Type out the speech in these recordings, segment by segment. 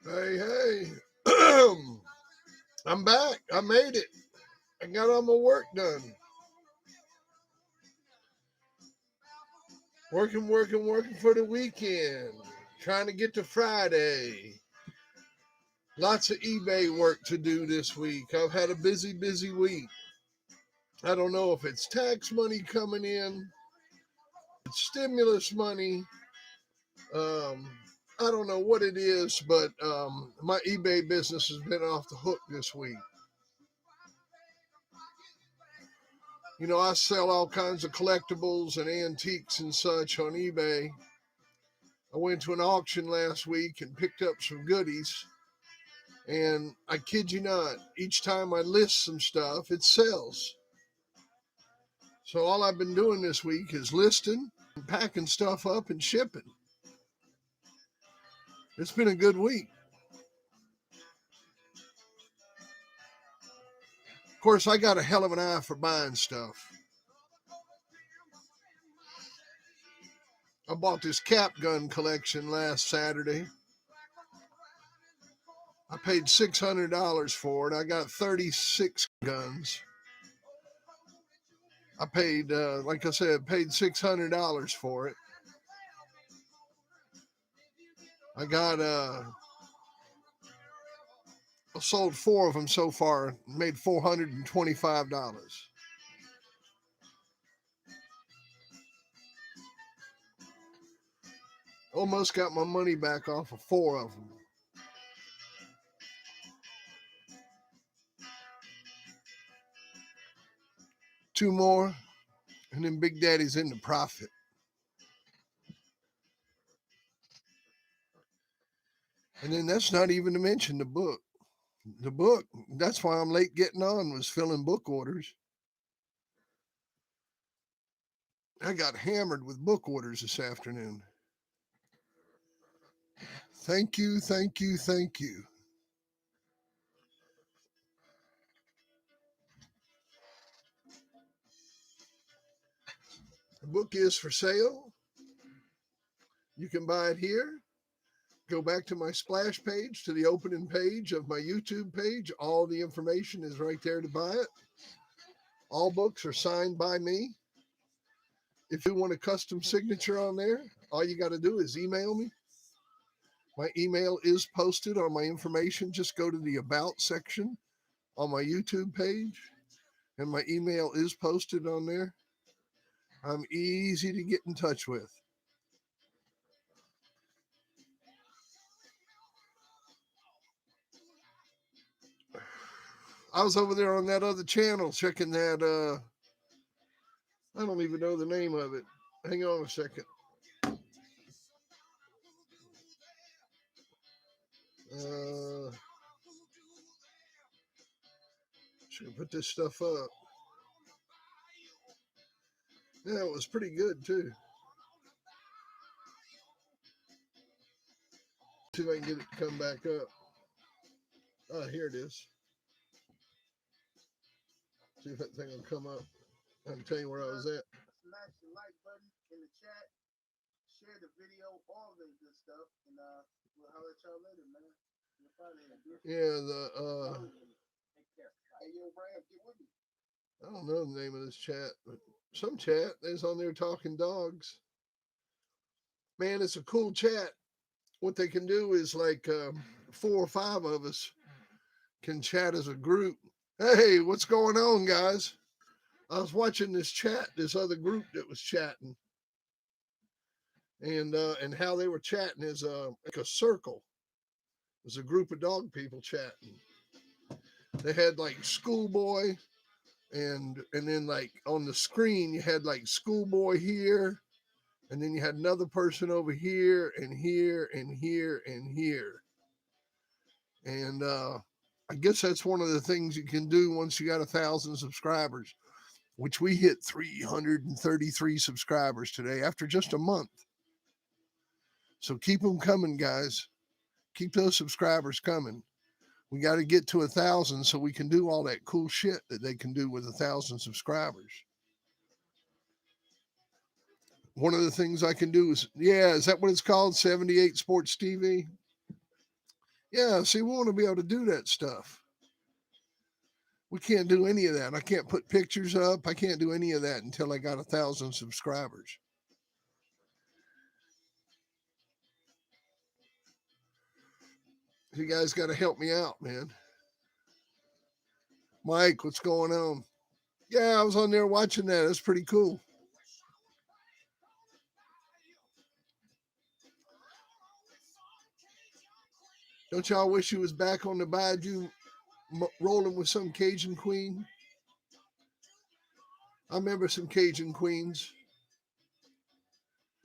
Hey, hey. I'm back. I made it. I got all my work done. Working for the weekend. Trying to get to Friday. Lots of eBay work to do this week. I've had a busy week. I don't know if it's tax money coming in, it's stimulus money. Um, I don't know what it is, but my eBay business has been off the hook this week. You know, I sell all kinds of collectibles and antiques and such on eBay. I went to an auction last week and picked up some goodies. And I kid you not, each time I list some stuff, it sells. So all I've been doing this week is listing and packing stuff up and shipping. It's been a good week. Of course, I got a hell of an eye for buying stuff. I bought this cap gun collection last Saturday. I paid $600 for it. I got 36 guns. I paid, like I said, paid $600 for it. I got, I sold 4 of them so far, made $425. Almost got my money back off of 4 of them. Two more, and then Big Daddy's in the profit. And then that's not even to mention the book. The book, that's why I'm late getting on, was filling book orders. I got hammered with book orders this afternoon. Thank you. The book is for sale. You can buy it here. Go back to my splash page, to the opening page of my YouTube page. All the information is right there to buy it. All books are signed by me. If you want a custom signature on there, all you got to do is email me. My email is posted on my information. Just go to the About section on my YouTube page, and my email is posted on there. I'm easy to get in touch with. I was over there on that other channel checking that. I don't even know the name of it. Hang on a second. Should put this stuff up. Yeah, it was pretty good too. See if I can get it to come back up. Oh, here it is. See if that thing will come up. I can tell you where I was at. Smash the like button in the chat. Share the video, all the good stuff, and we'll holler at y'all later, man. Yeah, Hey, yo, Brad, get with me. I don't know the name of this chat, but some chat is on there talking dogs. Man, it's a cool chat. What they can do is like 4 or 5 of us can chat as a group. Hey, what's going on, guys? I was watching this chat, this other group that was chatting, and how they were chatting is like a circle. It was a group of dog people chatting. They had like schoolboy, and then like on the screen you had like schoolboy here, and then you had another person over here and here and here and here. And I guess that's one of the things you can do once you got 1,000 subscribers, which we hit 333 subscribers today after just a month. So keep them coming, guys. Keep those subscribers coming. We got to get to 1,000 so we can do all that cool shit that they can do with 1,000 subscribers. One of the things I can do is, yeah, is that what it's called? 78 Sports TV? Yeah, see, we want to be able to do that stuff. We can't do any of that. I can't put pictures up. I can't do any of that until I got 1,000 subscribers. You guys got to help me out, man. Mike, what's going on? Yeah, I was on there watching that. It's pretty cool. Don't y'all wish you was back on the Bayou rolling with some Cajun queen? I remember some Cajun queens.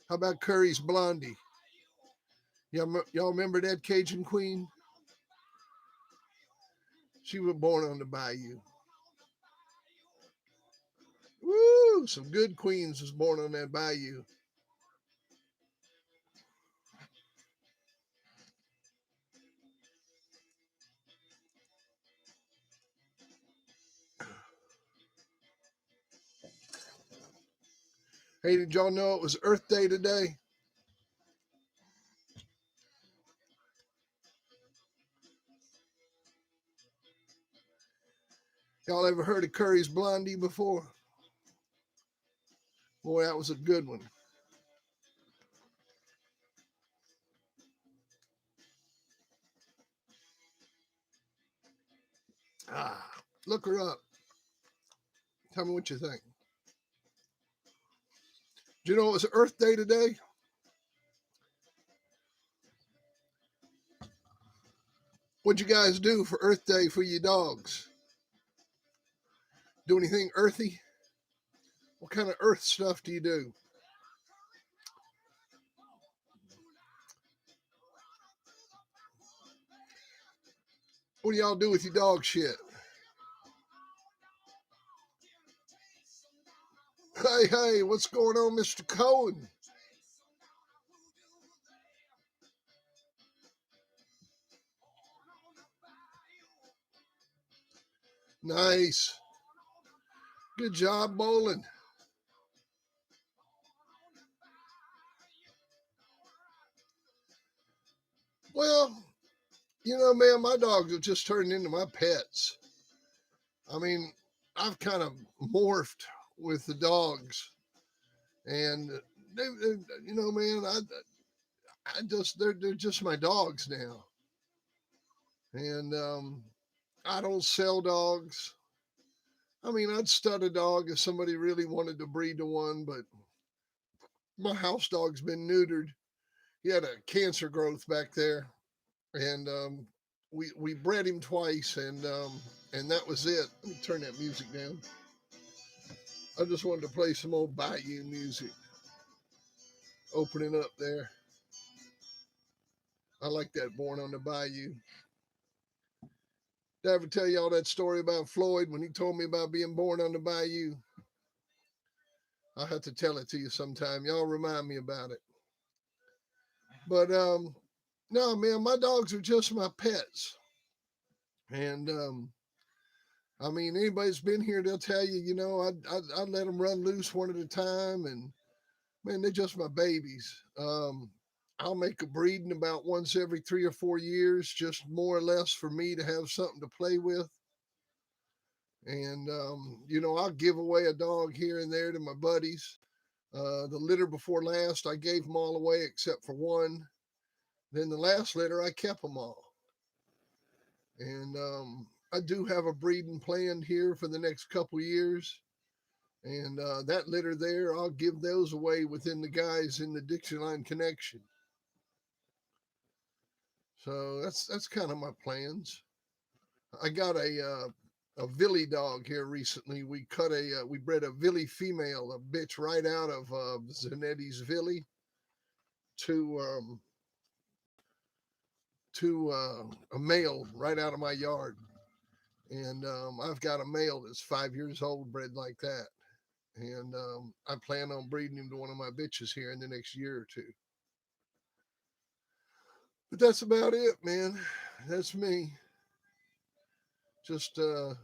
How about Curry's Blondie? Y'all remember that Cajun queen? She was born on the Bayou. Woo! Some good queens was born on that Bayou. Hey, did y'all know it was Earth Day today? Y'all ever heard of Curry's Blondie before? Boy, that was a good one. Look her up. Tell me what you think. Do you know it was Earth Day today? What'd you guys do for Earth Day for your dogs? Do anything earthy? What kind of earth stuff do you do? What do y'all do with your dog shit? Hey, hey, what's going on, Mr. Cohen? Nice. Good job bowling. Well, man, my dogs have just turned into my pets. I mean, I've kind of morphed with the dogs, and man, I just they're just my dogs now, and I don't sell dogs. I mean, I'd stud a dog if somebody really wanted to breed to one, but my house dog's been neutered. He had a cancer growth back there, and we bred him twice, and that was it. Let me turn that music down. I just wanted to play some old Bayou music, opening up there. I like that Born on the Bayou. Did I ever tell y'all that story about Floyd when he told me about being born on the Bayou? I'll have to tell it to you sometime. Y'all remind me about it. But no, man, my dogs are just my pets. And I mean, anybody's been here, they'll tell you, I let them run loose one at a time, and man, they're just my babies. I'll make a breeding about once every 3 or 4 years, just more or less for me to have something to play with. And I'll give away a dog here and there to my buddies. The litter before last, I gave them all away except for one. Then the last litter, I kept them all. And I do have a breeding planned here for the next couple years. And that litter there, I'll give those away within the guys in the Dixieline connection. So that's kind of my plans. I got a Villy dog here recently. We bred a Villy female, a bitch right out of Zanetti's Villy to a male right out of my yard. And I've got a male that's 5 years old, bred like that. And I plan on breeding him to one of my bitches here in the next year or two. But that's about it, man. That's me. Just and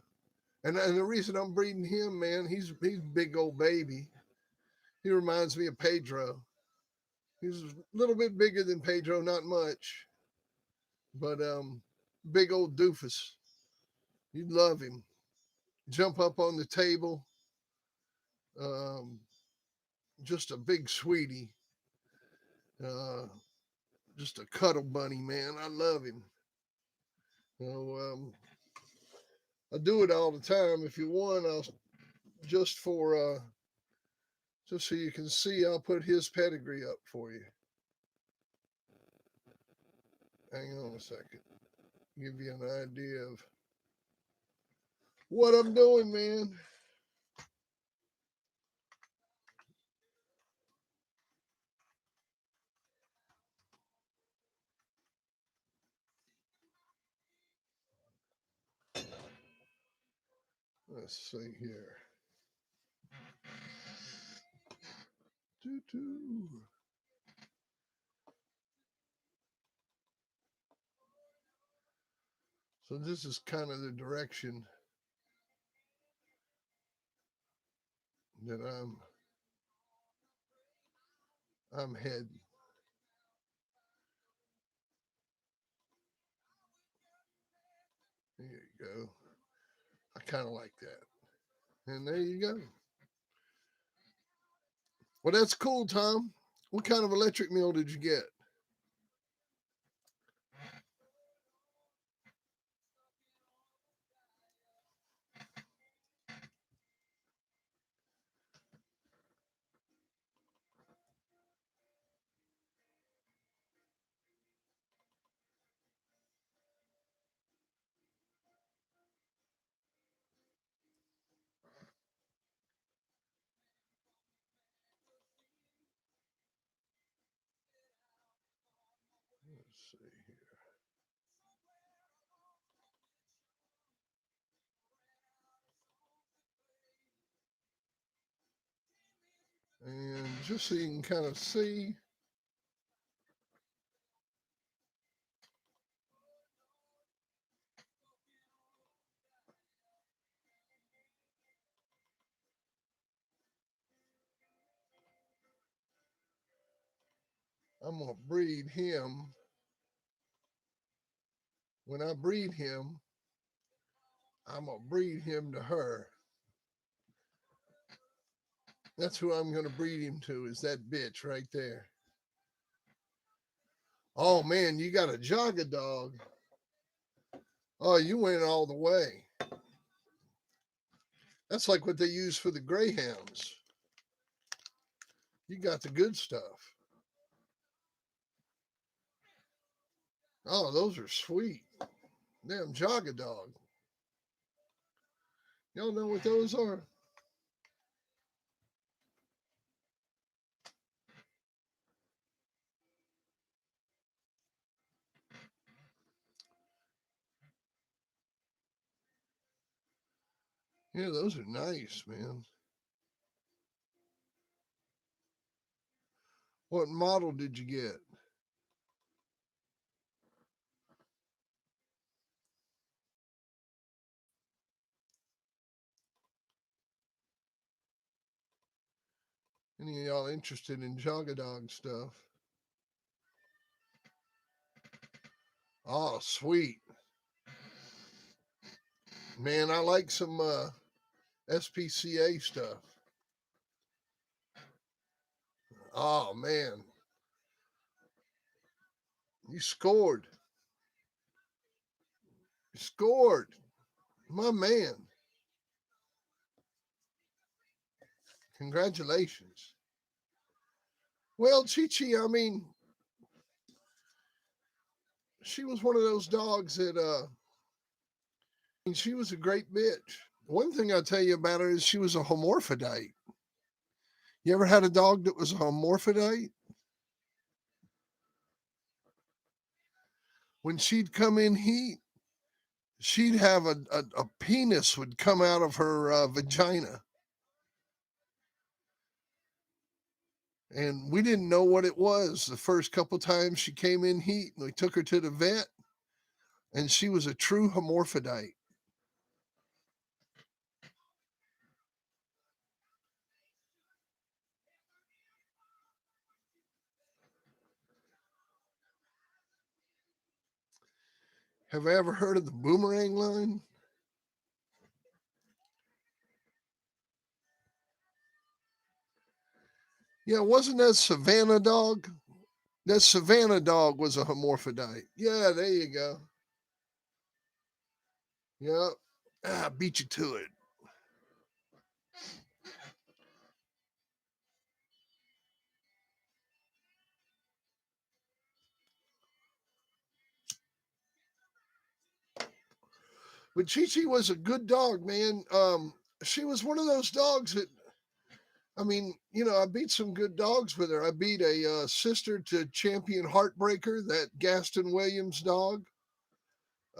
the reason I'm breeding him, man, he's a big old baby. He reminds me of Pedro. He's a little bit bigger than Pedro, not much, But big old doofus. You'd love him. Jump up on the table. Um, just a big sweetie. Uh, just a cuddle bunny, man. I love him. So I do it all the time. If you want, I'll just for just so you can see, I'll put his pedigree up for you. Hang on a second. Give you an idea of what I'm doing, man. Let's see here. Doo-doo. So this is kind of the direction that I'm heading. There you go. I kind of like that. And there you go. Well, that's cool, Tom. What kind of electric mill did you get? Let's see here. And just so you can kind of see, I'm going to breed him. When I breed him, I'm going to breed him to her. That's who I'm going to breed him to, is that bitch right there. Oh, man, you got a Jaga dog. Oh, you went all the way. That's like what they use for the greyhounds. You got the good stuff. Oh, those are sweet. Damn Jaga dog. Y'all know what those are? Yeah, those are nice, man. What model did you get? Any of y'all interested in Jaga dog stuff? Oh, sweet. Man, I like some SPCA stuff. Oh, man. You scored. You scored. My man. Congratulations. Well, Chi Chi, I mean, she was one of those dogs that she was a great bitch. One thing I'll tell you about her is she was a hermaphrodite. You ever had a dog that was a hermaphrodite? When she'd come in heat, she'd have a penis would come out of her vagina. And we didn't know what it was the first couple times she came in heat. And we took her to the vet, and she was a true hermaphrodite. Have I ever heard of the boomerang line? Yeah, wasn't that Savannah dog? That Savannah dog was a hermaphrodite. Yeah, there you go. Yep. Ah, beat you to it. But Chi Chi was a good dog, man. She was one of those dogs that, I mean, I beat some good dogs with her. I beat a sister to Champion Heartbreaker, that Gaston Williams dog.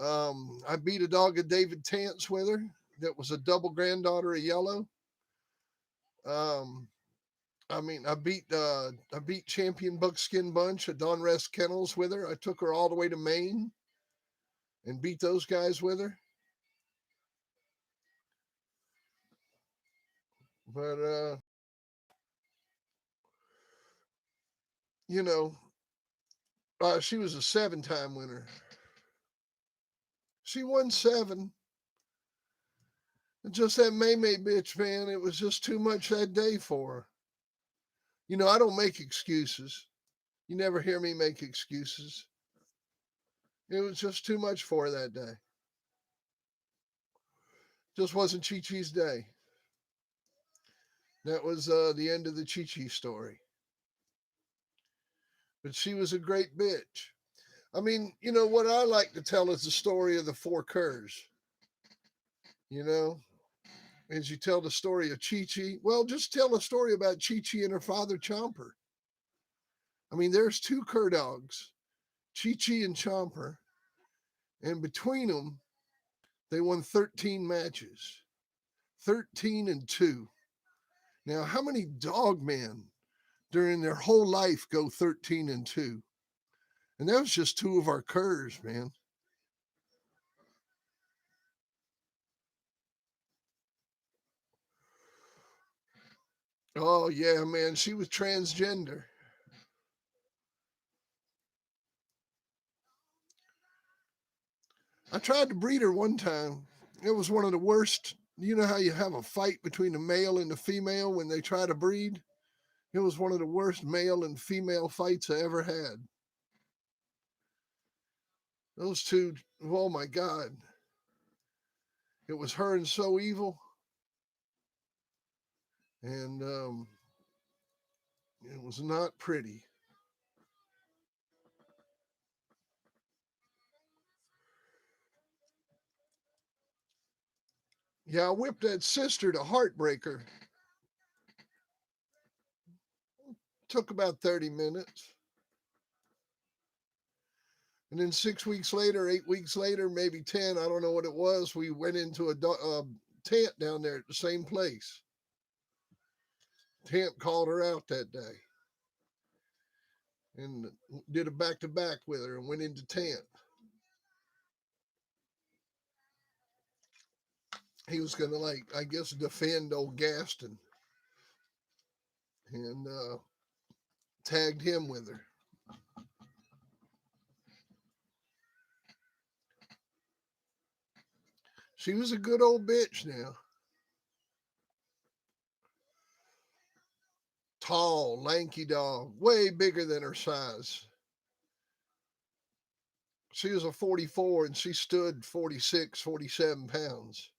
I beat a dog of David Tance with her that was a double granddaughter of Yellow. Um, I beat Champion Buckskin Bunch at Don Rest Kennels with her. I took her all the way to Maine and beat those guys with her. But you know, she was a 7-time winner. She won 7. Just that May May bitch, man. It was just too much that day for her. I don't make excuses. You never hear me make excuses. It was just too much for her that day. Just wasn't Chi Chi's day. That was the end of the Chi Chi story. But she was a great bitch. I mean, what I like to tell is the story of the 4 curs. You know, as you tell the story of Chi Chi, well, just tell a story about Chi Chi and her father Chomper. I mean, there's 2 cur dogs, Chi Chi and Chomper, and between them, they won 13 matches, 13-2. Now, how many dog men during their whole life go 13-2? And that was just 2 of our curs, man. Oh yeah, man. She was transgender. I tried to breed her one time. It was one of the worst. You know how you have a fight between the male and the female when they try to breed? It was one of the worst male and female fights I ever had. Those two, oh my God. It was her and So Evil. And it was not pretty. Yeah, I whipped that sister to Heartbreaker. Took about 30 minutes. And then 6 weeks later, 8 weeks later, maybe 10, I don't know what it was, we went into a tent down there at the same place. Tent called her out that day and did a back to back with her and went into tent. He was going to, like, I guess, defend old Gaston and tagged him with her. She was a good old bitch now. Tall, lanky dog, way bigger than her size. She was a 44 and she stood 46, 47 pounds.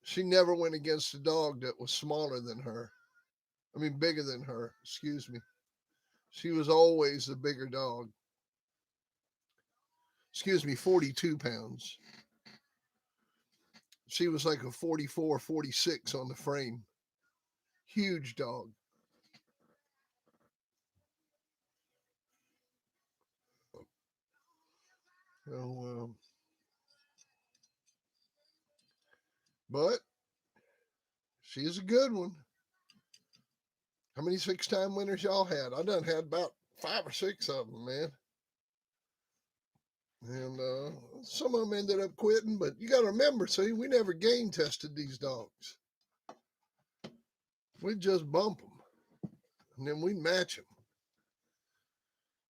She never went against a dog that was smaller than her. I mean, bigger than her, excuse me. She was always the bigger dog. Excuse me, 42 pounds. She was like a 44, 46 on the frame. Huge dog. Oh, but she's a good one. How many 6-time winners y'all had? I done had about 5 or 6 of them, man. And some of them ended up quitting, but you got to remember, see, we never game tested these dogs. We'd just bump them and then we'd match them.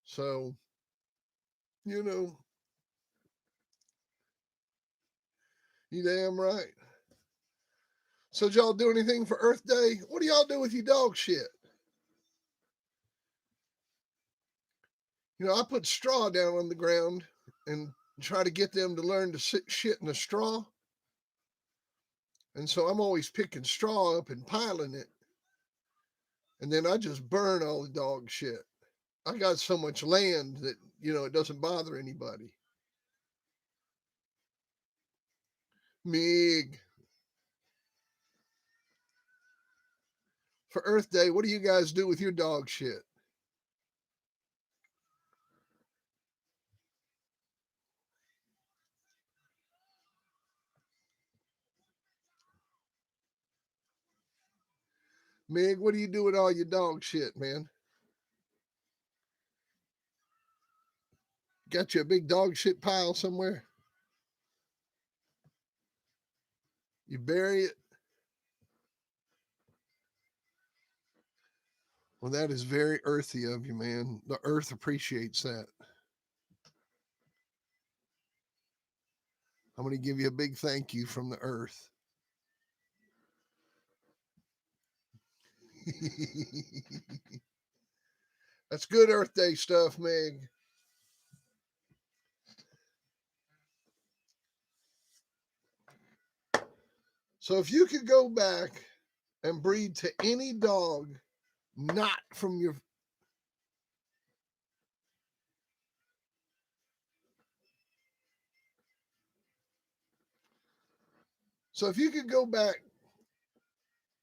So, you know, You damn right. So did y'all do anything for Earth Day? What do y'all do with your dog shit? You know, I put straw down on the ground and try to get them to learn to sit shit in a straw. And so I'm always picking straw up and piling it. And then I just burn all the dog shit. I got so much land that, you know, it doesn't bother anybody. Mig. For Earth Day, what do you guys do with your dog shit? Mig, what do you do with all your dog shit, man? Got you a big dog shit pile somewhere? You bury it? Well, that is very earthy of you, man. The earth appreciates that. I'm going to give you a big thank you from the earth. That's good Earth Day stuff, Meg. So if you could go back and breed to any dog not from your So if you could go back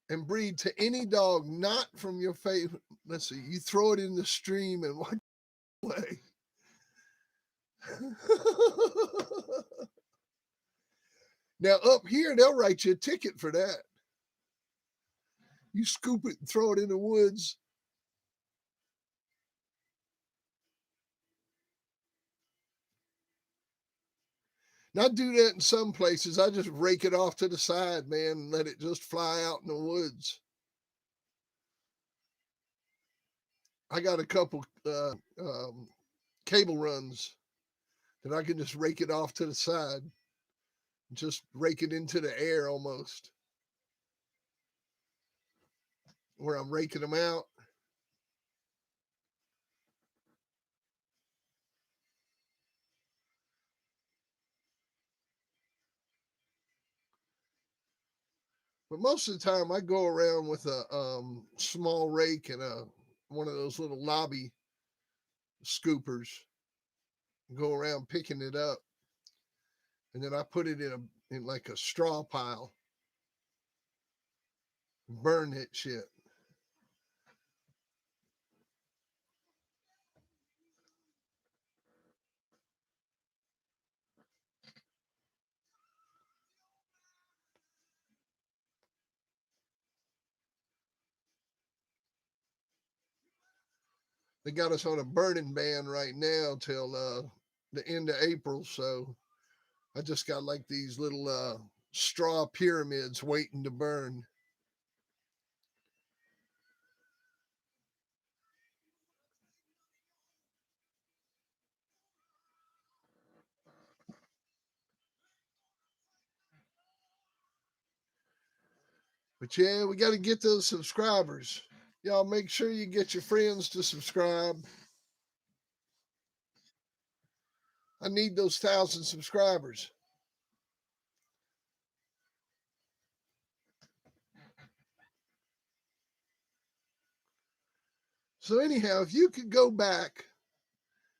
and breed to any dog not from your favorite, let's see, you throw it in the stream and watch it play. Now up here they'll write you a ticket for that. You scoop it and throw it in the woods. Now I do that in some places. I just rake it off to the side, man, and let it just fly out in the woods. I got a couple cable runs that I can just rake it off to the side, just rake it into the air almost, where I'm raking them out. But most of the time, I go around with a small rake and a one of those little lobby scoopers. Go around picking it up, and then I put it in like a straw pile. Burn that shit. They got us on a burning ban right now till the end of April. So I just got like these little straw pyramids waiting to burn. But yeah, we got to get those subscribers. Y'all make sure you get your friends to subscribe. I need those 1,000 subscribers. So anyhow, if you could go back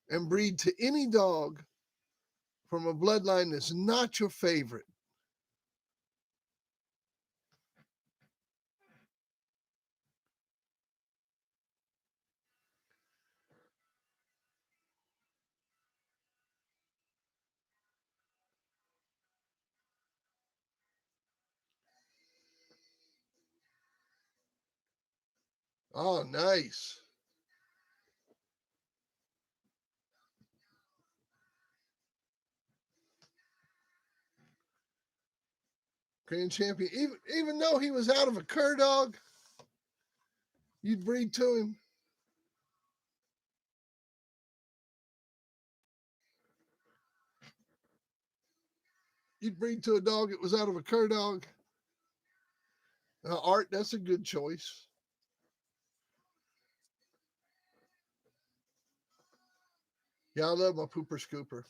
and breed to any dog from a bloodline that's not your favorite, oh, nice. Grand champion. Even though he was out of a cur dog, you'd breed to him. You'd breed to a dog that was out of a cur dog. Art, that's a good choice. Yeah, I love my pooper scooper.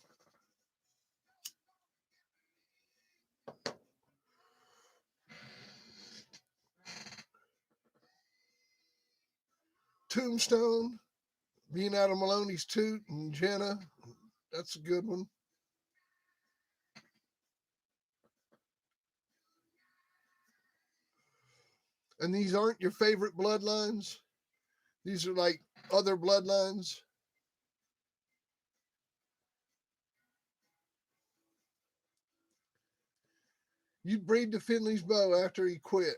Tombstone, being out of Maloney's Toot and Jenna, that's a good one. And these aren't your favorite bloodlines. These are like other bloodlines. You'd breed to Finley's Bow after he quit.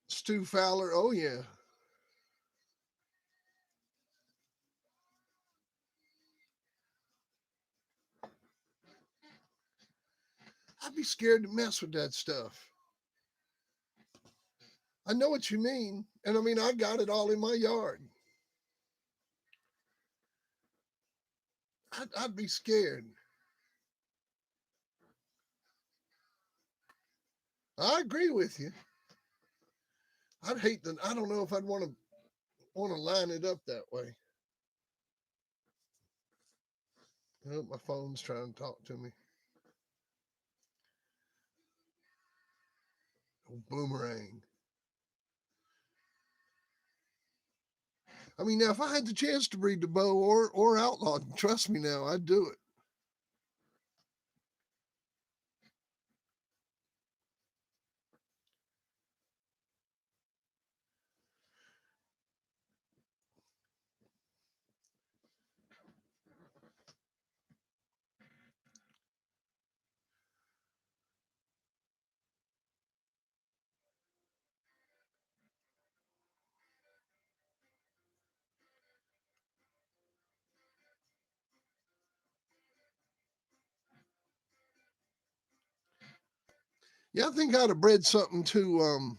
Stu Fowler, oh yeah. I'd be scared to mess with that stuff. I know what you mean. And I mean, I got it all in my yard. I'd be scared. I agree with you. I'd hate that. I don't know if I'd want to line it up that way. Oh, my phone's trying to talk to me. Oh, boomerang. I mean, now if I had the chance to breed the bow or outlaw, trust me, now I'd do it. Yeah, I think I'd have bred something to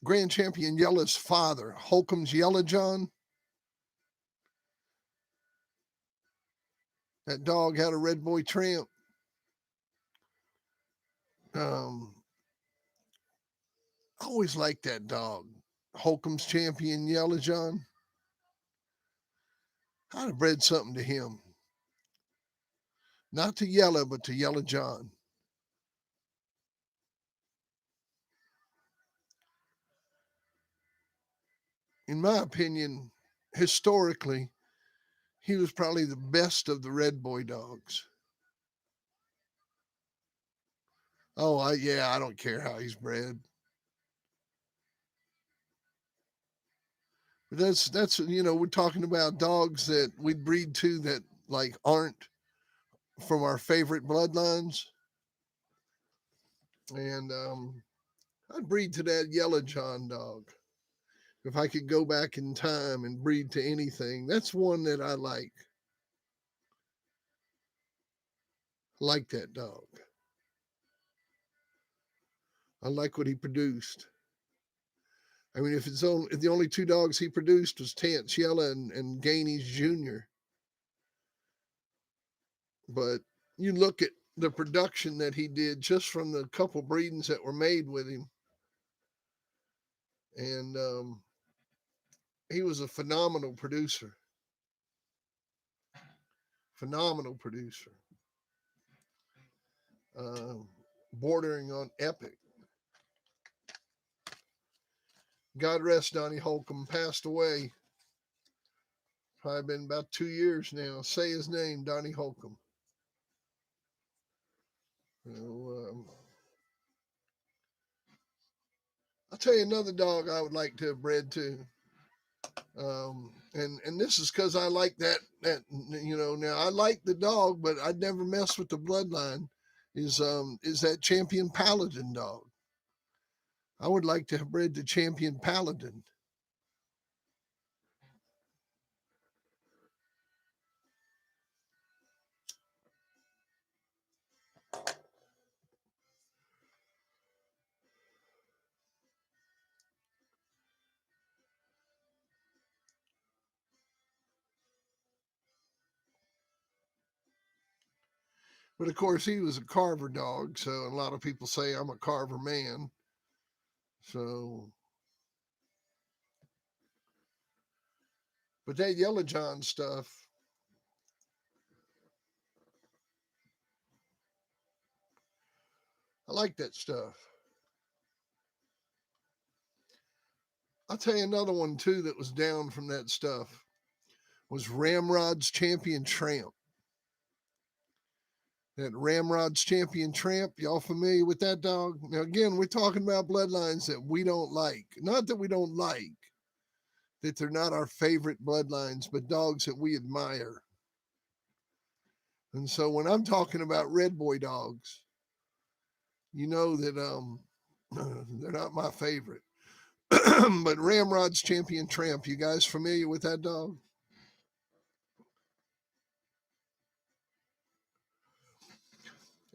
Grand Champion Yella's father, Holcomb's Yella John. That dog had a red boy tramp. Um, I always liked that dog, Holcomb's Champion Yella John. I'd have bred something to him, not to Yella, but to Yella John. In my opinion, historically, he was probably the best of the red boy dogs. Oh, yeah, I don't care how he's bred. But that's we're talking about dogs that we'd breed to that like aren't from our favorite bloodlines. And I'd breed to that Yellow John dog. If I could go back in time and breed to anything, that's one that I like. Like that dog. I like what he produced. I mean, if the only two dogs he produced was Tance Yella and Gainey's Jr., but you look at the production that he did just from the couple breedings that were made with him, and he was a phenomenal producer. Phenomenal producer. Um, Bordering on epic. God rest Donnie Holcomb, passed away. Probably been about 2 years now. Say his name, Donnie Holcomb. So, I'll tell you another dog I would like to have bred to. And this is because I like that now I like the dog, but I'd never mess with the bloodline. Is that Champion Paladin dog? I would like to have bred the Champion Paladin. But of course, he was a Carver dog, so a lot of people say I'm a Carver man. So, but that Yellow John stuff, I like that stuff. I'll tell you another one too that was down from that stuff was Ramrod's Champion Tramp. That Ramrod's Champion Tramp, y'all familiar with that dog? Now again, we're talking about bloodlines that we don't like. Not that we don't like, that they're not our favorite bloodlines, but dogs that we admire. And so when I'm talking about red boy dogs, you know that they're not my favorite. But Ramrod's Champion Tramp, you guys familiar with that dog?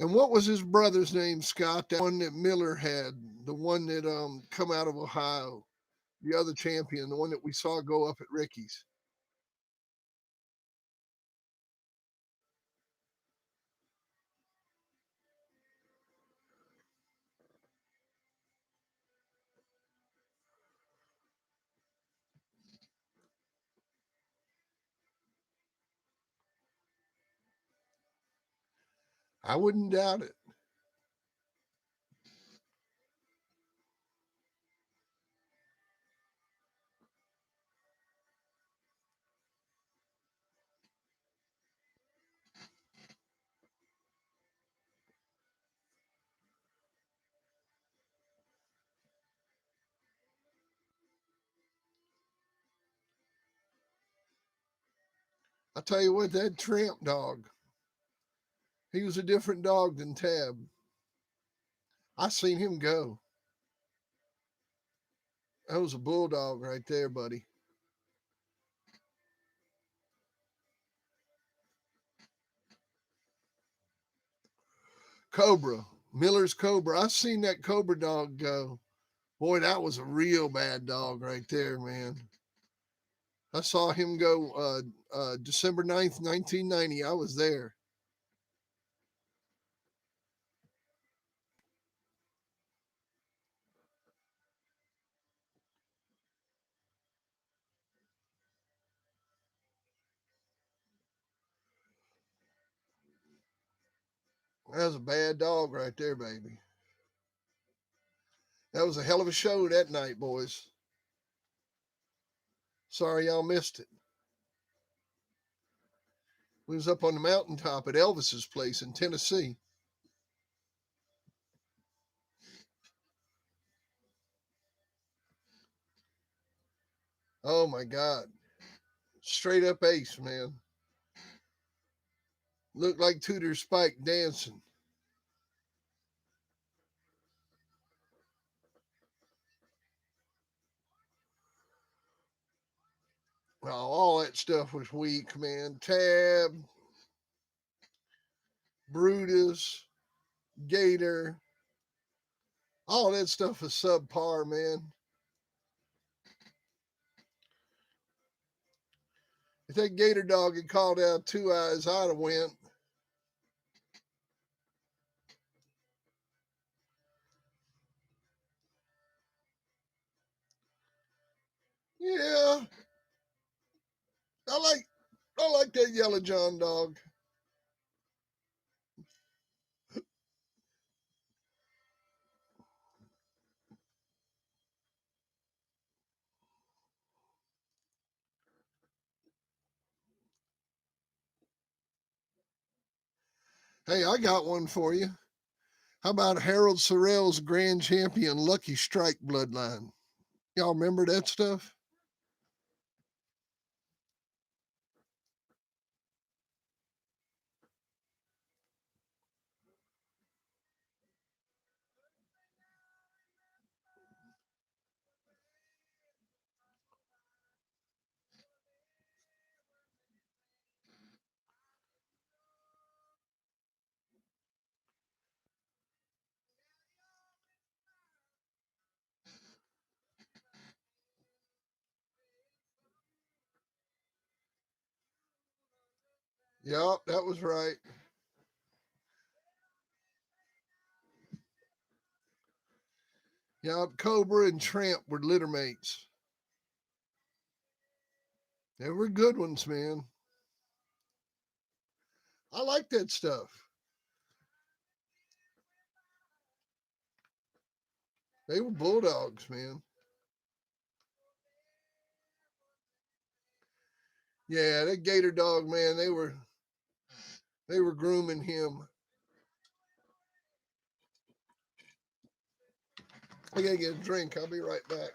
And what was his brother's name, Scott? That one that Miller had, the one that come out of Ohio, the other champion, the one that we saw go up at Ricky's. I wouldn't doubt it. I tell you what, that Tramp dog, he was a different dog than Tab. I seen him go. That was a bulldog right there, buddy. Cobra, Miller's Cobra. I seen that Cobra dog go. Boy, that was a real bad dog right there, man. I saw him go December 9th, 1990. I was there. That was a bad dog right there, baby. That was a hell of a show that night, boys. Sorry y'all missed it. We was up on the mountaintop at Elvis's place in Tennessee. Oh my God. Straight up ace, man. Looked like Tudor Spike dancing. Oh, all that stuff was weak, man. Tab, Brutus, Gator, all that stuff is subpar, man. If that Gator dog had called out Two Eyes, I'd have went. Yeah, I like I like that Yellow John dog. Hey, I got one for you. How about Harold Sorrell's Grand Champion Lucky Strike bloodline? Y'all remember that stuff? Yup, that was right. Yeah, Cobra and Tramp were litter mates. They were good ones, man. I like that stuff. They were bulldogs, man. Yeah, that Gator dog, man. They were grooming him. I gotta get a drink. I'll be right back.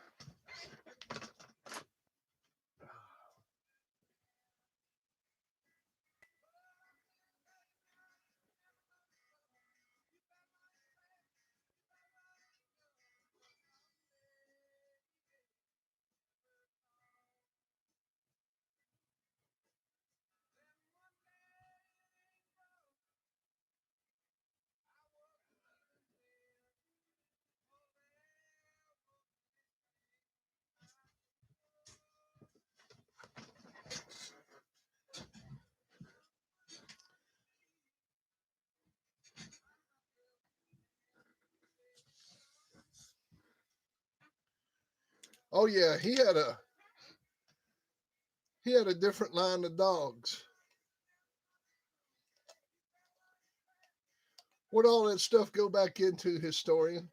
Oh yeah, he had a different line of dogs. What'd all that stuff go back into, historian?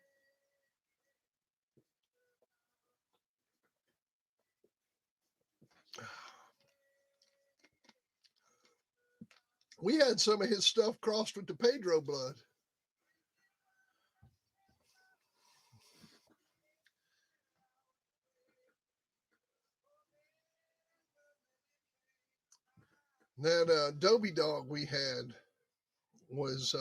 We had some of his stuff crossed with the Pedro blood. That Dobie dog we had was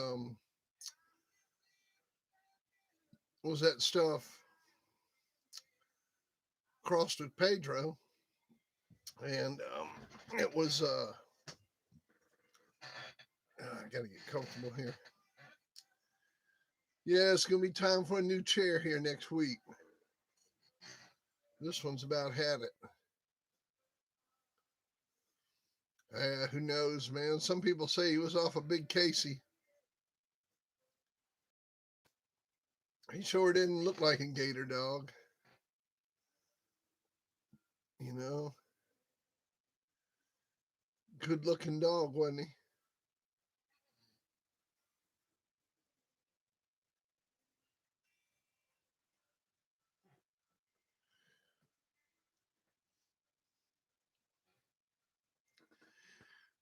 was that stuff crossed with Pedro, and it was I gotta get comfortable here. Yeah, it's gonna be time for a new chair here next week. This one's about had it. Who knows, man? Some people say he was off a big Casey. He sure didn't look like a gator dog. You know, good looking dog, wasn't he?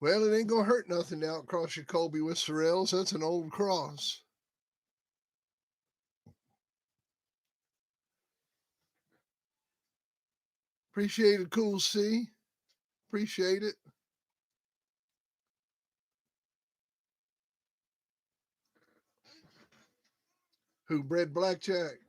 Well, it ain't gonna hurt nothing to outcross your Colby with Sorrells. That's an old cross. Appreciate it, Cool C. Appreciate it. Who bred Blackjack?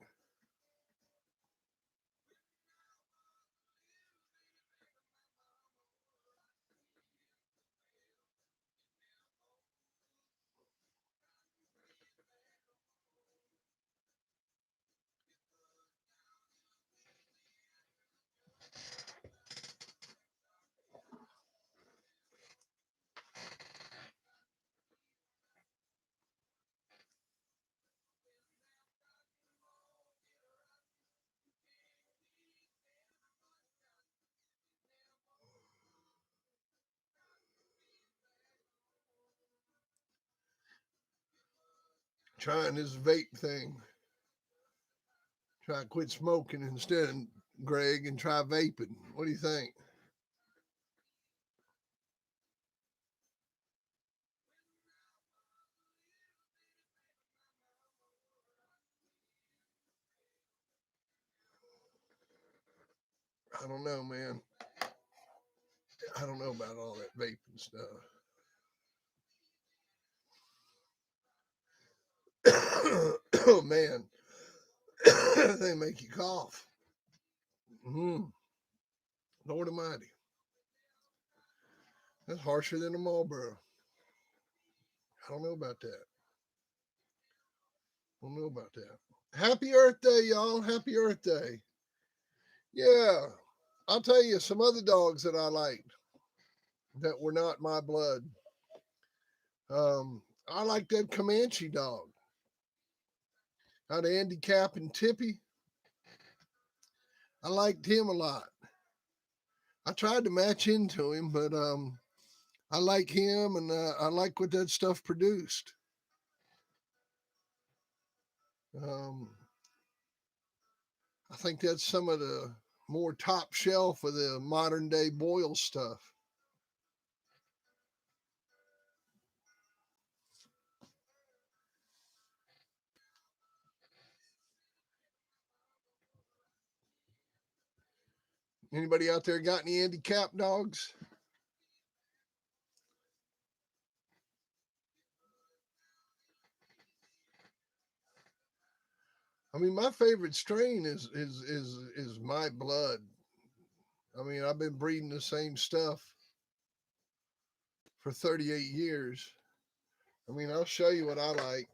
Trying this vape thing. Try to quit smoking instead, Greg, and try vaping. What do you think? I don't know, man. I don't know about all that vaping stuff. Oh man, they make you cough. Mm, Lord Almighty, that's harsher than a Marlboro. I don't know about that. I don't know about that. Happy Earth Day, y'all! Happy Earth Day. Yeah, I'll tell you some other dogs that I liked that were not my blood. I like that Comanche dog out of Andy Cap and Tippy. I liked him a lot. I tried to match into him, but I like him, and I like what that stuff produced. Um, I think that's some of the more top shelf of the modern day boil stuff. Anybody out there got any handicap dogs? I mean, my favorite strain is my blood. I mean, I've been breeding the same stuff for 38 years. I mean, I'll show you what I like.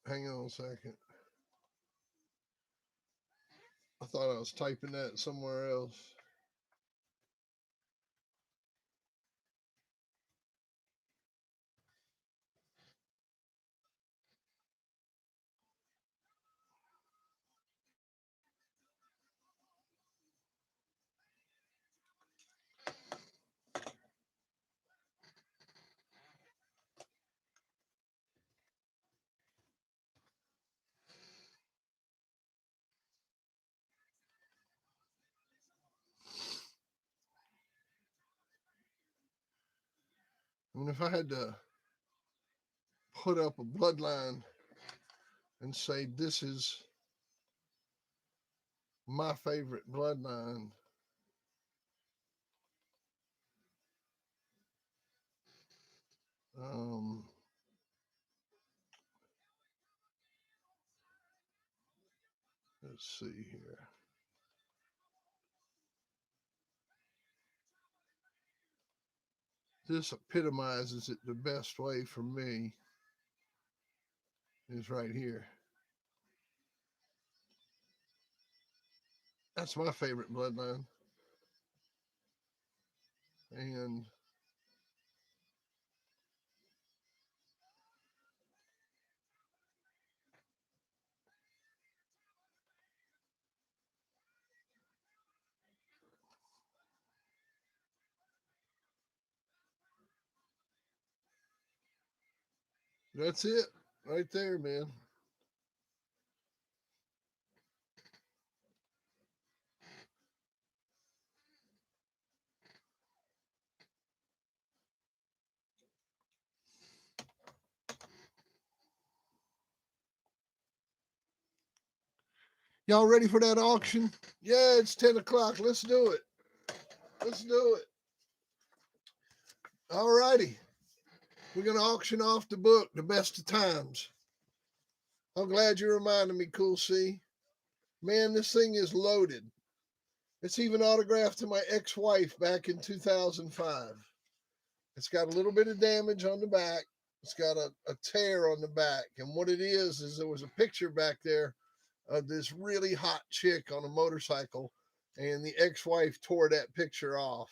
Hang on a second. I thought I was typing that somewhere else. I mean, if I had to put up a bloodline and say this is my favorite bloodline, um, let's see here. This epitomizes it the best way for me is right here. That's my favorite bloodline. And that's it right there, man. Y'all ready for that auction? Yeah, it's 10 o'clock. Let's do it. Let's do it. All righty. We're going to auction off the book, The Best of Times. I'm glad you reminded me, Cool C. Man, this thing is loaded. It's even autographed to my ex wife back in 2005. It's got a little bit of damage on the back. It's got a tear on the back. And what it is there was a picture back there of this really hot chick on a motorcycle, and the ex wife tore that picture off.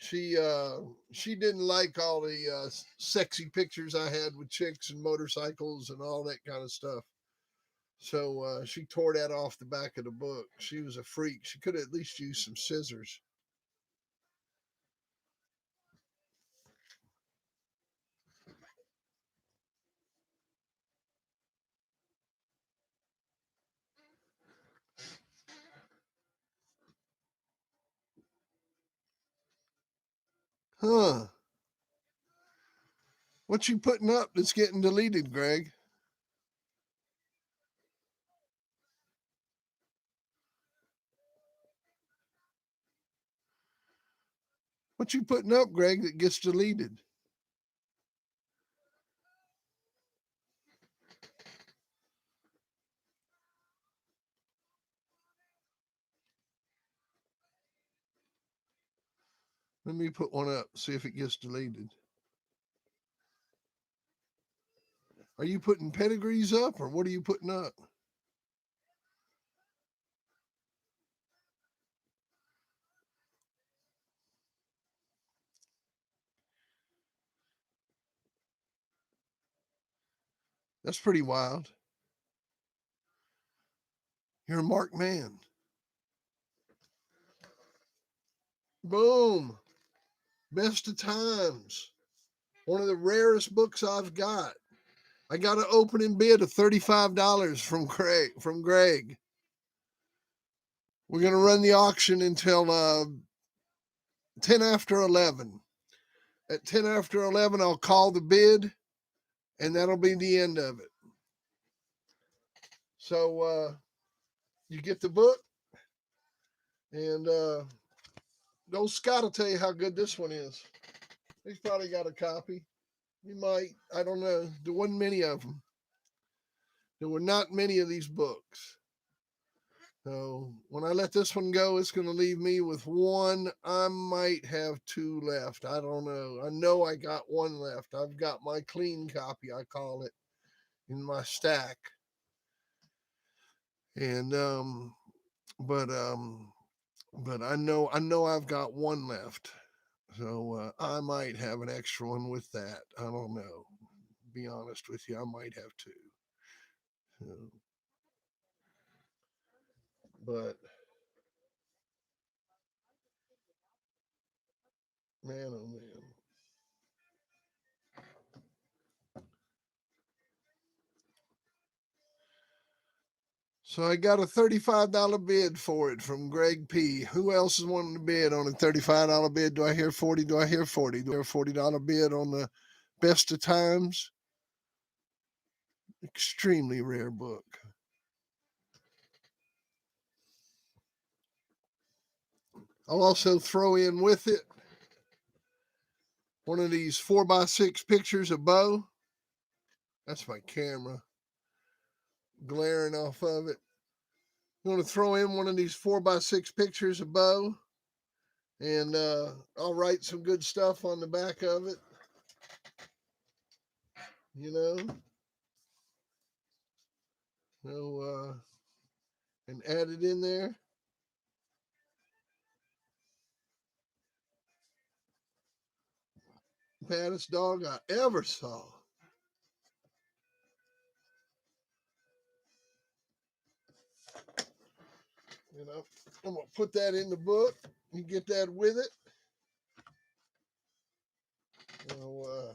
She didn't like all the sexy pictures I had with chicks and motorcycles and all that kind of stuff. So she tore that off the back of the book. She was a freak. She could have at least used some scissors. Huh. What you putting up that's getting deleted, Greg? What you putting up, Greg, that gets deleted? Let me put one up, see if it gets deleted. Are you putting pedigrees up, or what are you putting up? That's pretty wild. You're a marked man. Boom. Best of Times. One of the rarest books I've got. I got an opening bid of $35 from Greg. We're gonna run the auction until 10 after 11. At 10 after 11, I'll call the bid, and that'll be the end of it. So you get the book, and old Scott will tell you how good this one is. He's probably got a copy. You might. I don't know. There wasn't many of them. There were not many of these books. So when I let this one go, it's going to leave me with one. I might have two left. I don't know. I know I got one left. I've got my clean copy, I call it, in my stack. And but I know I've got one left. So I might have an extra one with that. I don't know. Be honest with you, I might have two. So, but man, oh man. So I got a $35 bid for it from Greg P. Who else is wanting to bid on a $35 bid? Do I hear 40? Do I hear 40? Do I hear a $40 bid on the Best of Times? Extremely rare book. I'll also throw in with it one of these 4x6 pictures of Bo. That's my camera glaring off of it. I'm going to throw in one of these 4x6 pictures of Bo, and I'll write some good stuff on the back of it. You know, and add it in there. Baddest dog I ever saw. You know, I'm gonna put that in the book. You get that with it. So,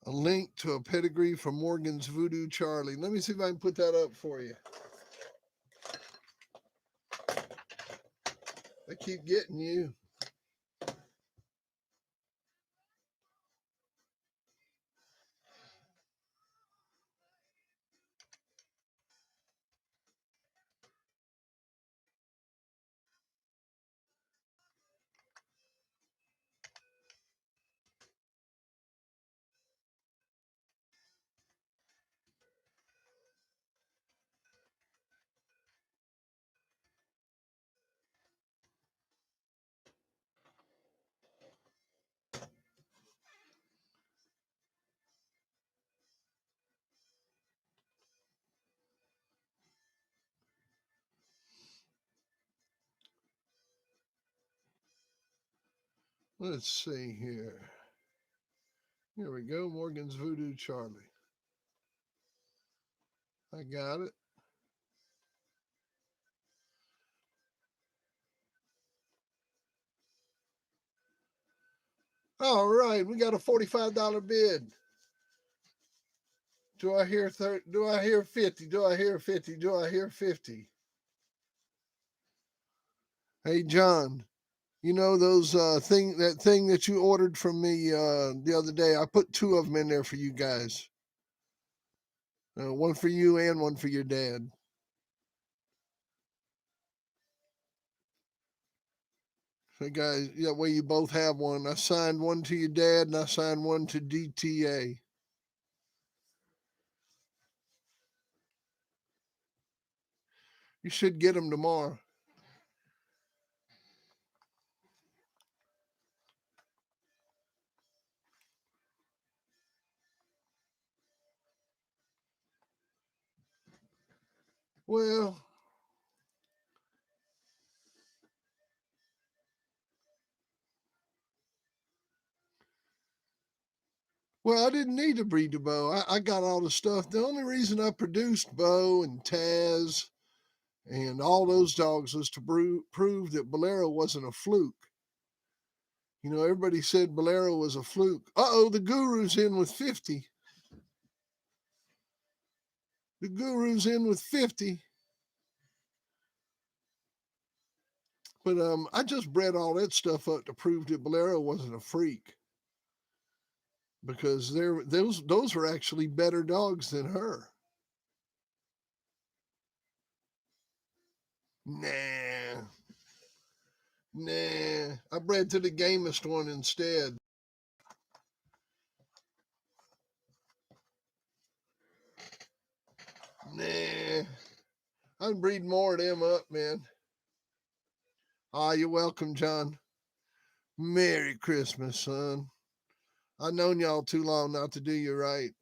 a link to a pedigree from Morgan's Voodoo Charlie. Let me see if I can put that up for you. I keep getting you. Let's see here. Here we go. Morgan's Voodoo Charlie. I got it. All right, we got a $45 bid. Do I hear 30? Do I hear 50? Do I hear 50? Do I hear 50? Hey John, you know those thing that you ordered from me the other day? I put two of them in there for you guys. One for you and one for your dad. So guys, that way you both have one. I signed one to your dad and I signed one to DTA. You should get them tomorrow. Well, I didn't need to breed the Bo. I got all the stuff. The only reason I produced Bo and Taz and all those dogs was to prove that Bolero wasn't a fluke. You know, everybody said Bolero was a fluke. Uh-oh, the Guru's in with 50. The Guru's in with 50. But I just bred all that stuff up to prove that Bolero wasn't a freak. Because those were actually better dogs than her. Nah. Nah. I bred to the gamest one instead. Nah. I'd breed more of them up, man. Ah, you're welcome, John. Merry Christmas, son. I've known y'all too long not to do you right.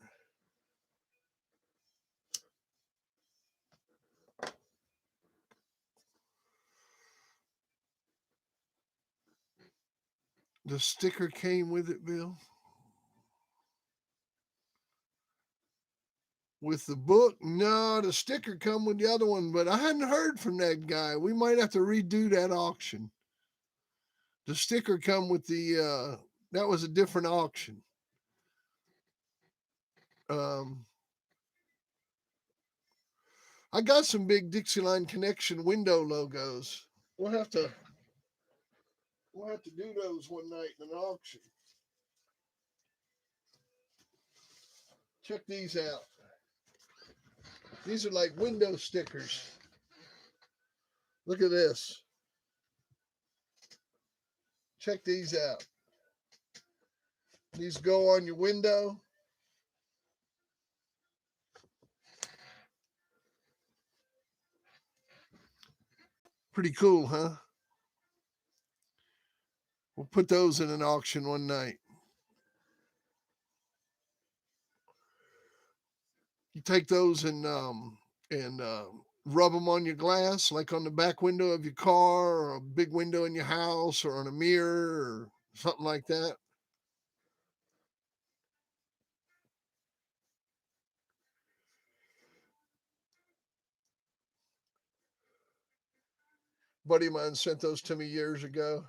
The sticker came with it, Bill. With the book? No, the sticker come with the other one, but I hadn't heard from that guy. We might have to redo that auction. The sticker come with the that was a different auction. Um I got some big Dixieline Connection window logos. We'll have to do those one night in an auction. Check these out. These are like window stickers. Look at this. Check these out. These go on your window. Pretty cool, huh? We'll put those in an auction one night. You take those and rub them on your glass, like on the back window of your car, or a big window in your house, or on a mirror, or something like that. Buddy of mine sent those to me years ago.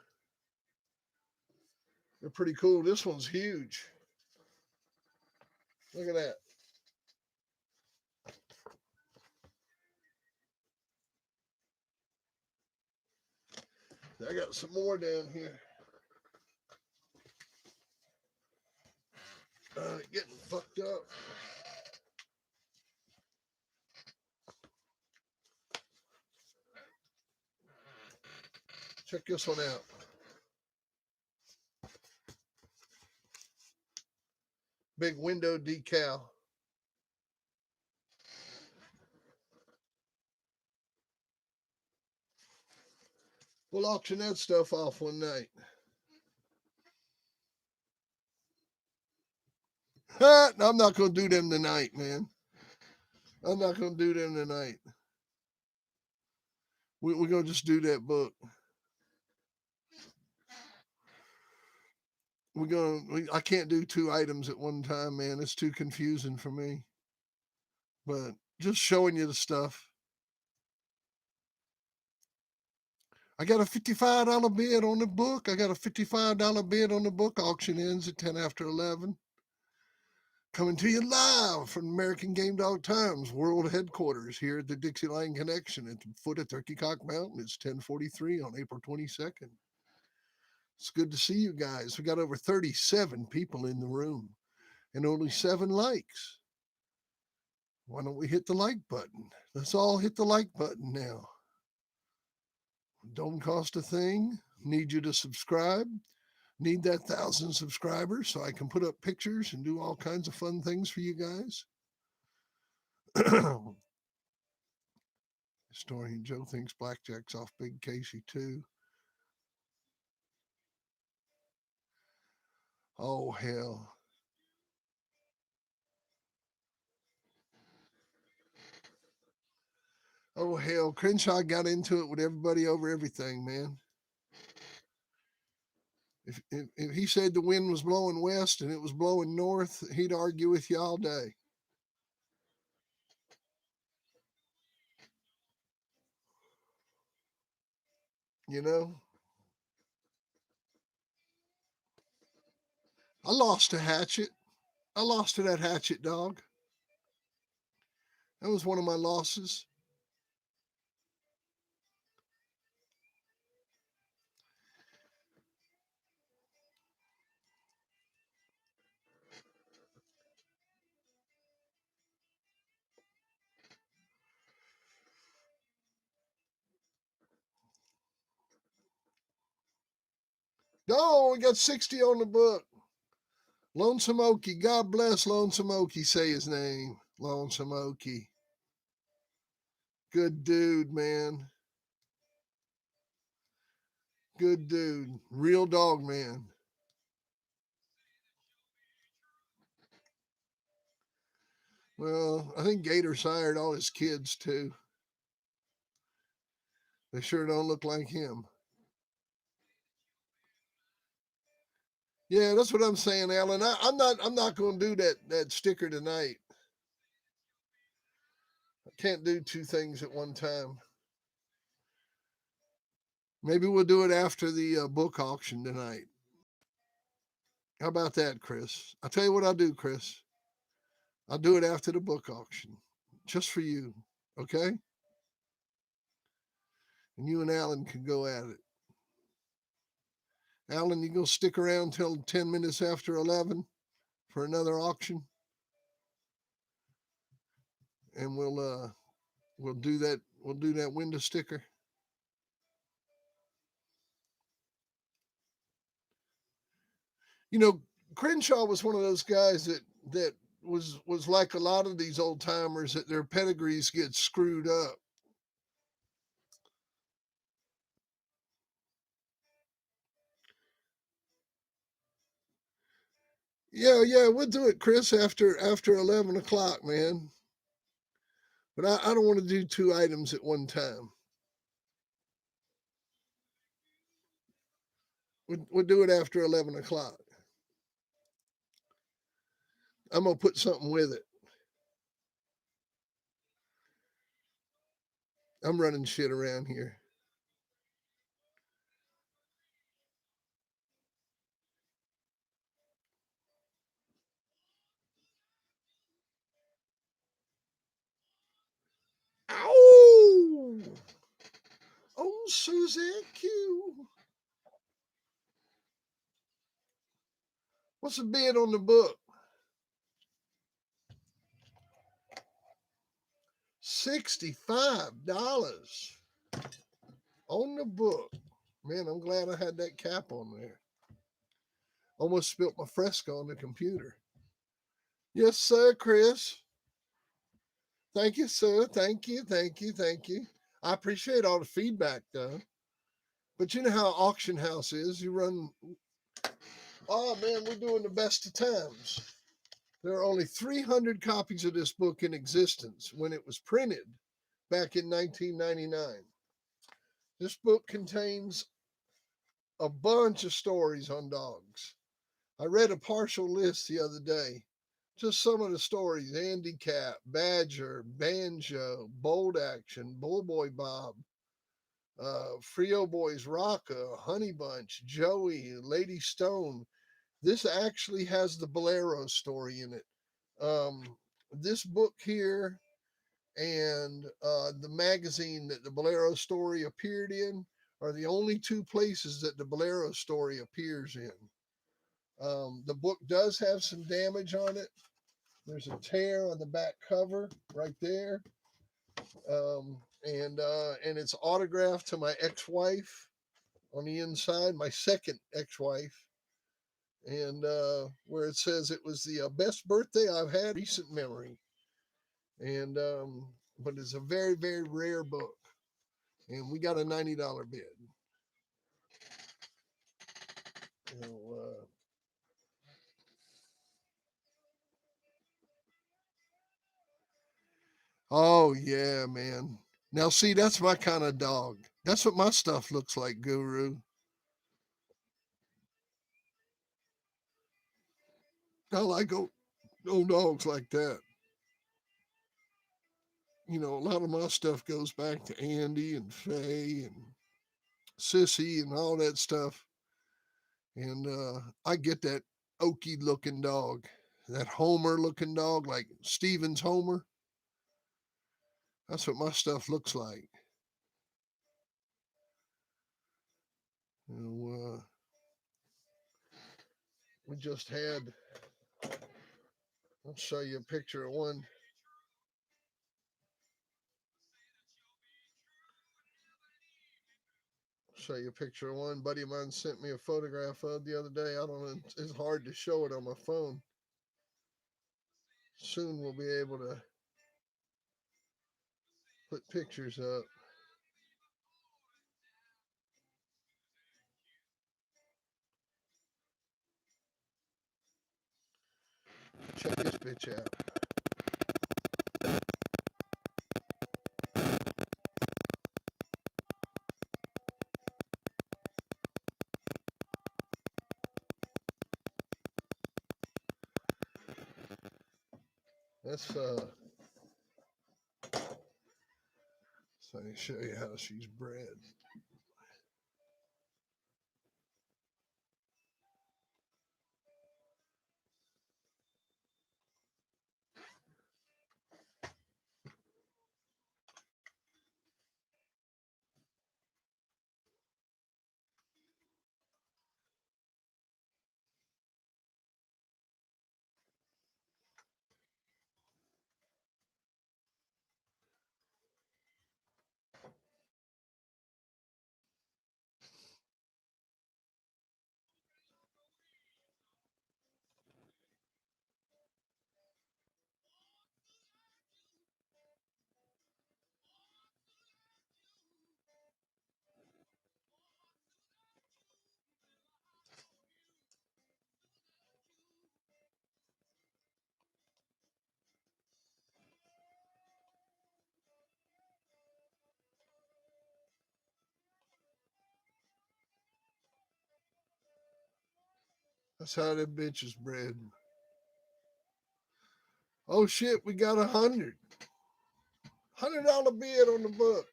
They're pretty cool. This one's huge. Look at that. I got some more down here. Getting fucked up. Check this one out. Big window decal. We'll auction that stuff off one night. I'm not going to do them tonight, man. I'm not going to do them tonight. We're going to just do that book. I can't do two items at one time, man. It's too confusing for me. But just showing you the stuff. I got a $55 bid on the book. I got a $55 bid on the book. Auction ends at 10 after 11. Coming to you live from American Game Dog Times World Headquarters here at the Dixieline Connection at the foot of Turkey Cock Mountain. It's 10:43 on April 22nd. It's good to see you guys. We got over 37 people in the room and only 7 likes. Why don't we hit the like button? Let's all hit the like button now. Don't cost a thing. Need you to subscribe. Need that 1,000 subscribers so I can put up pictures and do all kinds of fun things for you guys. Story. Joe thinks blackjack's off Big Casey too. Oh hell. Oh hell. Crenshaw got into it with everybody over everything, man. If he said the wind was blowing west and it was blowing north, he'd argue with you all day. You know, I lost a hatchet. I lost to that hatchet dog. That was one of my losses. Oh, we got 60 on the book. Lonesome Okie. God bless Lonesome Okie. Say his name. Lonesome Okie. Good dude, man. Good dude. Real dog man. Well, I think Gator sired all his kids too. They sure don't look like him. Yeah, that's what I'm saying, Alan. I'm not going to do that sticker tonight. I can't do two things at one time. Maybe we'll do it after the book auction tonight. How about that, Chris? I'll tell you what I'll do, Chris. I'll do it after the book auction, just for you, okay? And you and Alan can go at it. Alan, you gonna stick around till 10 minutes after 11 for another auction, and we'll do that. We'll do that window sticker. You know, Crenshaw was one of those guys that was like a lot of these old timers that their pedigrees get screwed up. Yeah, yeah, we'll do it, Chris, after 11 o'clock, man. But I don't want to do two items at one time. We'll do it after 11 o'clock. I'm gonna put something with it. I'm running shit around here. Ow! Oh, Suzanne Q. What's the bid on the book? $65 on the book. Man, I'm glad I had that cap on there. Almost spilt my fresco on the computer. Yes, sir, Chris. Thank you, sir. Thank you, thank you, thank you. I appreciate all the feedback, though. But you know how auction house is. You run. Oh man, we're doing the best of times. There are only 300 copies of this book in existence when it was printed back in 1999. This book contains a bunch of stories on dogs. I read a partial list the other day. Just some of the stories: Andy Cat, Badger, Banjo, Bold Action, Bullboy Bob, Frio Boys Rocka, Honey Bunch, Joey, Lady Stone. This actually has the Bolero story in it. This book here and the magazine that the Bolero story appeared in are the only two places that the Bolero story appears in. The book does have some damage on it. There's a tear on the back cover right there, and it's autographed to my ex-wife on the inside, my second ex-wife, and where it says it was the best birthday I've had recent memory, and but it's a very very rare book. and we got a $90 bid. You know, oh yeah, man. Now see, that's my kind of dog. That's what my stuff looks like, Guru. I like old dogs like that. You know, a lot of my stuff goes back to Andy and Faye and Sissy and all that stuff. And I get that oaky looking dog, that Homer looking dog, like Steven's Homer. That's what my stuff looks like. You know, we just had, I'll show you a picture of one. Show you a picture of one. Buddy of mine sent me a photograph of the other day. I don't know, it's hard to show it on my phone. Soon we'll be able to put pictures up. Check this bitch out. That's so I show you how she's bred. That's how that bitch is bred. Oh shit, we got $100 bid on the book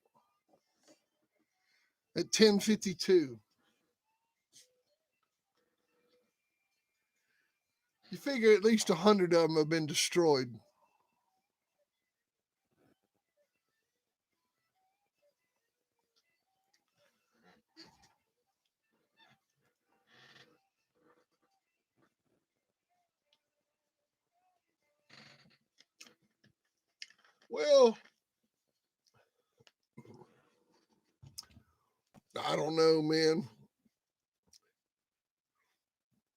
at 10:52. You figure at least 100 of them have been destroyed. Well, I don't know, man.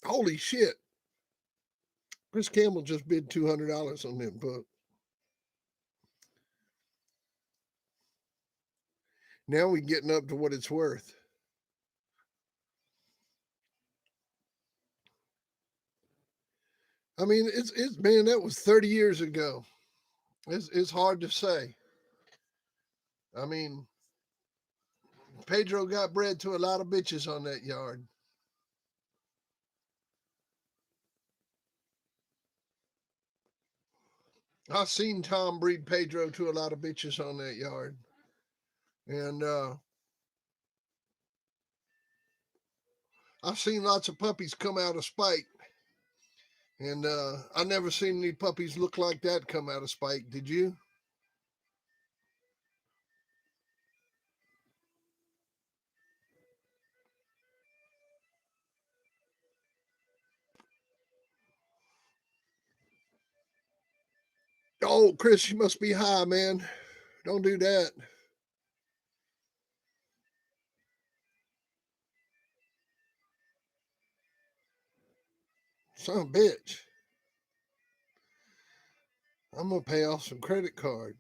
Holy shit. Chris Campbell just bid $200 on that book. Now we're getting up to what it's worth. I mean, it's man, that was 30 years ago. It's hard to say. I mean, Pedro got bred to a lot of bitches on that yard. I've seen Tom breed Pedro to a lot of bitches on that yard. And I've seen lots of puppies come out of spite. And I never seen any puppies look like that come out of spite. Did you? Oh, Chris, you must be high, man. Don't do that. Son of a bitch. I'm gonna pay off some credit card.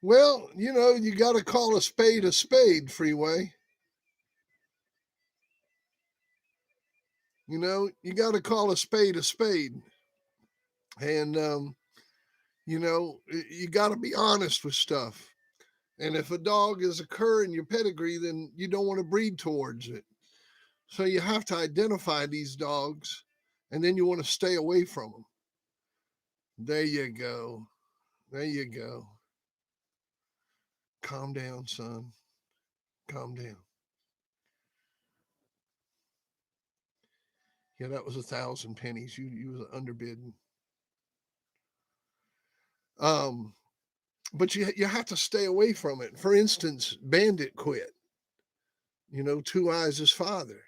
Well, you got to call a spade, Freeway. You got to call a spade a spade. And, you got to be honest with stuff. And if a dog is a cur in your pedigree, then you don't want to breed towards it. So you have to identify these dogs, and then you want to stay away from them. There you go. There you go. Calm down, son. Calm down. Yeah, that was 1,000 pennies. You was underbidding. Um, but you have to stay away from it. For instance, Bandit quit. Two Eyes' father.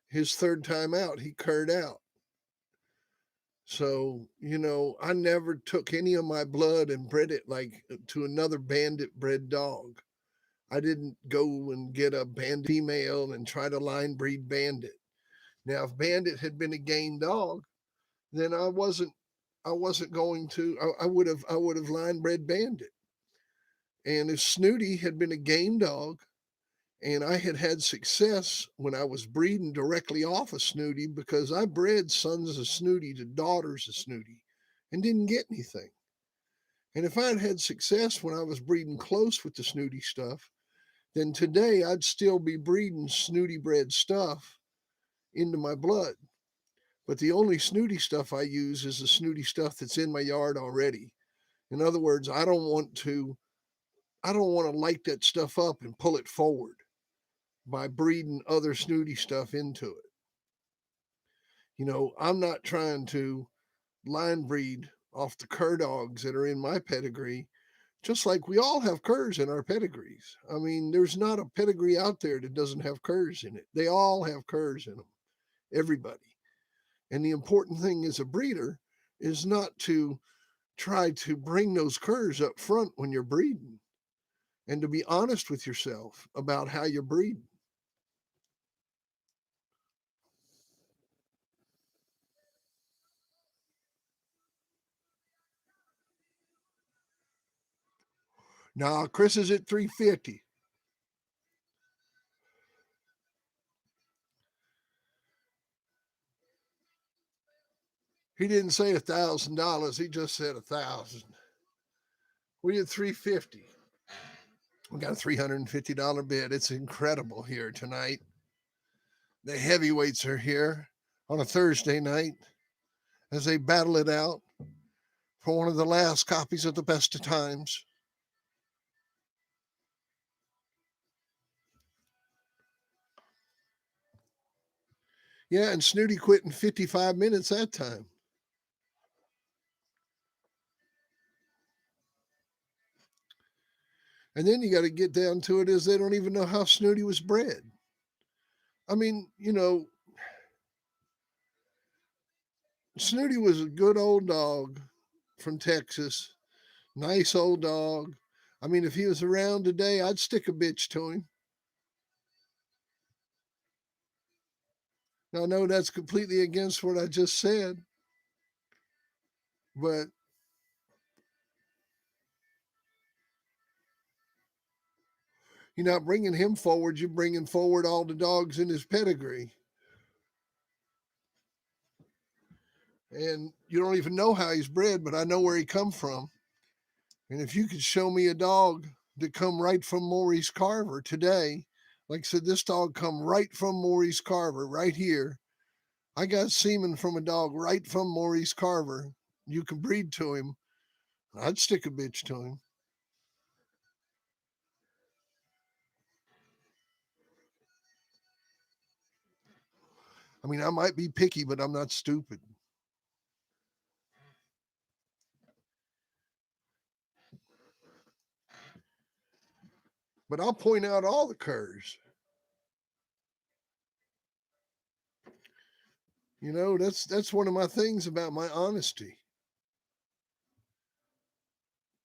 His third time out, he curred out. So, I never took any of my blood and bred it like to another bandit bred dog. I didn't go and get a bandit female and try to line breed bandit. Now, if bandit had been a game dog, then I wasn't going to I would have line bred bandit. And if Snooty had been a game dog, and I had had success when I was breeding directly off of Snooty, because I bred sons of Snooty to daughters of Snooty and didn't get anything. And if I'd had success when I was breeding close with the Snooty stuff, then today I'd still be breeding Snooty bred stuff into my blood. But the only Snooty stuff I use is the Snooty stuff that's in my yard already. In other words, I don't want to light that stuff up and pull it forward by breeding other Snooty stuff into it. I'm not trying to line breed off the cur dogs that are in my pedigree, just like we all have curs in our pedigrees. I mean, there's not a pedigree out there that doesn't have curs in it. They all have curs in them, everybody. And the important thing as a breeder is not to try to bring those curs up front when you're breeding, and to be honest with yourself about how you're breeding. Now, Chris is at 350. He didn't say $1,000. He just said 1,000. We at 350. We got a $350 bid. It's incredible here tonight. The heavyweights are here on a Thursday night as they battle it out for one of the last copies of the Best of Times. Yeah, and Snooty quit in 55 minutes that time. And then you got to get down to it is they don't even know how Snooty was bred. I mean, Snooty was a good old dog from Texas. Nice old dog. I mean, if he was around today, I'd stick a bitch to him. Now, I know that's completely against what I just said, but you're not bringing him forward. You're bringing forward all the dogs in his pedigree. And you don't even know how he's bred, but I know where he come from. And if you could show me a dog that come right from Maurice Carver today, like I said, this dog come right from Maurice Carver right here. I got semen from a dog right from Maurice Carver. You can breed to him. I'd stick a bitch to him. I mean, I might be picky, but I'm not stupid. But I'll point out all the curs. That's one of my things about my honesty.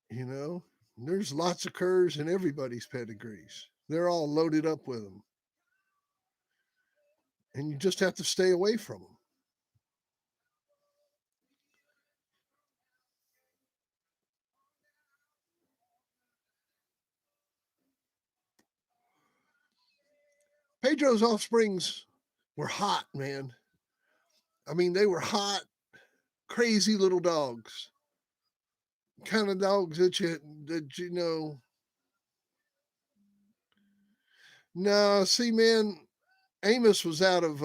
You know, there's lots of curs in everybody's pedigrees. They're all loaded up with them, and you just have to stay away from them. Pedro's offsprings were hot, man. I mean, they were hot, crazy little dogs. Kind of dogs that you know. No, see, man, Amos was out of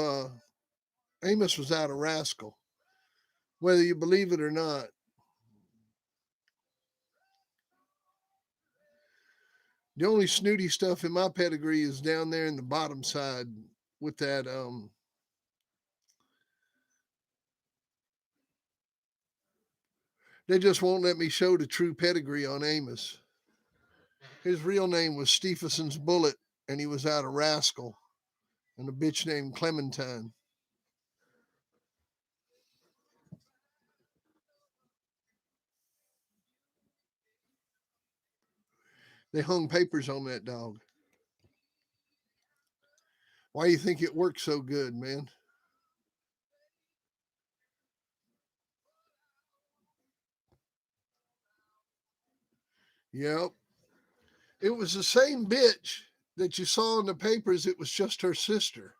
Rascal, whether you believe it or not. The only snooty stuff in my pedigree is down there in the bottom side with that they just won't let me show the true pedigree on Amos. His real name was Stephenson's Bullet, and he was out of Rascal, and a bitch named Clementine. They hung papers on that dog. Why do you think it worked so good, man? Yep. It was the same bitch that you saw in the papers. It was just her sister.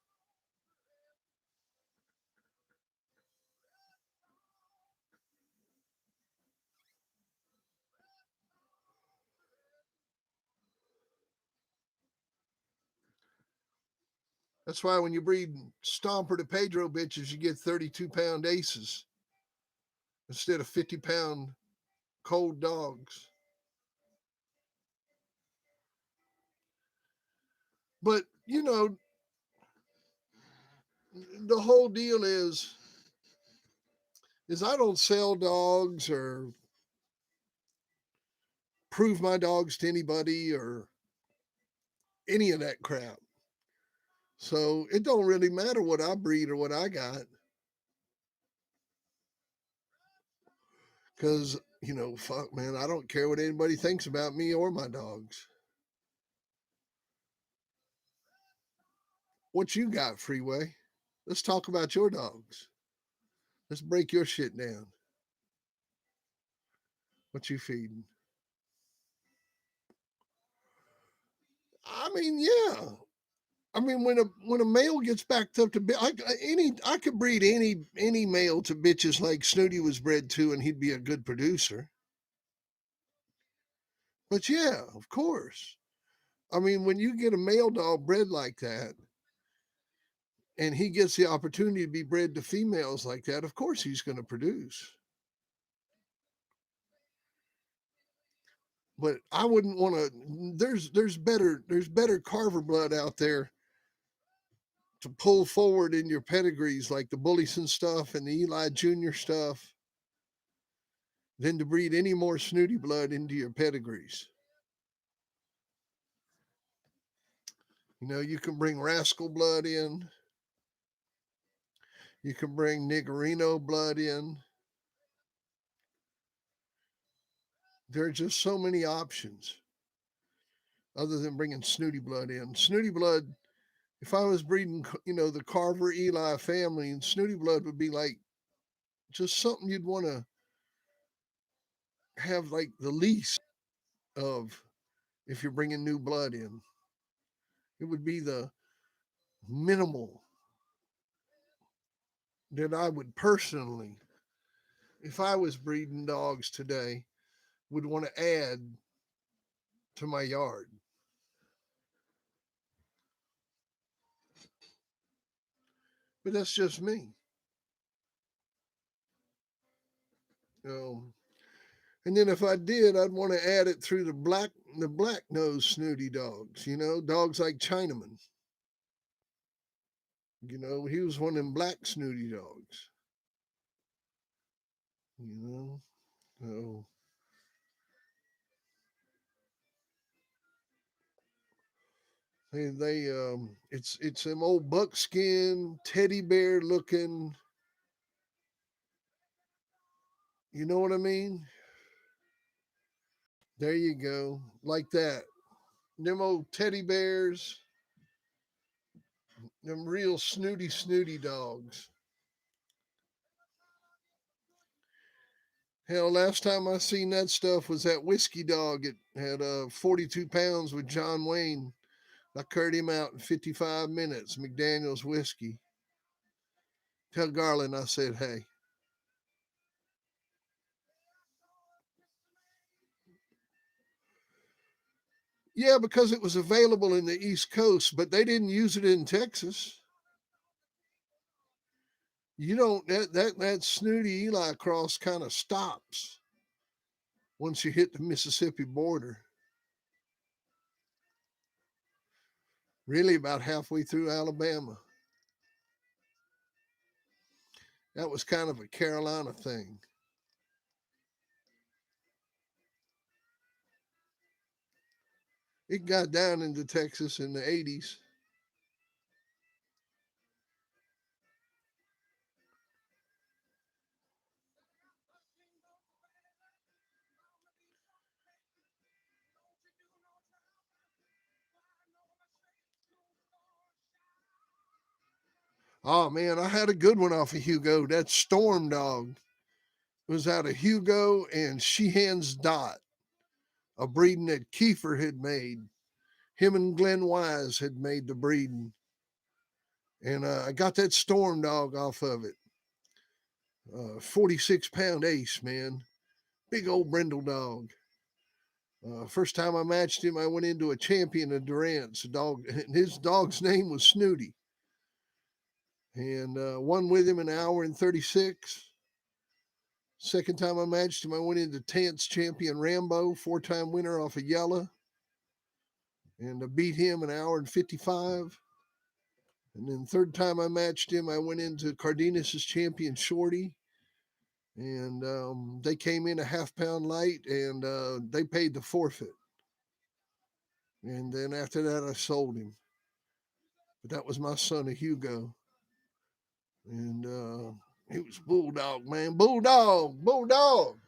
That's why when you breed Stomper to Pedro bitches, you get 32-pound aces instead of 50-pound cold dogs. But, you know, the whole deal is I don't sell dogs or prove my dogs to anybody or any of that crap. So it don't really matter what I breed or what I got. Because, you know, fuck, man, I don't care what anybody thinks about me or my dogs. What you got, Freeway? Let's talk about your dogs. Let's break your shit down. What you feeding? I mean, yeah. I mean, when a male gets backed up to I could breed any male to bitches like Snooty was bred to, and he'd be a good producer. But yeah, of course. I mean, when you get a male dog bred like that, and he gets the opportunity to be bred to females like that, of course he's going to produce. But I wouldn't want to. There's better Carver blood out there to pull forward in your pedigrees, like the Bullison stuff and the Eli Jr. stuff, than to breed any more Snooty blood into your pedigrees. You know, you can bring Rascal blood in. You can bring Niggerino blood in. There are just so many options other than bringing Snooty blood in. Snooty blood, if I was breeding, you know, the Carver Eli family, and Snooty blood would be like just something you'd want to have like the least of if you're bringing new blood in. It would be the minimal that I would personally, if I was breeding dogs today, would want to add to my yard. But that's just me. You know, and then if I did, I'd want to add it through the black nose snooty dogs, you know, dogs like Chinaman. You know, he was one of them black snooty dogs. You know, so it's them old buckskin teddy bear looking. You know what I mean? There you go, like that. Them old teddy bears, them real snooty dogs. Hell, last time I seen that stuff was that whiskey dog. It had 42 pounds with John Wayne. I curd him out in 55 minutes, McDaniel's whiskey. Tell Garland I said, hey. Yeah, because it was available in the East Coast, but they didn't use it in Texas. You don't that snooty Eli cross kind of stops once you hit the Mississippi border. Really, about halfway through Alabama. That was kind of a Carolina thing. It got down into Texas in the 80s. Oh man, I had a good one off of Hugo. That Storm Dog was out of Hugo and Sheehan's Dot, a breeding that Kiefer had made. Him and Glenn Wise had made the breeding. And I got that Storm Dog off of it. 46-pound ace, man. Big old brindle dog. First time I matched him, I went into a champion of Durant's dog. And his dog's name was Snooty. And won with him an hour and 36. Second time I matched him, I went into Tance champion Rambo, 4-time winner off of Yella. And I beat him an hour and 55. And then third time I matched him, I went into Cardenas's champion Shorty. And they came in a half-pound light, and they paid the forfeit. And then after that, I sold him. But that was my son, Hugo. And he was Bulldog, man. Bulldog, Bulldog.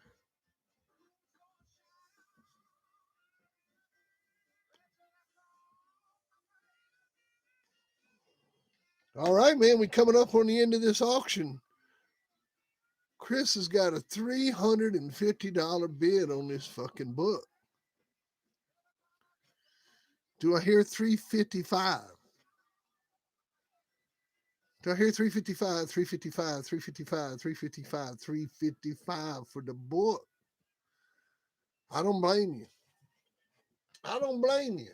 All right, man. We coming up on the end of this auction. Chris has got a $350 bid on this fucking book. Do I hear 355? Do I hear 355, 355, 355, 355, 355 for the book? I don't blame you. I don't blame you.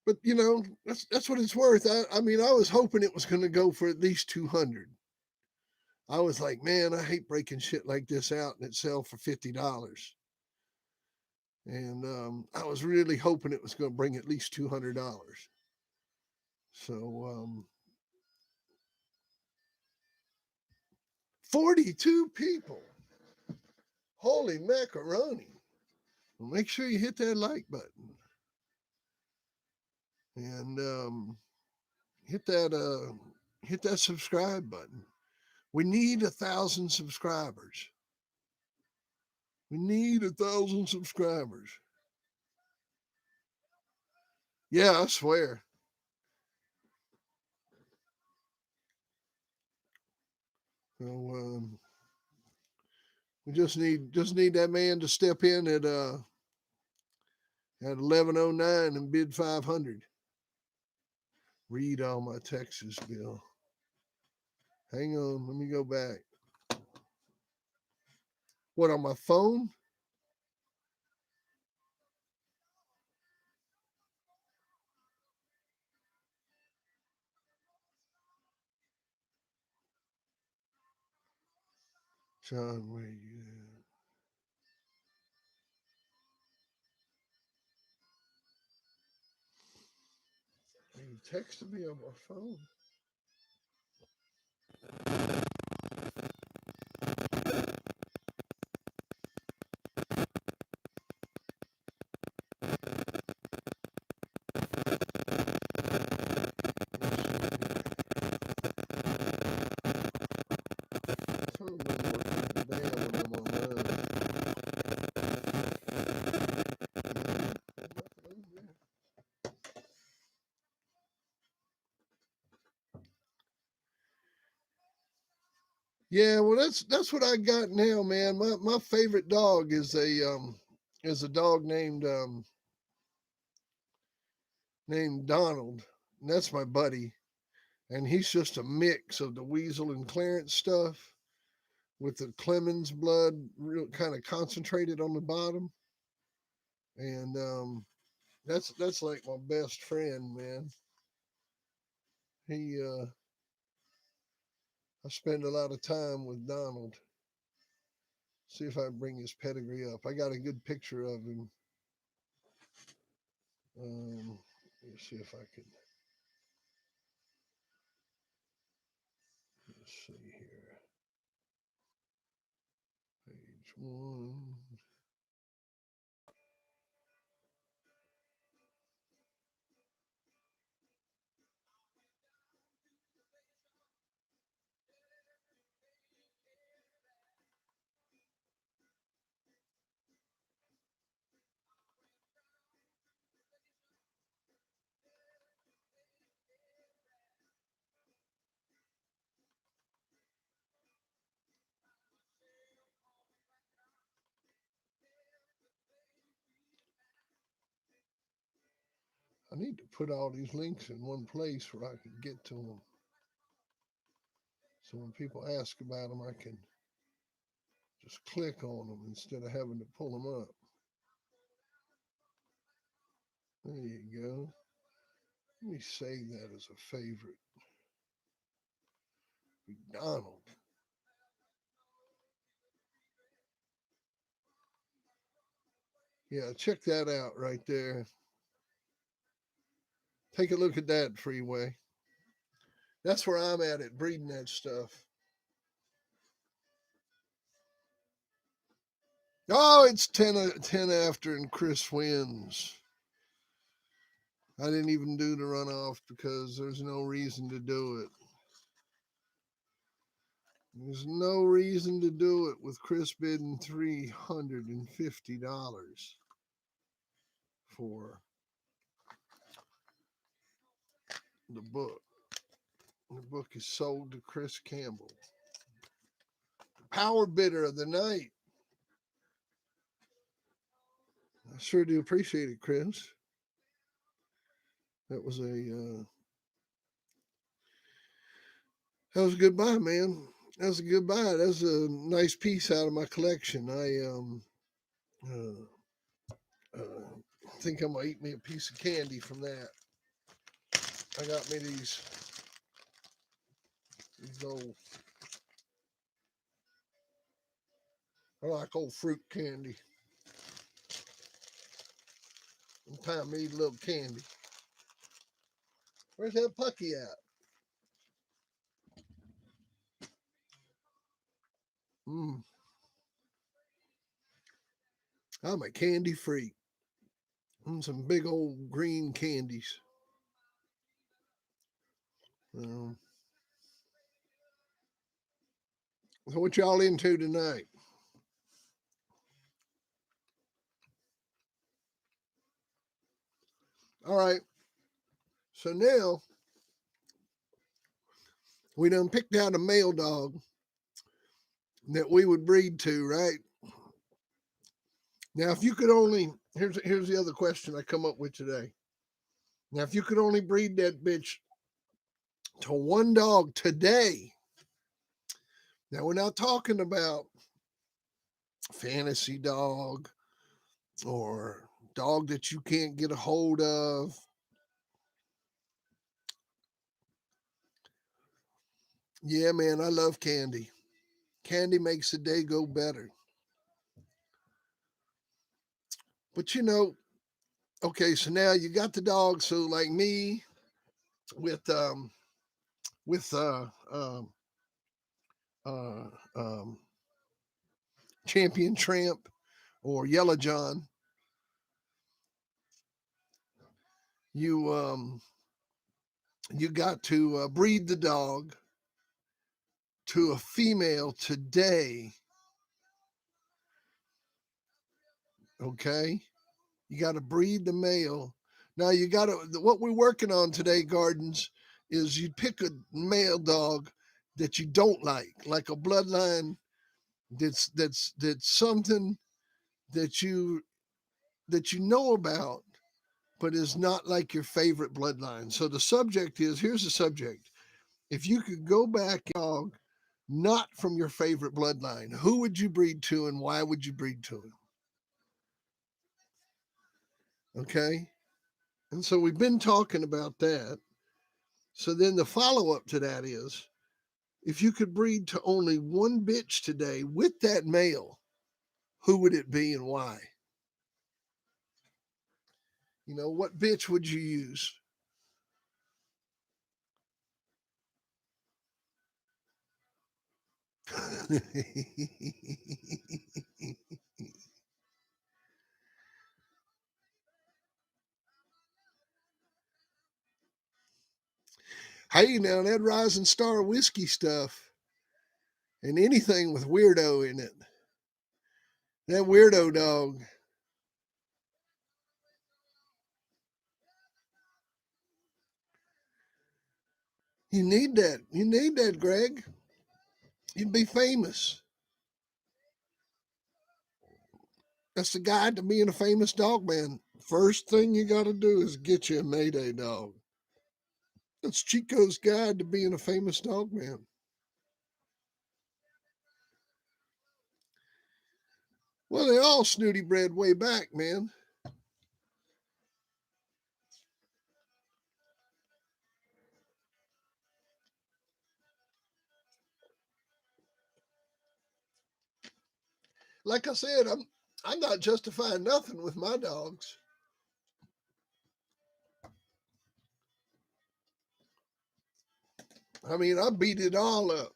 But you know, that's what it's worth. I mean, I was hoping it was going to go for at least 200. I was like, man, I hate breaking shit like this out and it sell for $50. And I was really hoping it was going to bring at least $200. So 42 people. Holy macaroni. Well, make sure you hit that like button. And hit that subscribe button. We need 1,000 subscribers. We need 1,000 subscribers. Yeah, I swear. So we just need that man to step in at 11:09 and bid 500. Read all my texts, Bill. Hang on, let me go back. What, on my phone? John, where you at? You texted me on my phone. Phone don't work like damn when I'm online. Yeah, well, that's what I got now, man. My favorite dog is is a dog named Donald, and that's my buddy. And he's just a mix of the Weasel and Clarence stuff with the Clemens blood real kind of concentrated on the bottom. And that's like my best friend, man. He I spend a lot of time with Donald. See if I bring his pedigree up. I got a good picture of him. Let's see if I can. Let's see here. Page 1. I need to put all these links in one place where I can get to them. So when people ask about them, I can just click on them instead of having to pull them up. There you go. Let me save that as a favorite. McDonald. Yeah, check that out right there. Take a look at that, Freeway. That's where I'm at breeding that stuff. Oh, it's 10 after and Chris wins. I didn't even do the runoff because there's no reason to do it. There's no reason to do it with Chris bidding $350 for the book. The book is sold to Chris Campbell. Power bidder of the night. I sure do appreciate it, Chris. That was a good buy, man. That was a good buy. That's a nice piece out of my collection. I think I'm gonna eat me a piece of candy from that. I got me these old. I like old fruit candy. Time to eat a little candy. Where's that Pucky at? I'm a candy freak. Some big old green candies. So what y'all into tonight? All right. So now we done picked out a male dog that we would breed to, right? Now, if you could only, here's the other question I come up with today. Now, if you could only breed that bitch to one dog today, now we're not talking about fantasy dog or dog that you can't get a hold of. Yeah, man, I love candy. Candy makes the day go better. But okay, so now you got the dog. So like me with uh, um, Champion Tramp or Yellow John, you got to breed the dog to a female today. Okay, you got to breed the male. Now you got to. What we're working on today, Gardens, is you pick a male dog that you don't like a bloodline that's something that you that you know about, but is not like your favorite bloodline. So the subject is, here's the subject. If you could go back dog not from your favorite bloodline, who would you breed to and why would you breed to him? Okay. And so we've been talking about that. So then the follow up to that is, if you could breed to only one bitch today with that male, who would it be and why? You know, what bitch would you use? Hey, now that Rising Star whiskey stuff and anything with weirdo in it, that weirdo dog. You need that. You need that, Greg. You'd be famous. That's the guide to being a famous dog man. First thing you got to do is get you a Mayday dog. That's Chico's guide to being a famous dog man. Well, they all snooty bred way back, man. Like I said, I'm not justifying nothing with my dogs. I mean, I beat it all up.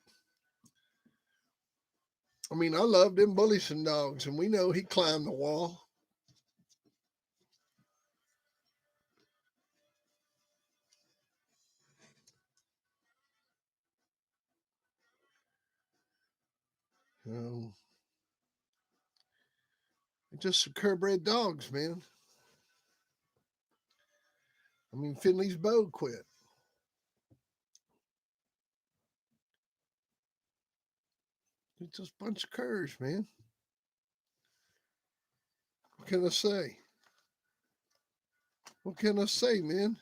I mean, I love them Bullison dogs, and we know he climbed the wall. Um, just purebred dogs, man. I mean, Finley's Bow quit. It's just a bunch of curs, man. What can I say? What can I say, man?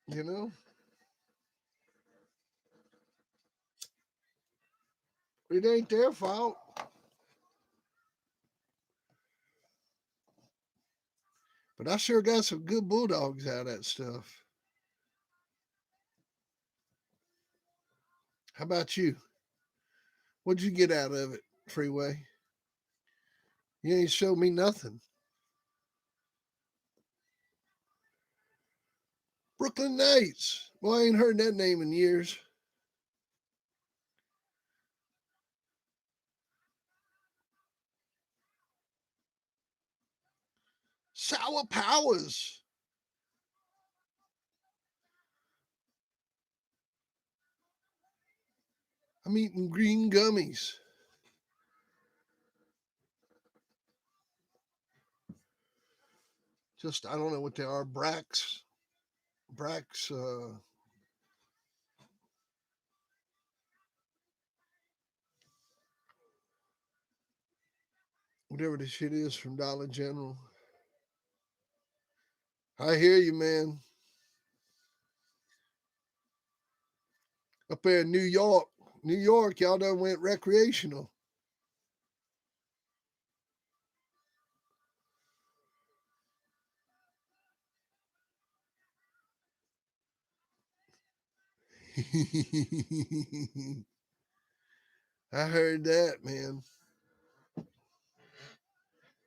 You know, it ain't their fault. But I sure got some good bulldogs out of that stuff. How about you? What'd you get out of it, Freeway? You ain't showed me nothing. Brooklyn Knights. Well, I ain't heard that name in years. Sour Powers. I'm eating green gummies. Just, I don't know what they are. Brax, whatever the shit is from Dollar General. I hear you, man. Up there in New York, y'all done went recreational. I heard that, man.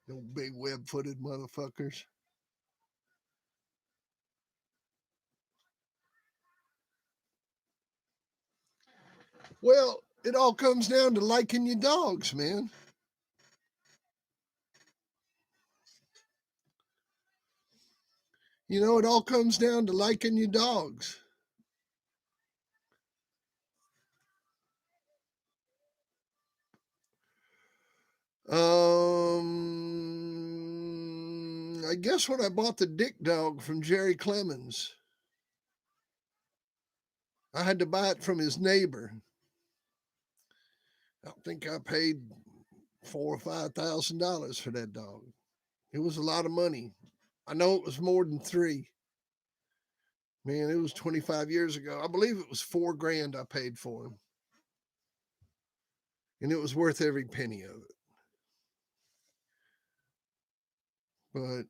No big web-footed motherfuckers. Well, it all comes down to liking your dogs, man. You know, it all comes down to liking your dogs. I guess when I bought the Dick dog from Jerry Clemens, I had to buy it from his neighbor. I think I paid $4,000 or $5,000 for that dog. It was a lot of money. I know it was more than three. Man, it was 25 years ago. I believe it was $4,000 I paid for him. And it was worth every penny of it.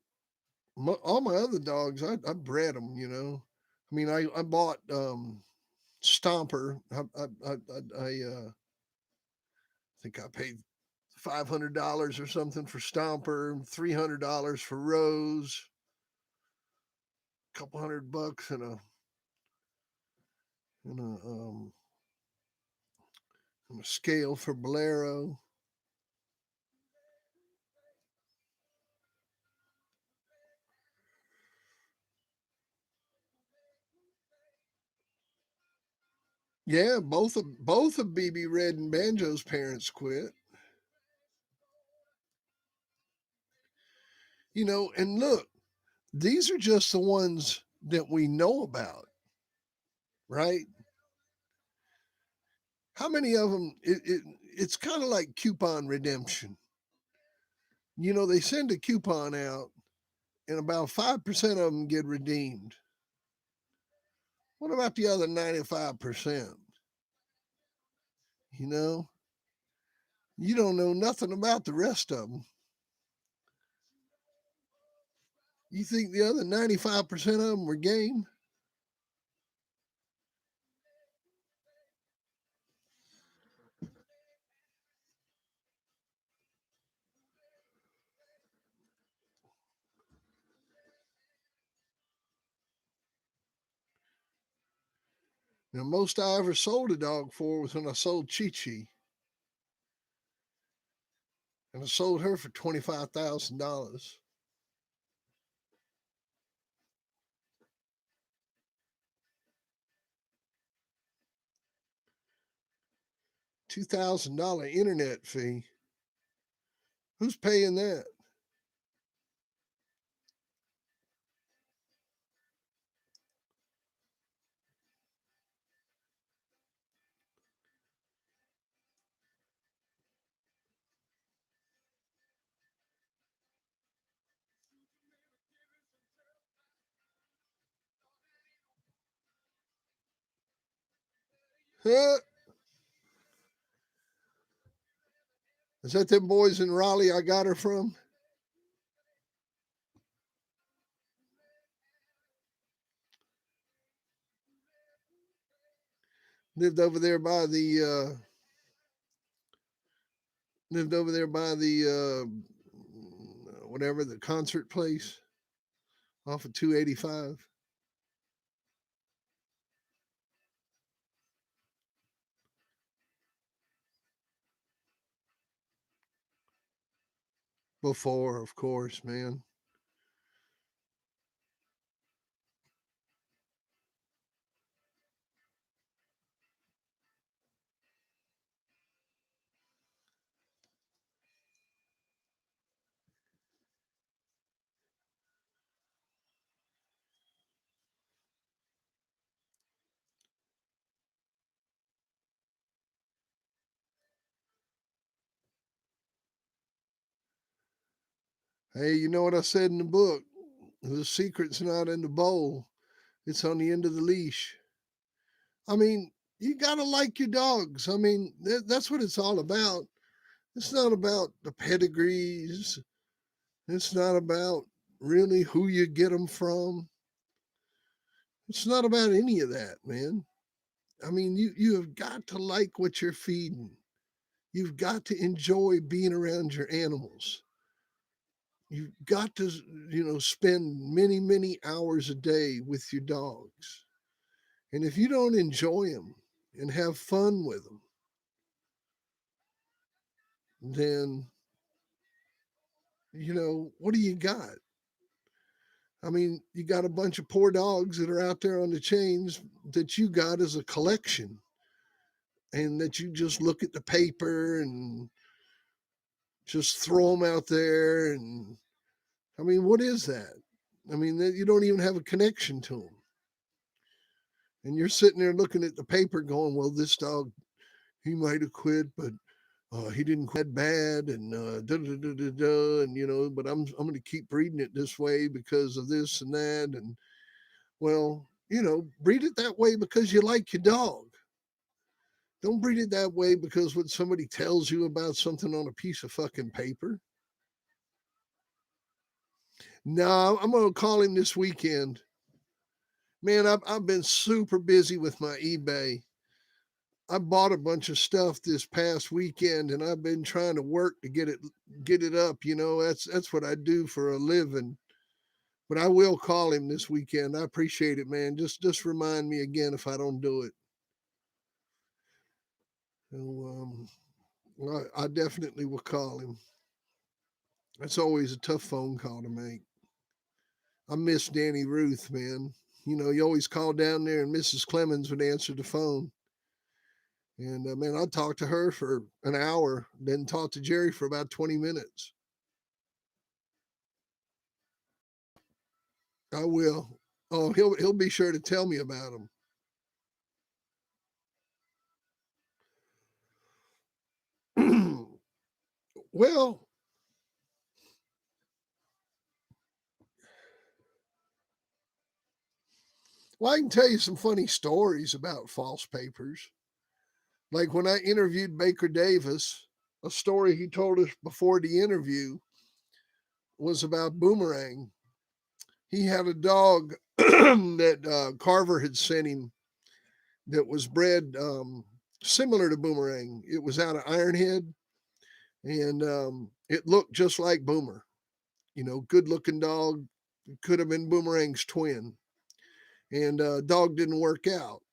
But all my other dogs, I bred them, you know. I mean, I bought Stomper. I think I paid $500 or something for Stomper, $300 for Rose, a couple $100 in a scale for Bolero. Yeah, both of BB Red and Banjo's parents quit. You know, and look, these are just the ones that we know about, right? How many of them? It's kind of like coupon redemption. You know, they send a coupon out, and about 5% of them get redeemed. What about the other 95%? You know, you don't know nothing about the rest of them. You think the other 95% of them were game? The most I ever sold a dog for was when I sold Chi Chi, and I sold her for $25,000. $2,000 internet fee. Who's paying that? Huh? Is that them boys in Raleigh I got her from? Lived over there by the whatever the concert place off of 285 before, of course, man. Hey, you know what I said in the book? The secret's not in the bowl, it's on the end of the leash. I mean, you got to like your dogs. I mean, that's what it's all about. It's not about the pedigrees, it's not about really who you get them from. It's not about any of that, man. I mean, you have got to like what you're feeding. You've got to enjoy being around your animals. You've got to, spend many, many hours a day with your dogs. And if you don't enjoy them and have fun with them, then, what do you got? I mean, you got a bunch of poor dogs that are out there on the chains that you got as a collection, and that you just look at the paper and just throw them out there. And I mean, what is that? I mean, you don't even have a connection to them. And you're sitting there looking at the paper going, well, this dog, he might have quit, but he didn't quite bad, and da da da da da, and but I'm going to keep breeding it this way because of this and that, and well, breed it that way because you like your dog. Don't breed it that way because what somebody tells you about something on a piece of fucking paper. No, I'm going to call him this weekend. Man, I've been super busy with my eBay. I bought a bunch of stuff this past weekend, and I've been trying to work to get it up. That's what I do for a living. But I will call him this weekend. I appreciate it, man. Just remind me again if I don't do it. So, I definitely will call him. That's always a tough phone call to make. I miss Danny Ruth, man. You always call down there, and Mrs. Clemens would answer the phone. And man, I'd talk to her for an hour, then talk to Jerry for about 20 minutes. I will. Oh, he'll be sure to tell me about them. Well, I can tell you some funny stories about false papers. Like when I interviewed Baker Davis, a story he told us before the interview was about Boomerang. He had a dog that Carver had sent him that was bred similar to Boomerang. It was out of Ironhead, and it looked just like Boomer. Good looking dog. Could have been Boomerang's twin. And dog didn't work out.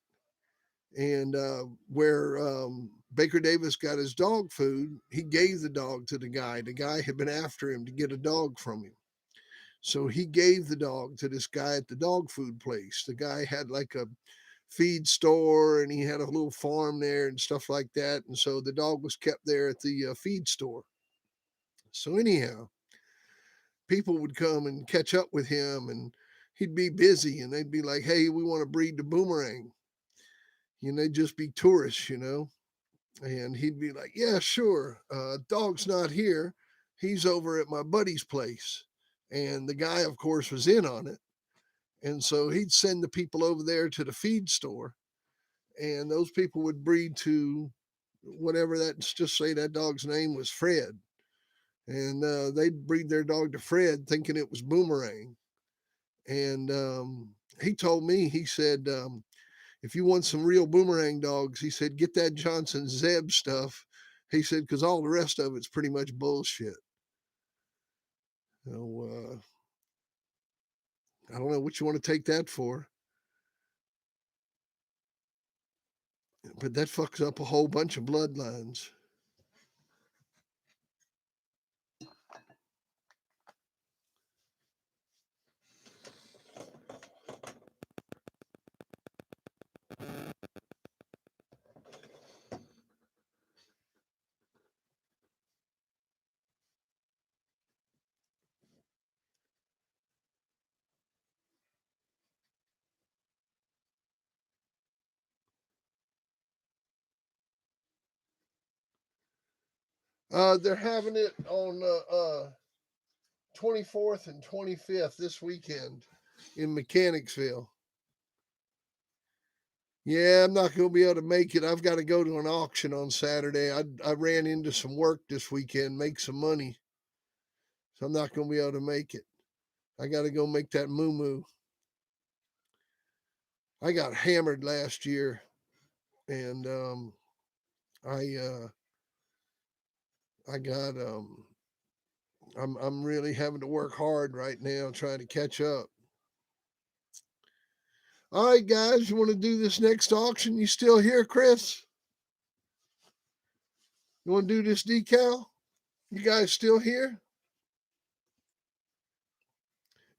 And where Baker Davis got his dog food, he gave the dog to the guy. The guy had been after him to get a dog from him. So he gave the dog to this guy at the dog food place. The guy had like a feed store, and he had a little farm there and stuff like that. And so the dog was kept there at the feed store. So, anyhow, people would come and catch up with him, and he'd be busy, and they'd be like, "Hey, we want to breed the Boomerang." They'd just be tourists. And he'd be like, "Yeah, sure. Dog's not here. He's over at my buddy's place." And the guy, of course, was in on it. And so he'd send the people over there to the feed store, and those people would breed to whatever let's just say that dog's name was Fred. And they'd breed their dog to Fred thinking it was Boomerang. And he told me, he said, if you want some real Boomerang dogs, he said, get that Johnson Zeb stuff. He said, because all the rest of it's pretty much bullshit. So, I don't know what you want to take that for, but that fucks up a whole bunch of bloodlines. They're having it on 24th and 25th this weekend in Mechanicsville. Yeah, I'm not going to be able to make it. I've got to go to an auction on Saturday. I ran into some work this weekend, make some money. So I'm not going to be able to make it. I got to go make that moo moo. I got hammered last year, and I I got I'm really having to work hard right now trying to catch up. All right, guys, you want to do this next auction? You still here, Chris? You want to do this decal? You guys still here?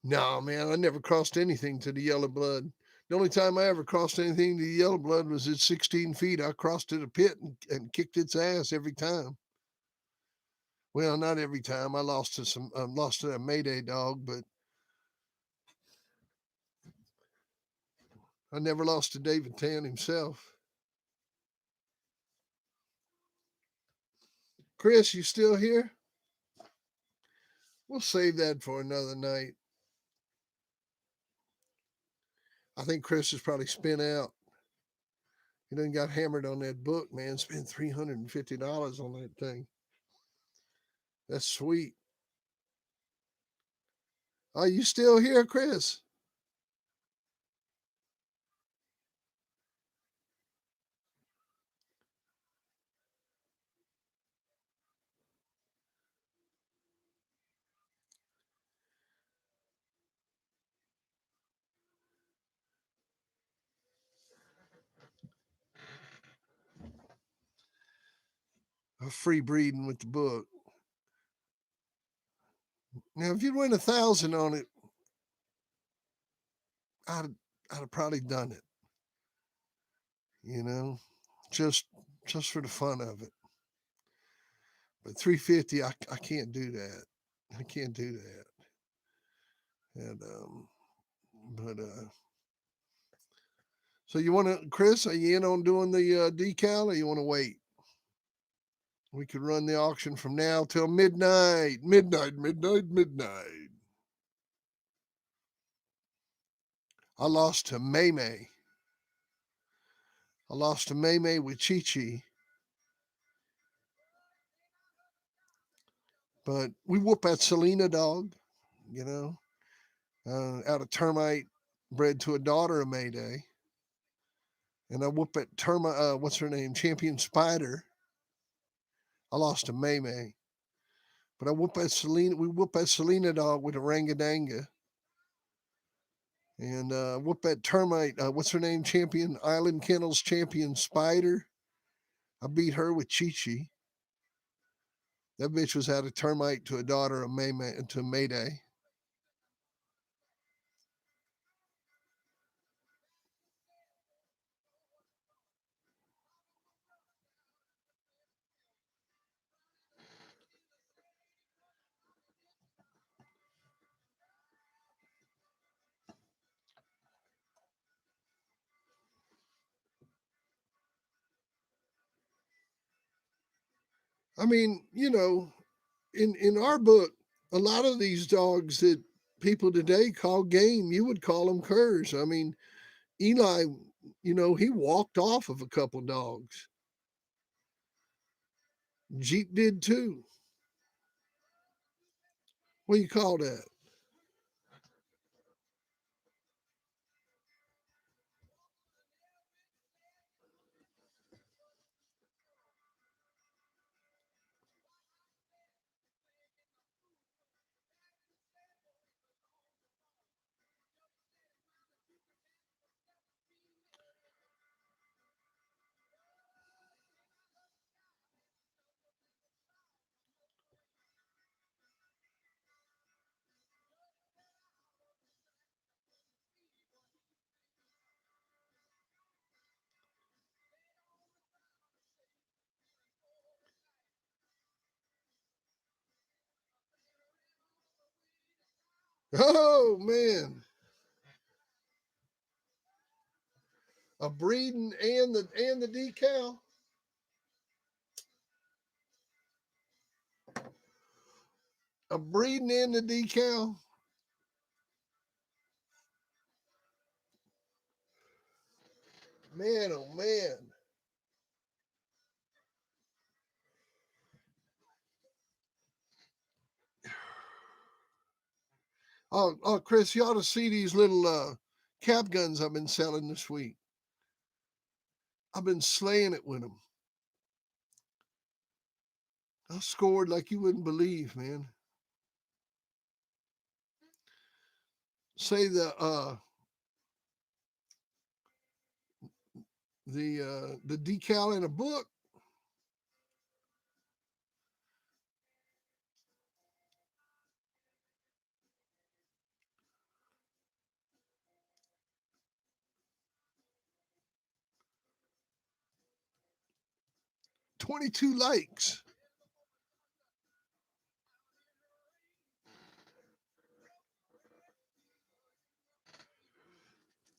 No, man, I never crossed anything to the yellow blood. The only time I ever crossed anything to the yellow blood was at 16 feet. I crossed to the pit and kicked its ass every time. Well, not every time. I lost to a Mayday dog, but I never lost to David Tan himself. Chris, you still here? We'll save that for another night. I think Chris is probably spent out. He done got hammered on that book, man. Spent $350 on that thing. That's sweet. Are you still here, Chris? Free breeding with the book. Now, if you'd win 1,000 on it, I'd have probably done it. You know, just for the fun of it. But 350, I can't do that. I can't do that. And but so you want to, Chris? Are you in on doing the decal, or you want to wait? We could run the auction from now till midnight. Midnight. I lost to May May. I lost to May May with Chi Chi. But we whoop that Selena dog, you know, out of termite bred to a daughter of Mayday. And I whoop at what's her name? Champion Spider. I lost to May May. But I whoop at Selena. We whoop that Selena dog with a Rangadanga. And whoop that termite. What's her name? Champion Island Kennels Champion Spider. I beat her with Chi Chi. That bitch was out of termite to a daughter of to Mayday. I mean, in our book, a lot of these dogs that people today call game, you would call them curs. I mean, Eli, he walked off of a couple dogs. Jeep did too. What do you call that? Oh man, a breeding and the decal. A breeding and the decal. Man, oh man. Oh, Chris, you ought to see these little cap guns I've been selling this week. I've been slaying it with them. I scored like you wouldn't believe, man. Say the decal in a book. $22 likes.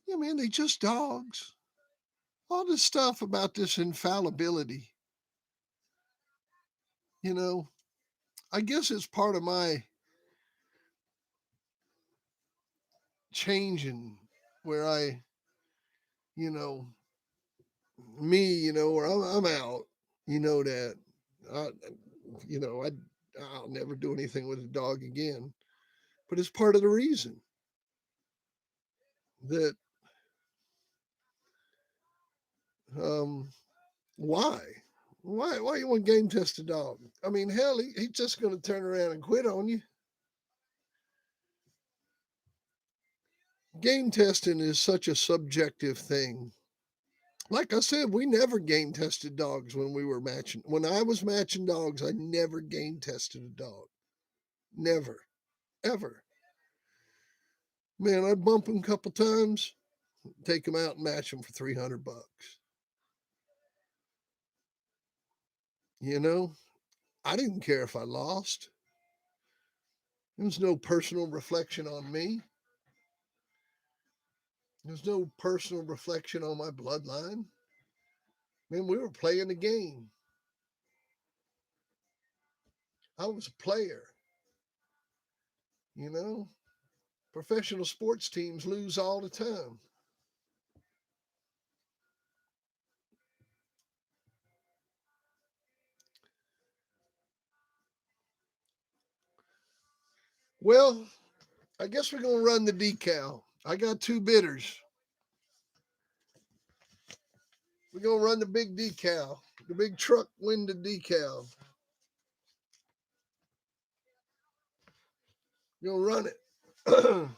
Yeah, man, they just dogs. All this stuff about this infallibility. You know, I guess it's part of my changing where you know, where I'm out, that, I, you know, I, I'll never do anything with a dog again. But it's part of the reason that, um, why? Why you want to game test a dog? I mean, hell, he's just going to turn around and quit on you. Game testing is such a subjective thing. Like I said, we never game tested dogs when we were matching. When I was matching dogs, I never game tested a dog. Never, ever. Man, I'd bump him a couple times, take him out and match him for $300. You know, I didn't care if I lost. There was no personal reflection on me. There's no personal reflection on my bloodline. Man, we were playing the game. I was a player. You know, professional sports teams lose all the time. Well, I guess we're gonna run the decal. I got two bidders. We're gonna run the big decal, the big truck window decal. You're gonna run it.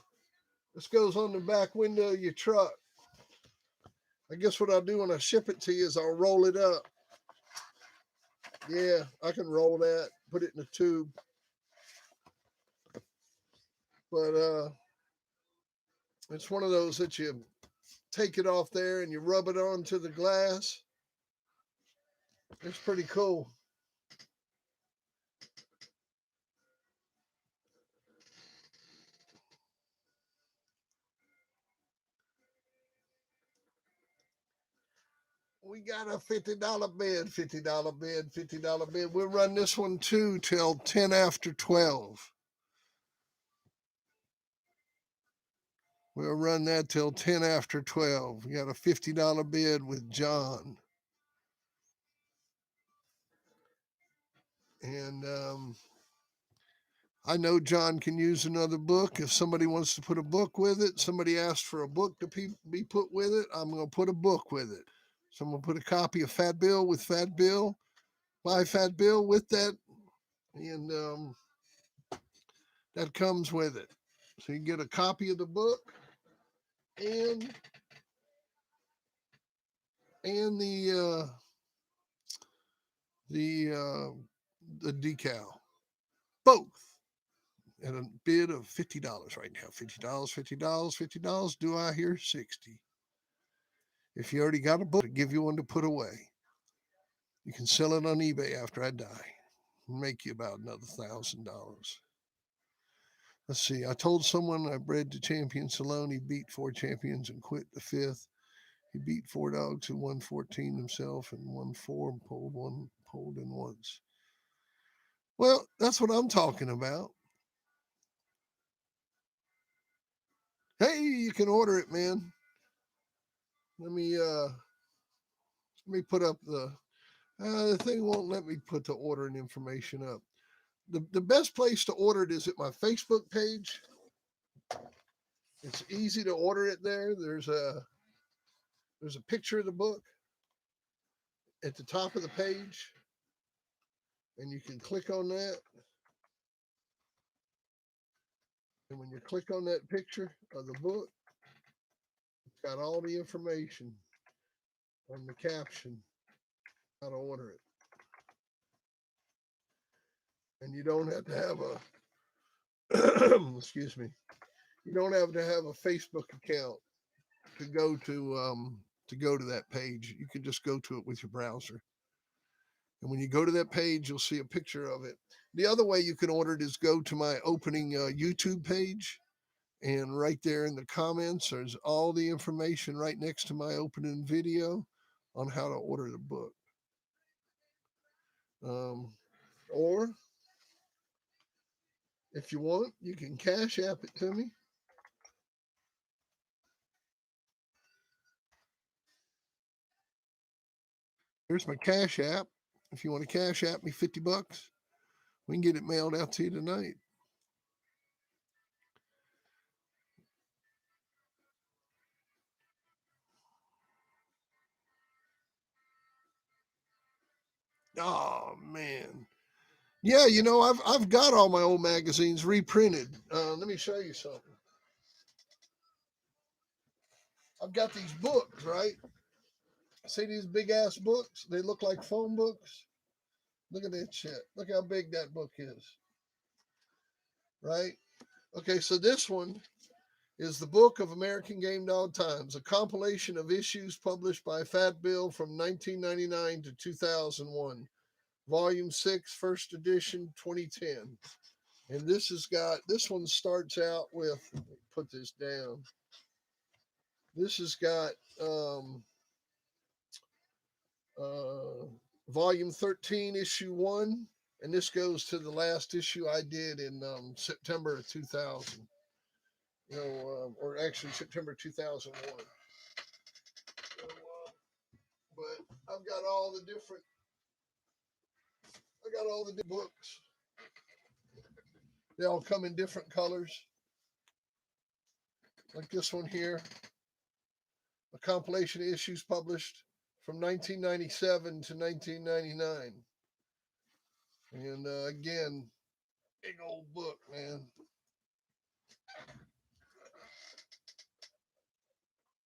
This goes on the back window of your truck. I guess what I'll do when I ship it to you is I'll roll it up. Yeah, I can roll that, put it in a tube. But it's one of those that you take it off there and you rub it onto the glass. It's pretty cool. We got a $50 bid, $50 bid, $50 bid. We'll run this one too till 10 after 12. We'll run that till 10 after 12. We got a $50 bid with John. And I know John can use another book. If somebody wants to put a book with it, somebody asked for a book to be put with it, I'm going to put a book with it. So I'm going to put a copy of Fat Bill with Fat Bill, buy Fat Bill with that, and that comes with it. So you get a copy of the book and and the uh, the decal, both at a bid of $50 right now. $50, $50, $50. Do I hear 60? If you already got a book, I'll give you one to put away. You can sell it on eBay after I die. Make you about another $1,000. Let's see. I told someone I bred to champions alone. He beat four champions and quit the fifth. He beat four dogs who won 14 himself and won four and pulled in once. Well, that's what I'm talking about. Hey, you can order it, man. Let me put up the thing won't let me put the ordering information up. The best place to order it is at my Facebook page. It's easy to order it there. There's a picture of the book at the top of the page, and you can click on that. And when you click on that picture of the book, it's got all the information on the caption how to order it. And you don't have to have a excuse me. You don't have to have a Facebook account to go to that page. You can just go to it with your browser. And when you go to that page, you'll see a picture of it. The other way you can order it is go to my opening YouTube page, and right there in the comments, there's all the information right next to my opening video on how to order the book. Um, Or if you want, you can Cash App it to me. Here's my Cash App. If you want to Cash App me $50, we can get it mailed out to you tonight. Oh man. Yeah, I've got all my old magazines reprinted. Let me show you something. I've got these books, right? See these big ass books? They look like phone books. Look at that shit. Look how big that book is. Right? Okay, so this one is the Book of American Game Dog Times, a compilation of issues published by Fatv from 1999 to 2001. Volume 6, first edition, 2010. And this one starts out with, put this down. This has got volume 13, issue 1, and this goes to the last issue I did in September of 2000. Or actually September 2001. But I've got all the different, I got all the books. They all come in different colors. Like this one here, a compilation of issues published from 1997 to 1999. And again, big old book, man.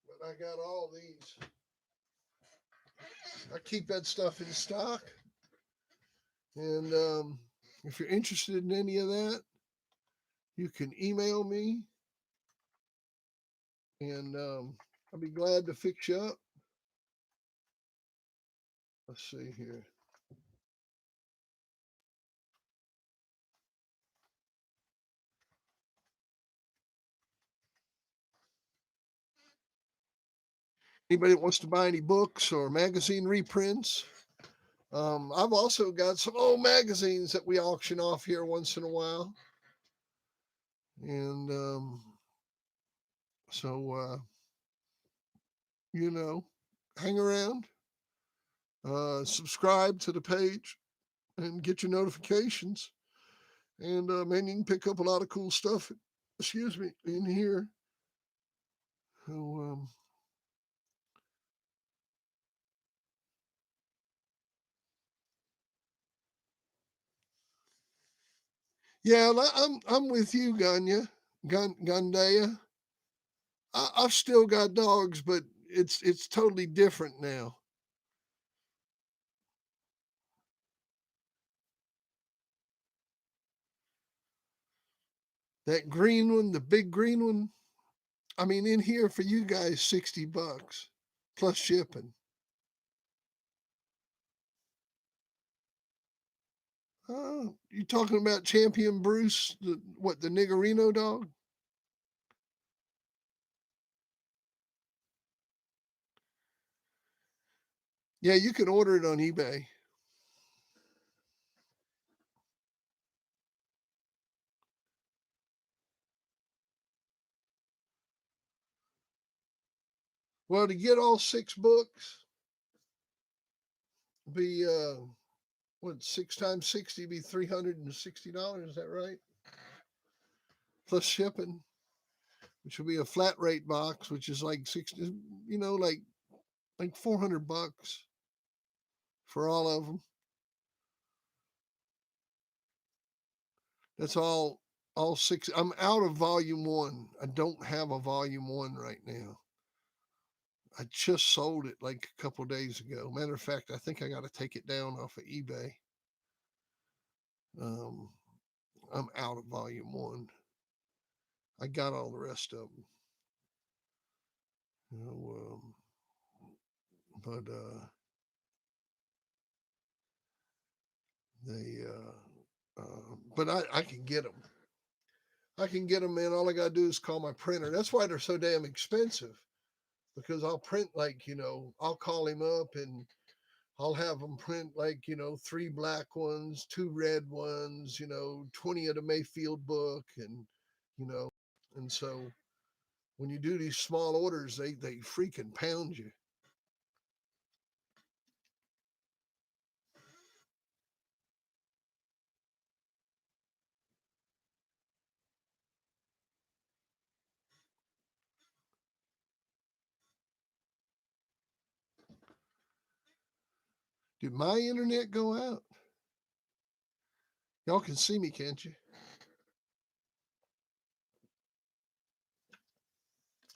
But I got all these. I keep that stuff in stock. And if you're interested in any of that, you can email me. And I'll be glad to fix you up. Let's see here. Anybody that wants to buy any books or magazine reprints? I've also got some old magazines that we auction off here once in a while. And so, hang around, subscribe to the page, and get your notifications. And man, you can pick up a lot of cool stuff, in here. So, yeah, I'm with you, Gandaya. I've still got dogs, but it's totally different now. That green one, the big green one. I mean, in here for you guys, $60 plus shipping. You talking about Champion Bruce, the Niggerino dog? Yeah, you can order it on eBay. Well, to get all 6 books, be what 6 times 60 be $360? Is that right? Plus shipping, which will be a flat rate box, which is like 60, like $400 for all of them. That's all 6. I'm out of volume 1. I don't have a volume 1 right now. I just sold it like a couple days ago. Matter of fact, I think I got to take it down off of eBay. I'm out of volume 1. I got all the rest of them. But they but I can get them. I can get them, man. All I got to do is call my printer. That's why they're so damn expensive, because I'll print, like, I'll call him up and I'll have them print like, 3 black ones, 2 red ones, 20 of the Mayfield book. You know, and so when you do these small orders, they freaking pound you. Did my internet go out? Y'all can see me, can't you?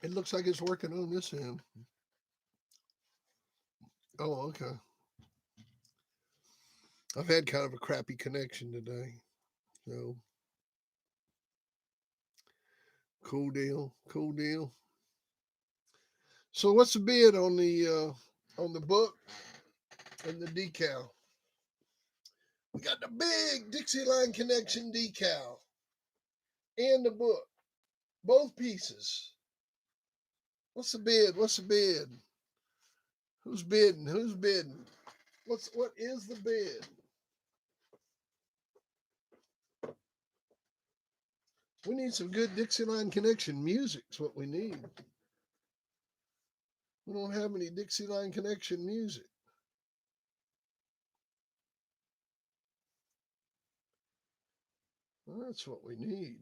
It looks like it's working on this end. Oh, okay. I've had kind of a crappy connection today. So cool deal. Cool deal. So what's the bid on the book and the decal? We got the big Dixieline Connection decal and the book. Both pieces. What's the bid? What's the bid? Who's bidding? Who's bidding? What is the bid? We need some good Dixieline Connection music's what we need. We don't have any Dixieline Connection music. Well, that's what we need.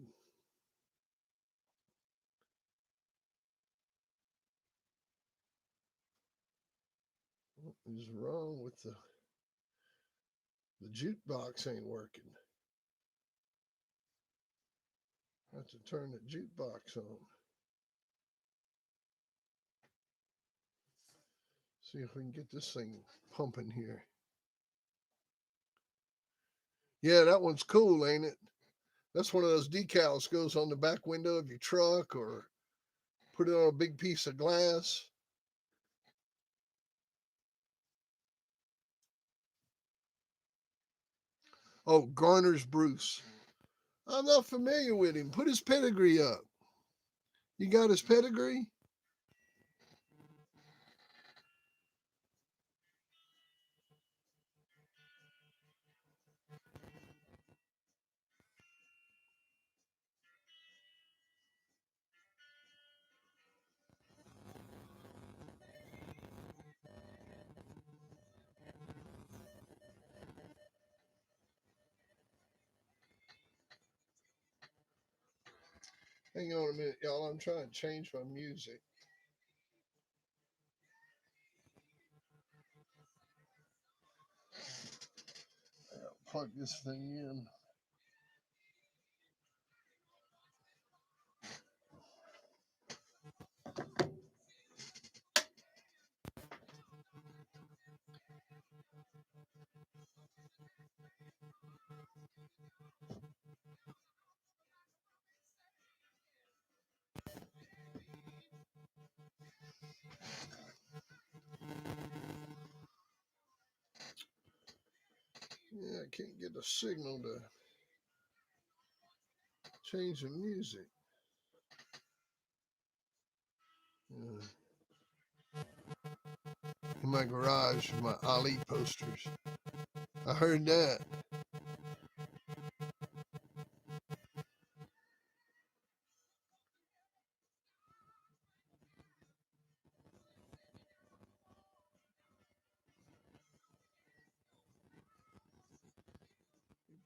What is wrong with the jukebox ain't working? I have to turn the jukebox on. See if we can get this thing pumping here. Yeah, that one's cool, ain't it? That's one of those decals goes on the back window of your truck or put it on a big piece of glass. Oh, Garner's Bruce. I'm not familiar with him. Put his pedigree up. You got his pedigree? Hang on a minute, y'all. I'm trying to change my music. I'll plug this thing in. Yeah, I can't get a signal to change the music. In my garage, my Ali posters. I heard that.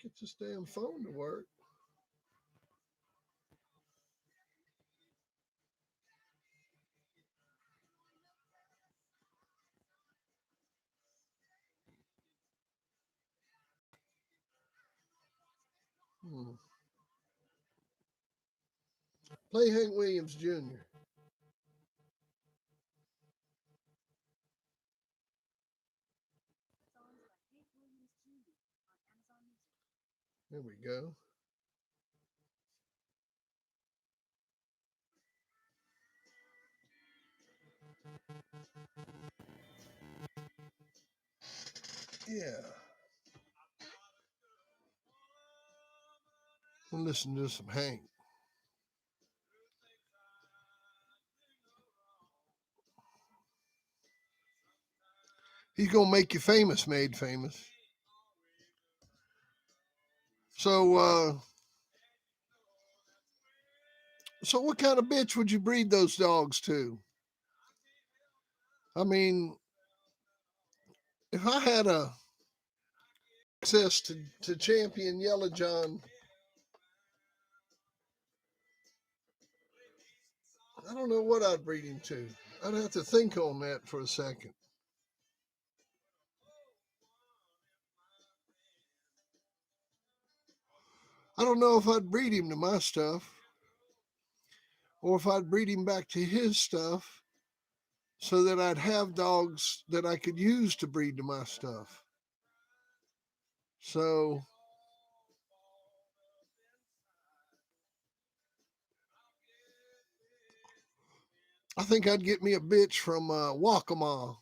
Get this damn phone to work. Hmm. Play Hank Williams Jr. There we go. Yeah. We'll listen to some Hank. He's gonna make you famous, made famous. So, so what kind of bitch would you breed those dogs to? I mean, if I had access to champion Yellow John, I don't know what I'd breed him to. I'd have to think on that for a second. I don't know if I'd breed him to my stuff or if I'd breed him back to his stuff so that I'd have dogs that I could use to breed to my stuff. So I think I'd get me a bitch from Waccamaw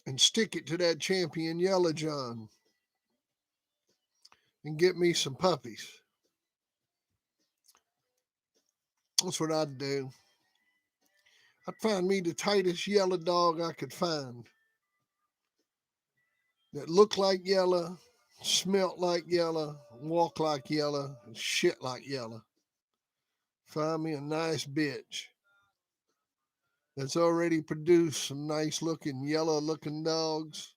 and stick it to that champion Yellow John and get me some puppies. That's what I'd do. I'd find me the tightest yellow dog I could find that looked like yellow, smelt like yellow, walked like yellow, and shit like yellow. Find me a nice bitch that's already produced some nice looking, yellow looking dogs,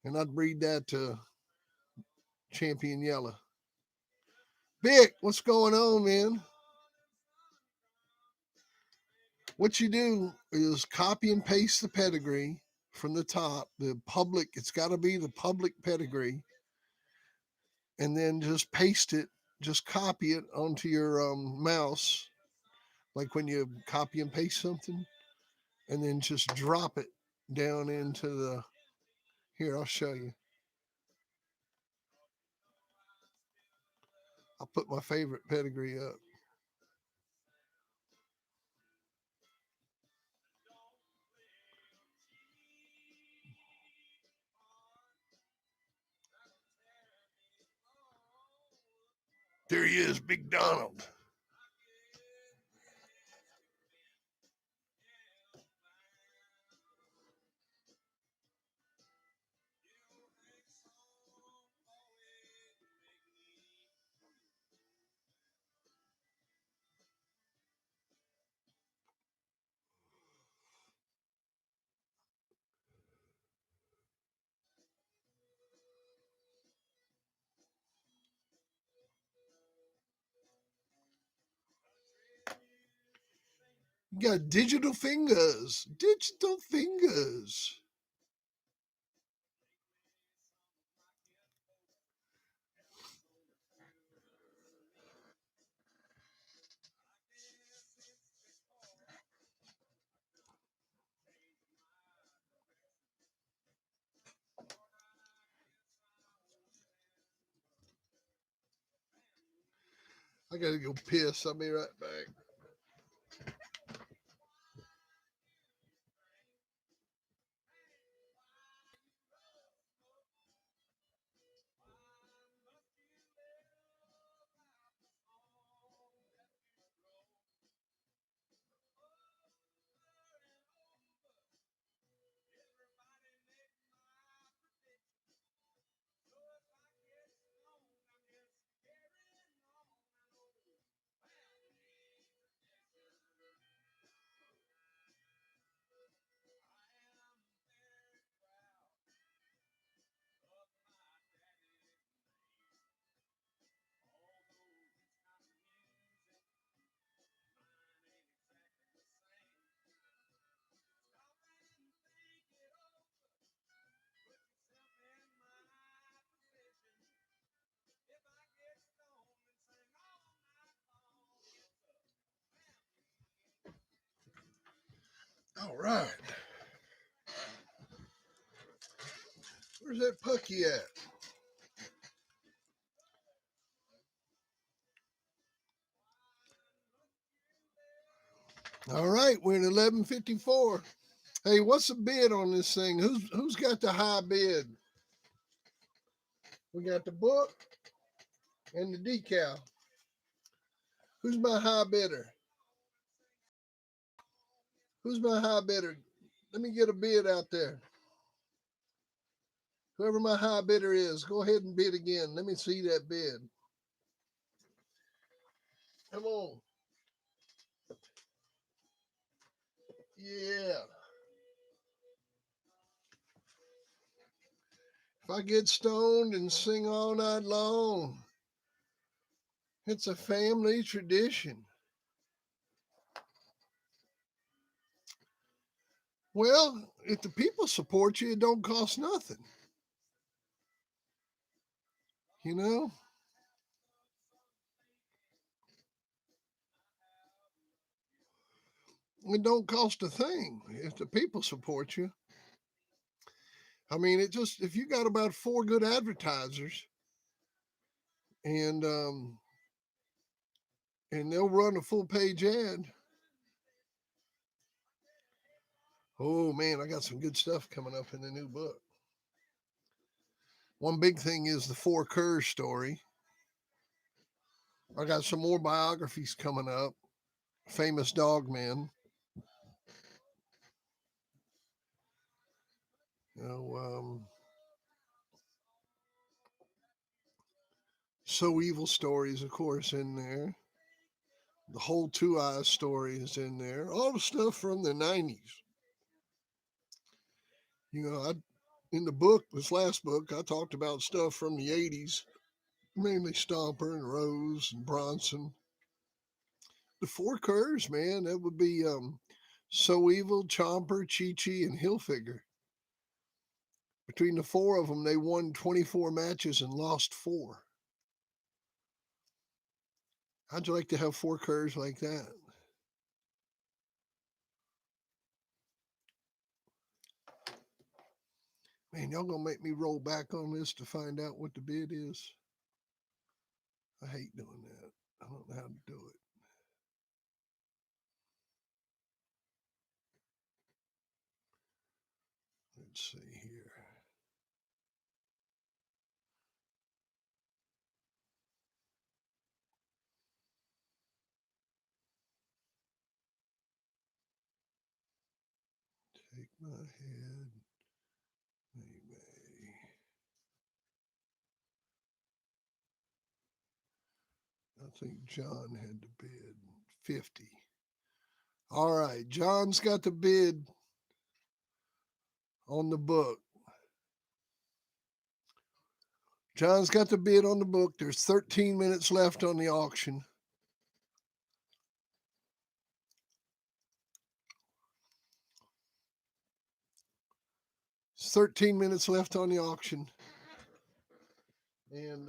and I'd breed that to champion yellow. Vic, what's going on, man? What you do is copy and paste the pedigree from the top, the public, it's got to be the public pedigree, and then just paste it, just copy it onto your mouse, like when you copy and paste something, and then just drop it down into the. Here, I'll show you. I'll put my favorite pedigree up. There he is, Big Donald. You got digital fingers. Digital fingers. I gotta go piss. I'll be right back. All right. Where's that Pucky at? All right, we're at 11:54. Hey, what's the bid on this thing? Who's got the high bid? We got the book and the decal. Who's my high bidder? Who's my high bidder? Let me get a bid out there. Whoever my high bidder is, go ahead and bid again. Let me see that bid. Come on. Yeah. If I get stoned and sing all night long, it's a family tradition. Well, if the people support you, it don't cost nothing. You know? It don't cost a thing if the people support you. I mean, it just if you got about 4 good advertisers and they'll run a full page ad. Oh man, I got some good stuff coming up in the new book. One big thing is the Four Curs story. I got some more biographies coming up. Famous dog men. You know, So Evil stories, of course, in there. The whole Two Eyes story is in there. All the stuff from the 90s. You know, in the book, this last book, I talked about stuff from the 80s, mainly Stomper and Rose and Bronson. The Four Curs, man, that would be So Evil, Chomper, Chi Chi, and Hilfiger. Between the four of them, they won 24 matches and lost 4. How'd you like to have 4 Curs like that? Man, y'all gonna make me roll back on this to find out what the bid is? I hate doing that. I don't know how to do it. Let's see here. Take my head, May. I think John had the bid 50. All right, John's got the bid on the book. John's got the bid on the book. There's 13 minutes left on the auction. It's 13 minutes left on the auction. And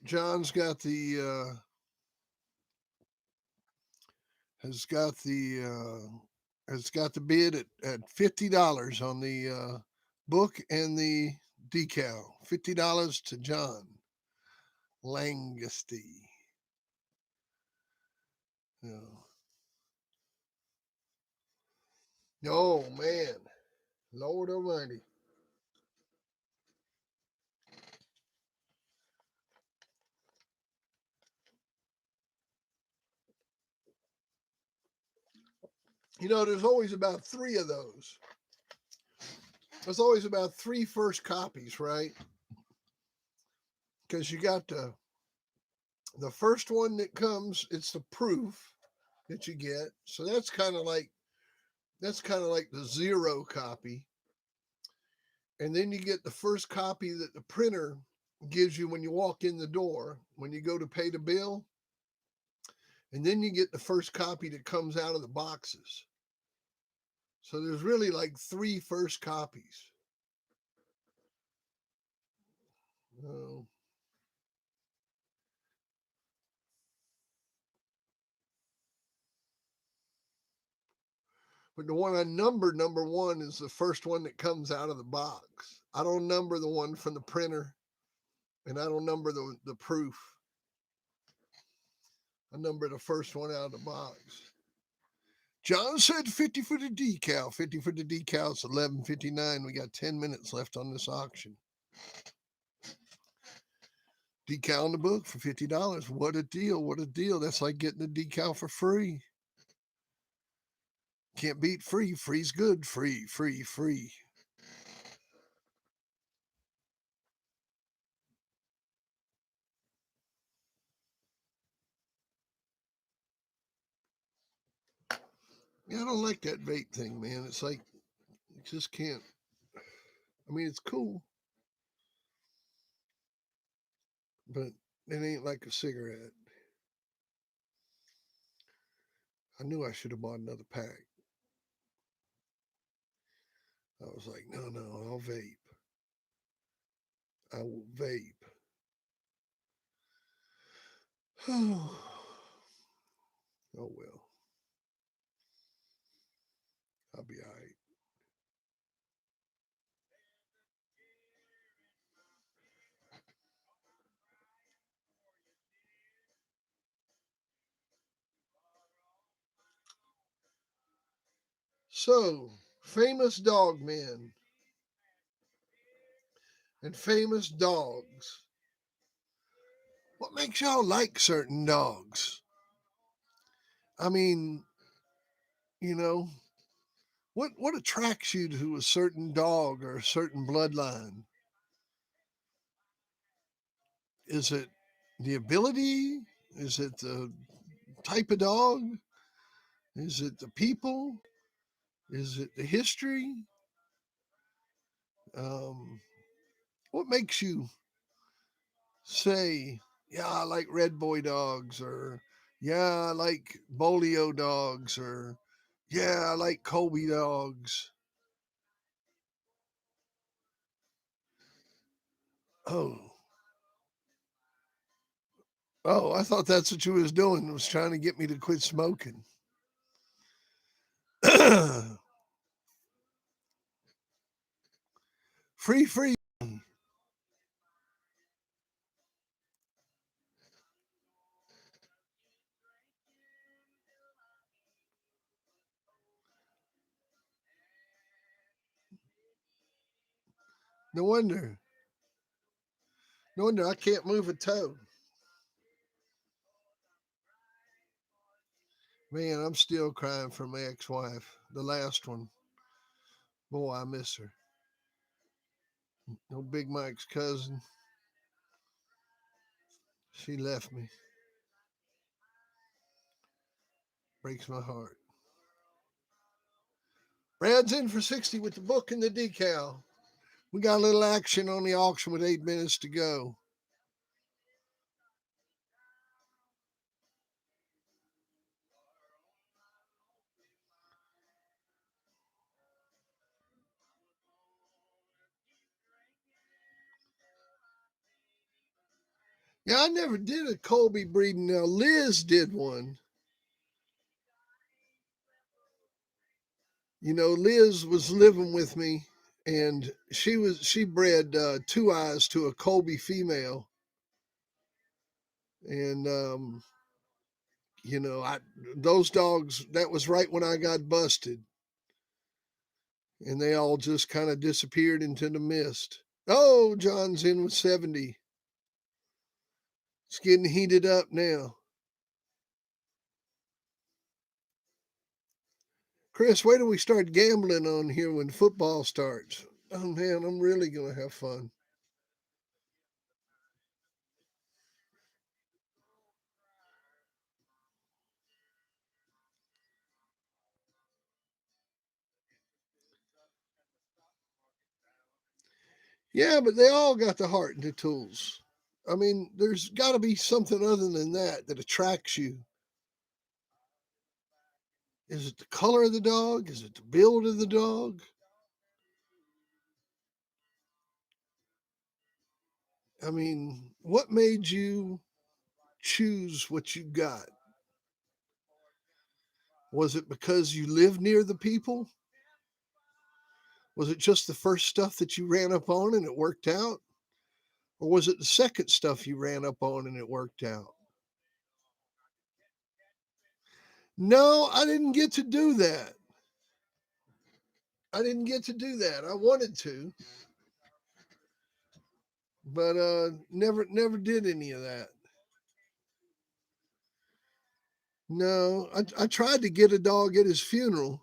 John's got the has got the bid at $50 on the book and the decal. $50 to John Langasty. Yeah. Oh man, Lord Almighty. You know, there's always about 3 of those. There's always about 3 first copies, right? Because you got the first one that comes, it's the proof that you get. So that's kind of like the 0 copy. And then you get the first copy that the printer gives you when you walk in the door, when you go to pay the bill. And then you get the first copy that comes out of the boxes. So there's really like 3 first copies. Oh. But the one I numbered, number 1, is the first one that comes out of the box. I don't number the one from the printer, and I don't number the proof. I number the first one out of the box. John said 50 for the decal. 50 for the decal. It's 11:59. We got 10 minutes left on this auction. Decal in the book for $50. What a deal. What a deal. That's like getting a decal for free. Can't beat free. Free's good. Free, free, free. Yeah, I don't like that vape thing, man. It's like, you just can't. I mean, it's cool, but it ain't like a cigarette. I knew I should have bought another pack. I was like, no, no, I'll vape. I will vape. Oh, oh well. I'll be all right. So, famous dog men and famous dogs. What makes y'all like certain dogs? I mean, you know, what attracts you to a certain dog or a certain bloodline? Is it the ability? Is it the type of dog? Is it the people? Is it the history? Um, what makes you say, yeah, I like red boy dogs, or yeah, I like bolio dogs, or yeah, I like Kobe dogs? Oh, oh, I thought that's what you was doing, was trying to get me to quit smoking. Free, free. No wonder. No wonder I can't move a toe. Man, I'm still crying for my ex-wife, the last one. Boy, I miss her. No, Big Mike's cousin. She left me. Breaks my heart. Brad's in for 60 with the book and the decal. We got a little action on the auction with 8 minutes to go. Yeah, I never did a Colby breeding. Now Liz did one. You know, Liz was living with me, and she bred two eyes to a Colby female, and you know, I those dogs. That was right when I got busted, and they all just kind of disappeared into the mist. Oh, John's in with 70. It's getting heated up now. Chris, wait till we start gambling on here when football starts. Oh man, I'm really gonna have fun. Yeah, but they all got the heart and the tools. I mean, there's got to be something other than that that attracts you. Is it the color of the dog? Is it the build of the dog? I mean, what made you choose what you got? Was it because you live near the people? Was it just the first stuff that you ran up on and it worked out? Or was it the second stuff you ran up on and it worked out? No, I didn't get to do that. I didn't get to do that. I wanted to. but never did any of that. No, I tried to get a dog at his funeral,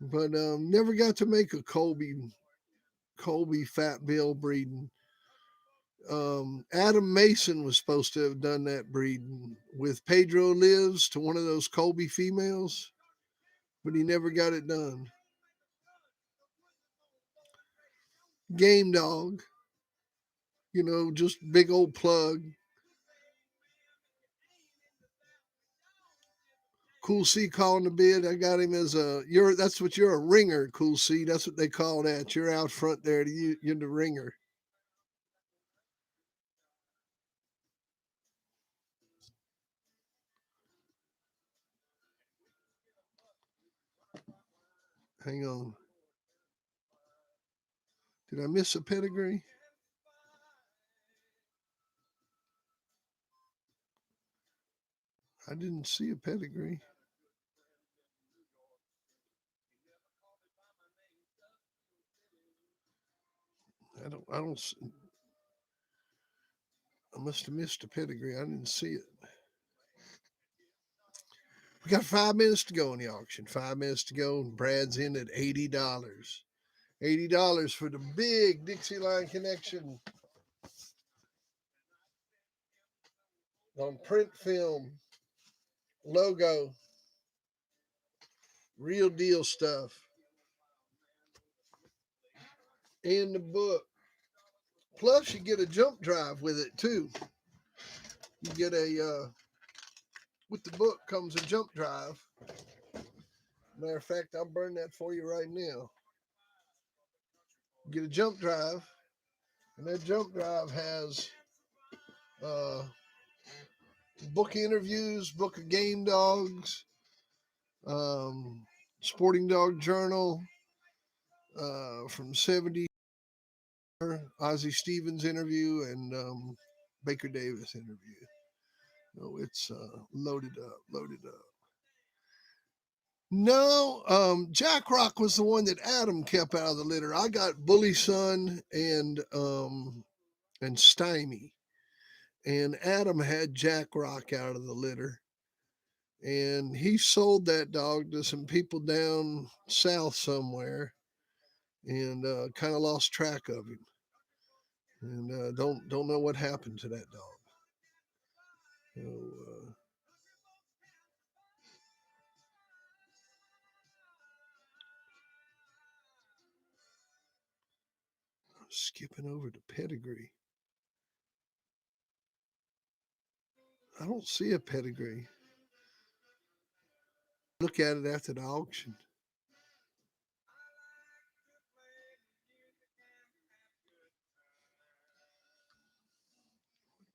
but never got to make a Colby Fat Bill breeding. Adam Mason was supposed to have done that breeding with Pedro Lives to one of those Colby females, but he never got it done. Game dog, just big old plug. Cool C calling the bid. I got him as that's what you're a ringer, Cool C. That's what they call that. You're out front there you're the ringer. Hang on. Did I miss a pedigree? I didn't see a pedigree. I don't I must have missed a pedigree. I didn't see it. We got 5 minutes to go in the auction. 5 minutes to go, and Brad's in at $80. $80 for the big Dixieline Connection on print film, logo, real deal stuff, and the book. Plus, you get a jump drive with it too. You get with the book comes a jump drive. Matter of fact, I'll burn that for you right now. You get a jump drive, and that jump drive has uh, book interviews, book of game dogs, Sporting Dog Journal from 70, Ozzie Stevens interview, and Baker Davis interview. So it's loaded up. No, Jack Rock was the one that Adam kept out of the litter. I got Bully Son and Stymie, and Adam had Jack Rock out of the litter, and he sold that dog to some people down south somewhere, and kind of lost track of him, and don't know what happened to that dog. So, skipping over to pedigree. I don't see a pedigree. Look at it after the auction.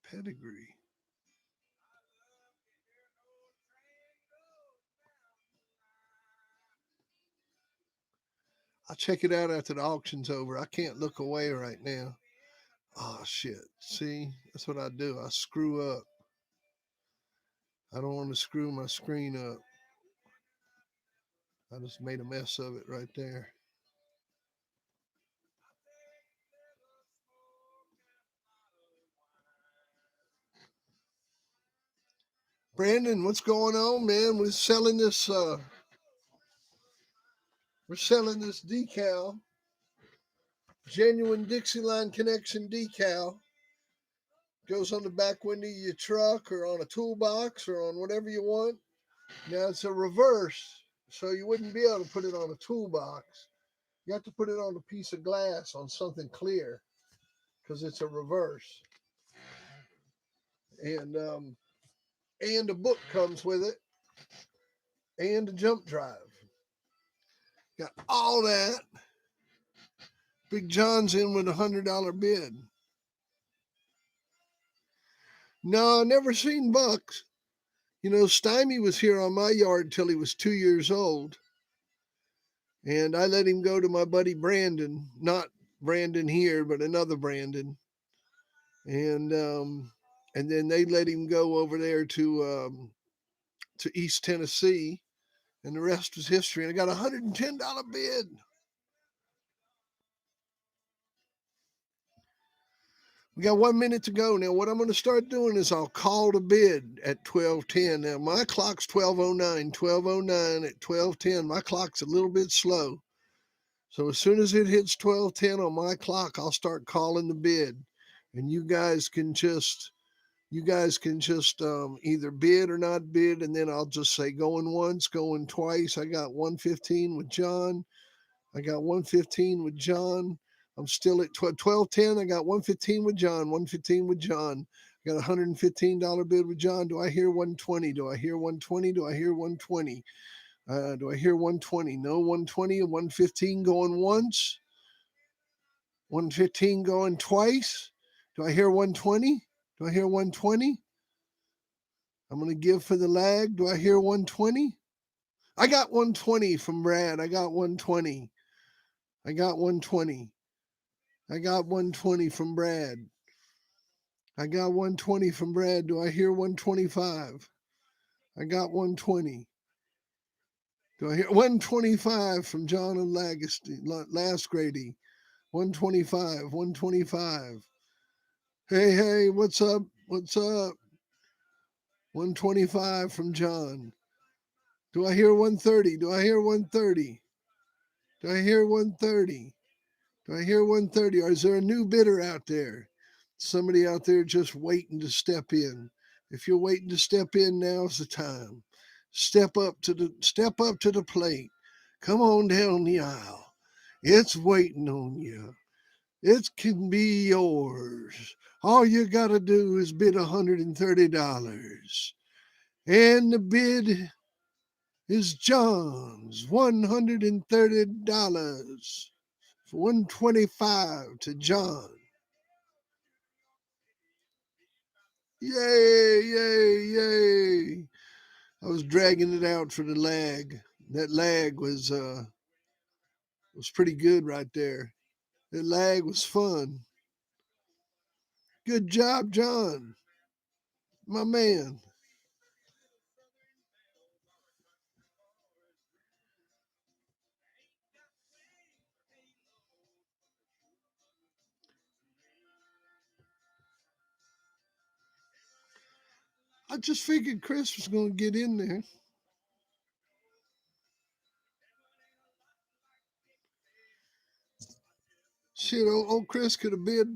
Pedigree. I'll check it out after the auction's over. I can't look away right now. Oh shit. See, that's what I do. I screw up. I don't want to screw my screen up. I just made a mess of it right there. Brandon, what's going on, man? We're selling this decal. Genuine Dixieline Connection decal. Goes on the back window of your truck or on a toolbox or on whatever you want. Now it's a reverse, so you wouldn't be able to put it on a toolbox. You have to put it on a piece of glass on something clear because it's a reverse. And a book comes with it and a jump drive. Got all that. Big John's in with $100 bid. No, I never seen Bucks. Stymie was here on my yard till he was 2 years old. And I let him go to my buddy Brandon, not Brandon here, but another Brandon. And then they let him go over there to East Tennessee, and the rest was history. And I got a $110 bid. We got 1 minute to go. Now, what I'm going to start doing is I'll call the bid at 12:10. Now, my clock's 12:09. 12:09 at 12:10. My clock's a little bit slow. So as soon as it hits 12:10 on my clock, I'll start calling the bid. And you guys can just either bid or not bid, and then I'll just say going once, going twice. I got 115 with John. I got 115 with John. I'm still at 12:10. I got 115 with John. 115 with John. I got a $115 bid with John. Do I hear 120? Do I hear 120? Do I hear 120? Do I hear 120? No, 120 and 115 going once. 115 going twice. Do I hear 120? Do I hear 120? I'm going to give for the lag. Do I hear 120? I got 120 from Brad. I got 120. I got 120. I got 120 from Brad. I got 120 from Brad. Do I hear 125? I got 120. Do I hear 125 from John and Last Grady? 125, 125. Hey, what's up? What's up? 125 from John. Do I hear 130? Do I hear 130? Do I hear 130? Do I hear 130? Or is there a new bidder out there? Somebody out there just waiting to step in. If you're waiting to step in, now's the time. Step up to the plate. Come on down the aisle. It's waiting on you. It can be yours. All you got to do is bid $130. And the bid is John's $130. 125 to John. Yay, yay, yay. I was dragging it out for the lag. That lag was pretty good right there. That lag was fun. Good job, John. My man. I just figured Chris was going to get in there. Shit, old Chris could have bid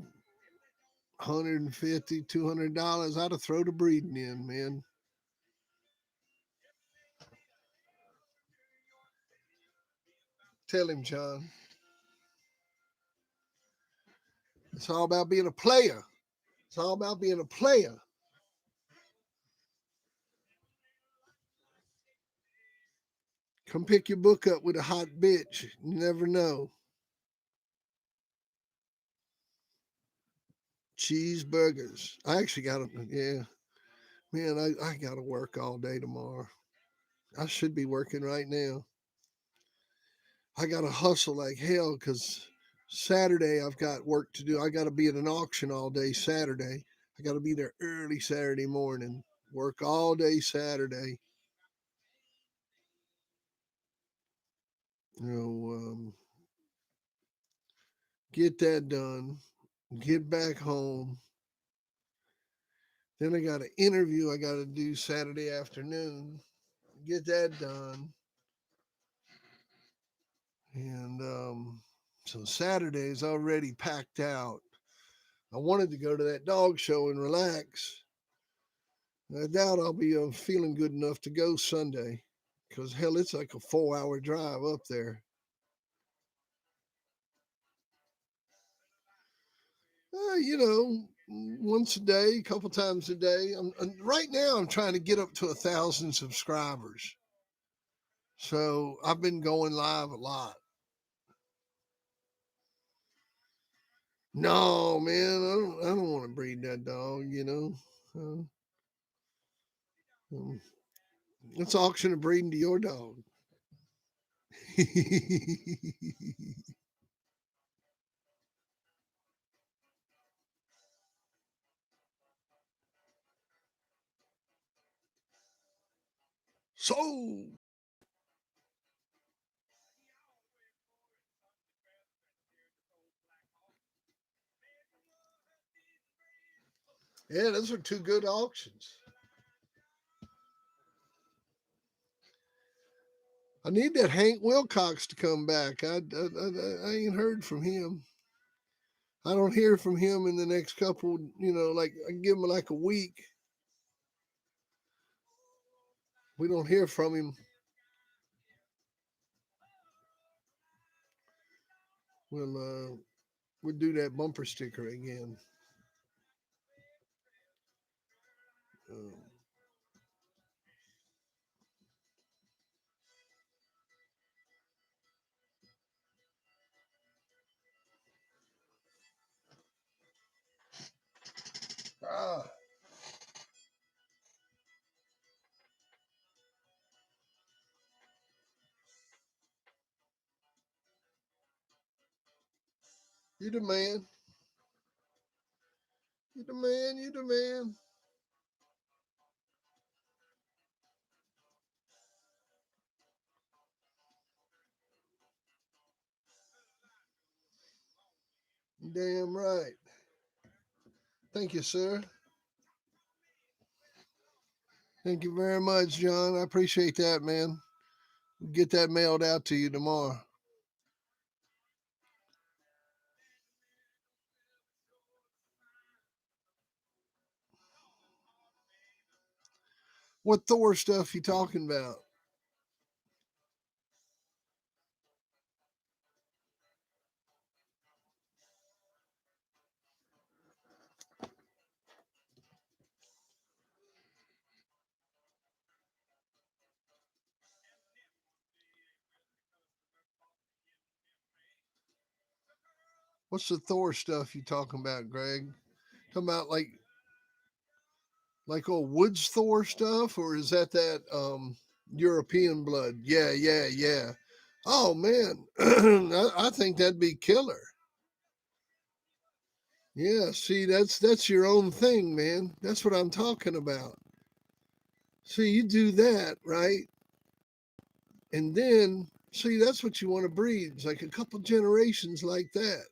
$150, $200. I'd have thrown the breeding in, man. Tell him, John. It's all about being a player. It's all about being a player. Come pick your book up with a hot bitch. You never know. Cheeseburgers. I actually got them. Yeah. Man, I got to work all day tomorrow. I should be working right now. I got to hustle like hell because Saturday I've got work to do. I got to be at an auction all day Saturday. I got to be there early Saturday morning. Work all day Saturday. You know, get that done. Get back home. Then I got an interview I got to do Saturday afternoon. Get that done. And so Saturday's already packed out. I wanted to go to that dog show and relax. I doubt I'll be feeling good enough to go Sunday because hell, it's like a 4-hour drive up there. Once a day, a couple times a day. Right now, I'm trying to get up to 1,000 subscribers. So I've been going live a lot. No, man, I don't want to breed that dog. Let's auction a breeding to your dog. So Yeah, those are two good auctions. I need that Hank Wilcox to come back. I ain't heard from him. I don't hear from him in the next couple, like I give him like a week. We don't hear from him. We'll do that bumper sticker again. Um, ah, you the man. You the man. You the man. Damn right. Thank you, sir. Thank you very much, John. I appreciate that, man. We'll get that mailed out to you tomorrow. What Thor stuff you talking about? What's the Thor stuff you talking about, Greg? Talking about like old Woods Thor stuff, or is that European blood? Yeah, yeah, yeah. Oh man, I think that'd be killer. Yeah, see, that's your own thing, man. That's what I'm talking about. See, you do that, right? And then, see, that's what you want to breed. It's like a couple generations like that.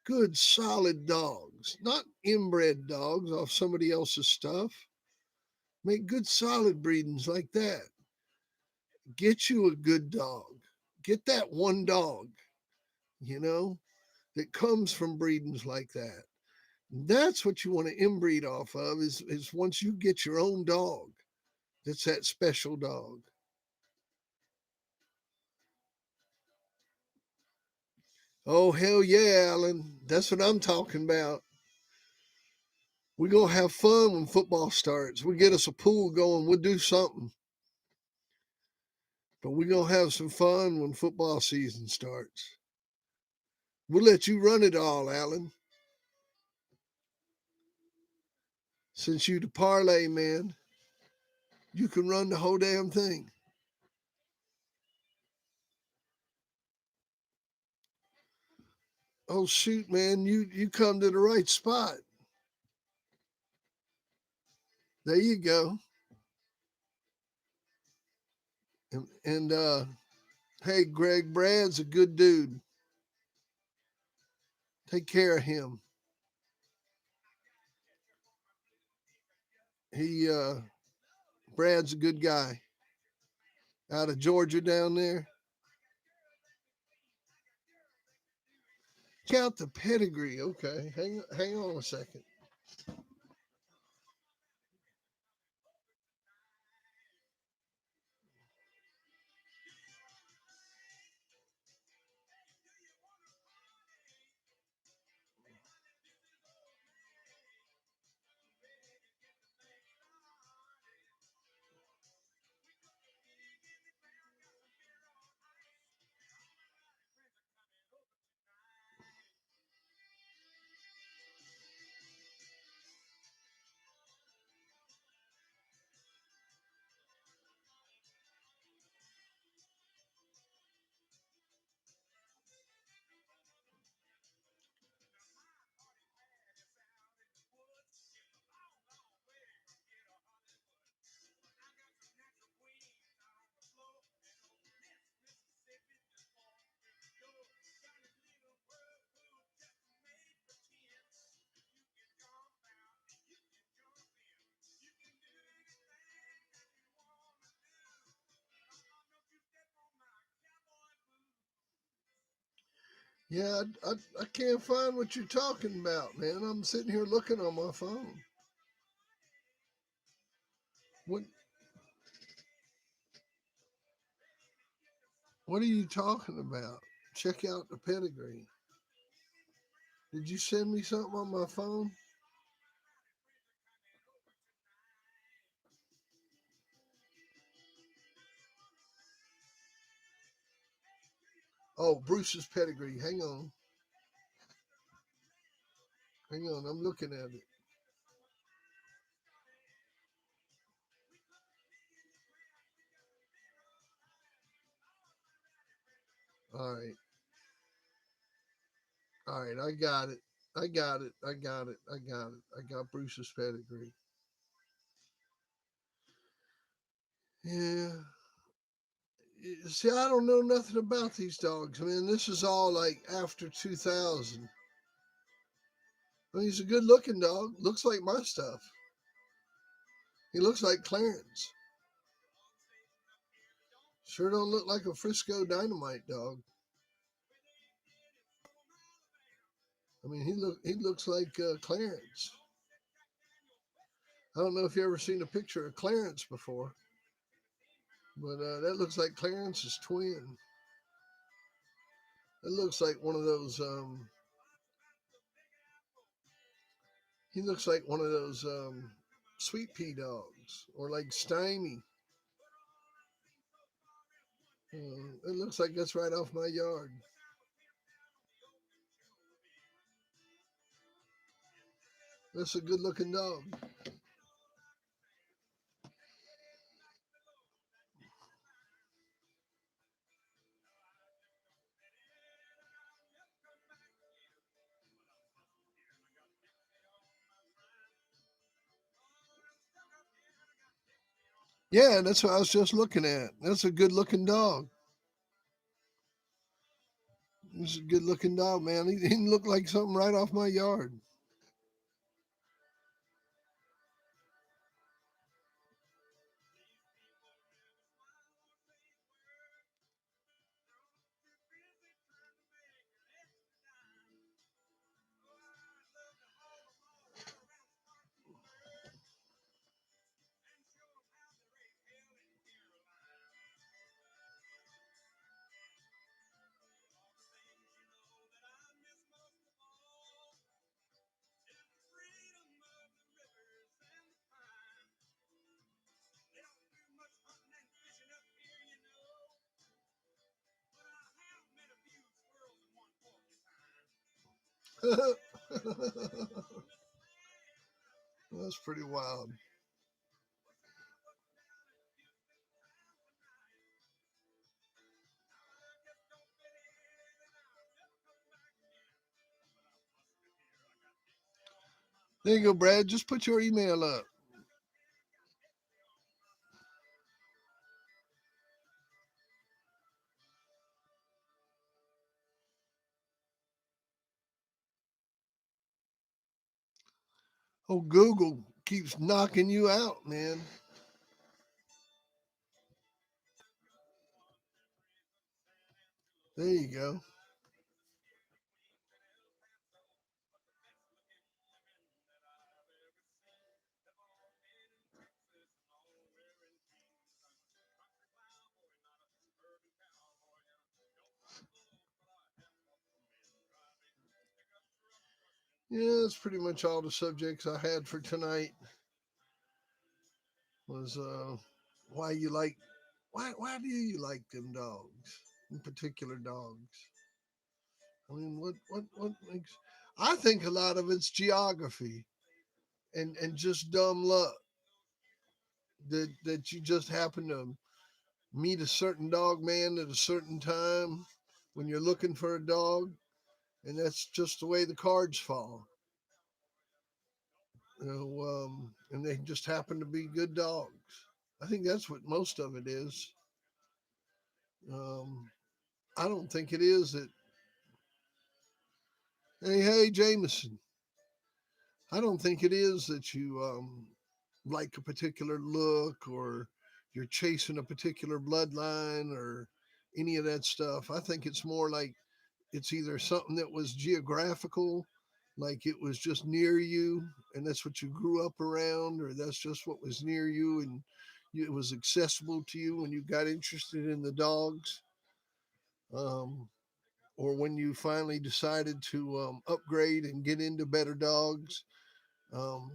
Good, solid dogs, not inbred dogs off somebody else's stuff. Make good, solid breedings like that. Get you a good dog. Get that one dog, you know, that comes from breedings like that. That's what you want to inbreed off of is once you get your own dog, that's that special dog. Oh hell yeah, Alan. That's what I'm talking about. We're gonna have fun when football starts. We get us a pool going, we'll do something. But we're gonna have some fun when football season starts. We'll let you run it all, Alan. Since you the parlay man, you can run the whole damn thing. Oh shoot, man, you come to the right spot. There you go. And hey, Greg, Brad's a good dude. Take care of him. He Brad's a good guy. Out of Georgia down there. Count the pedigree. Okay, hang on a second. Yeah, I can't find what you're talking about, man. I'm sitting here looking on my phone. What What are you talking about? Check out the pedigree. Did you send me something on my phone? Oh, Bruce's pedigree. Hang on. I'm looking at it. All right, all right. I got it. I got it. I got it. I got it. I got Bruce's pedigree. Yeah. See, I don't know nothing about these dogs. I mean, this is all like after 2000. I mean, he's a good looking dog. Looks like my stuff. He looks like Clarence. Sure don't look like a Frisco Dynamite dog. I mean, he looks like Clarence. I don't know if you ever seen a picture of Clarence before, but that looks like Clarence's twin. It looks like one of those. He looks like one of those sweet pea dogs, or like Stymie. It looks like that's right off my yard. That's a good looking dog. Yeah, that's what I was just looking at. That's a good looking dog. He's a good looking dog, man. He looked like something right off my yard. That's pretty wild. There you go, Brad. Just put your email up. Oh, Google keeps knocking you out, man. There you go. Yeah, that's pretty much all the subjects I had for tonight. Was why you like why do you like them dogs? In particular dogs. I mean, what makes? I think a lot of it's geography and just dumb luck that you just happen to meet a certain dog man at a certain time when you're looking for a dog, and that's just the way the cards fall. And they just happen to be good dogs. I think that's what most of it is. Um, I don't think it is that. Hey, Jameson. I don't think it is that you like a particular look or you're chasing a particular bloodline or any of that stuff. I think it's more like it's either something that was geographical, like it was just near you and that's what you grew up around, or that's just what was near you and it was accessible to you when you got interested in the dogs. Um, or when you finally decided to upgrade and get into better dogs,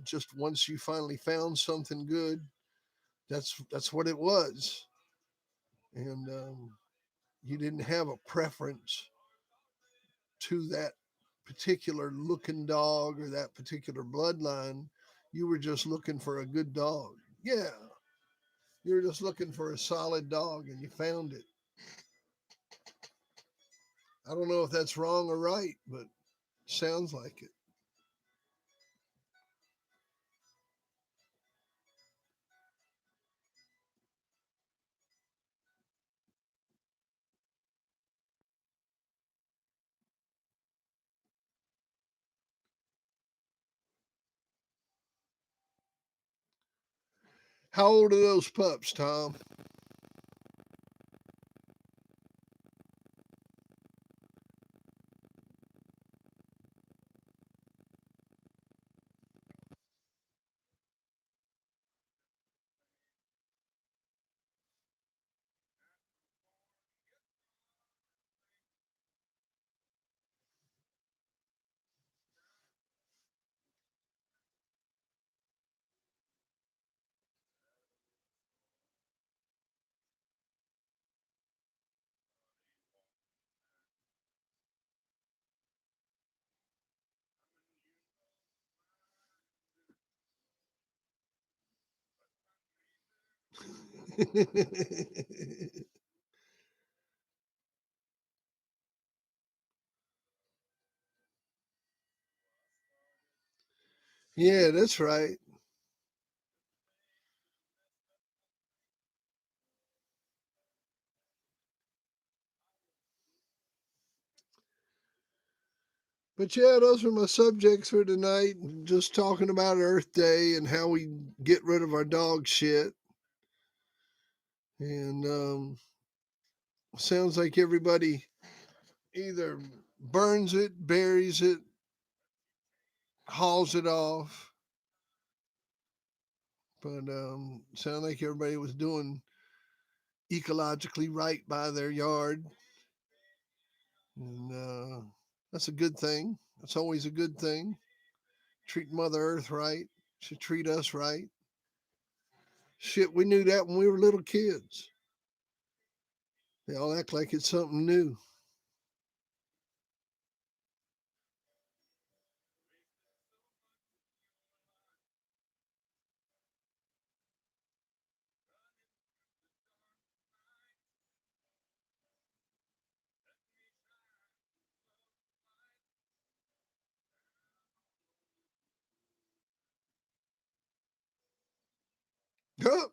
just once you finally found something good, that's what it was, and you didn't have a preference to that particular looking dog or that particular bloodline. You were just looking for a good dog. Yeah, you were just looking for a solid dog, and you found it. I don't know if that's wrong or right, but sounds like it. How old are those pups, Tom? Yeah, that's right. But yeah, those are my subjects for tonight. Just talking about Earth Day and how we get rid of our dog shit. And sounds like everybody either burns it, buries it, hauls it off. But sound like everybody was doing ecologically right by their yard. And that's a good thing. That's always a good thing. Treat Mother Earth right. Should treat us right. Shit, we knew that when we were little kids. They all act like it's something new. Oh,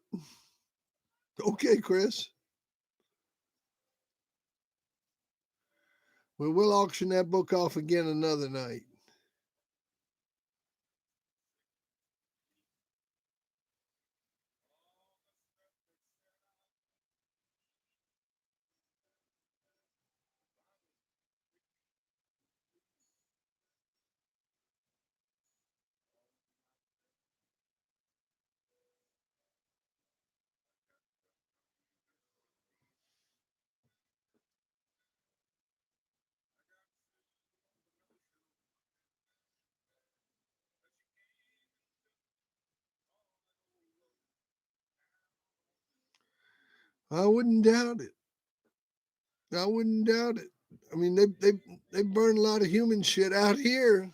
okay, Chris. Well, we'll auction that book off again another night. I wouldn't doubt it. I wouldn't doubt it. I mean, they burn a lot of human shit out here.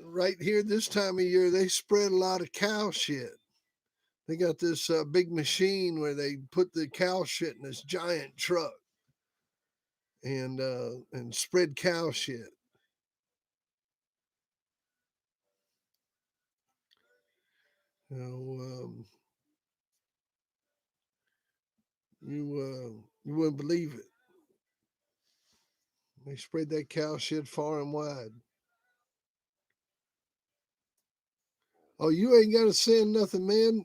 Right here, this time of year, they spread a lot of cow shit. They got this big machine where they put the cow shit in this giant truck and spread cow shit. You know, you wouldn't believe it. They spread that cow shit far and wide. Oh, you ain't got to send nothing, man.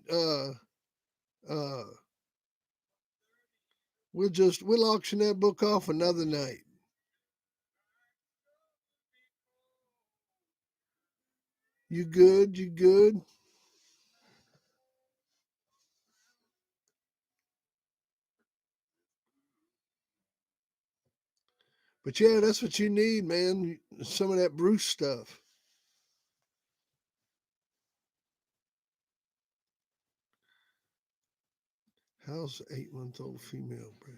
Uh, we'll auction that book off another night. You good? You good? But yeah, that's what you need, man. Some of that Bruce stuff. How's 8-month-old female bred?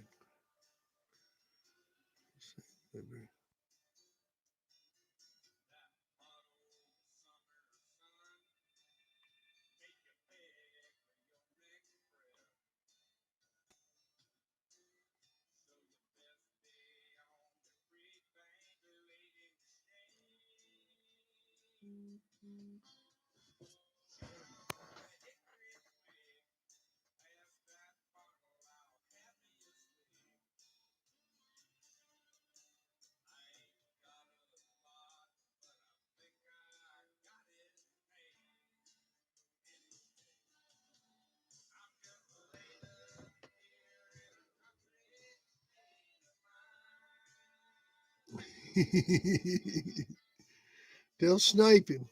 They'll snipe him.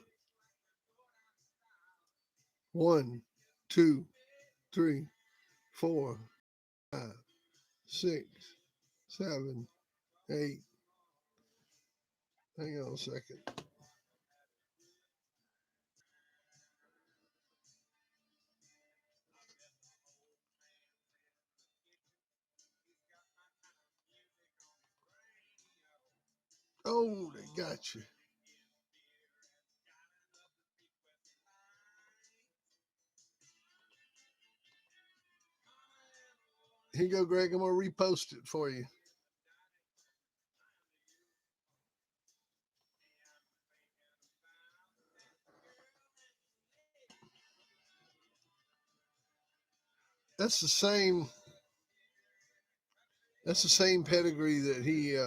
1, 2, 3, 4, 5, 6, 7, 8. Hang on a second. Oh, they got you. Here you go, Greg. I'm gonna repost it for you. That's the same. That's the same pedigree that he.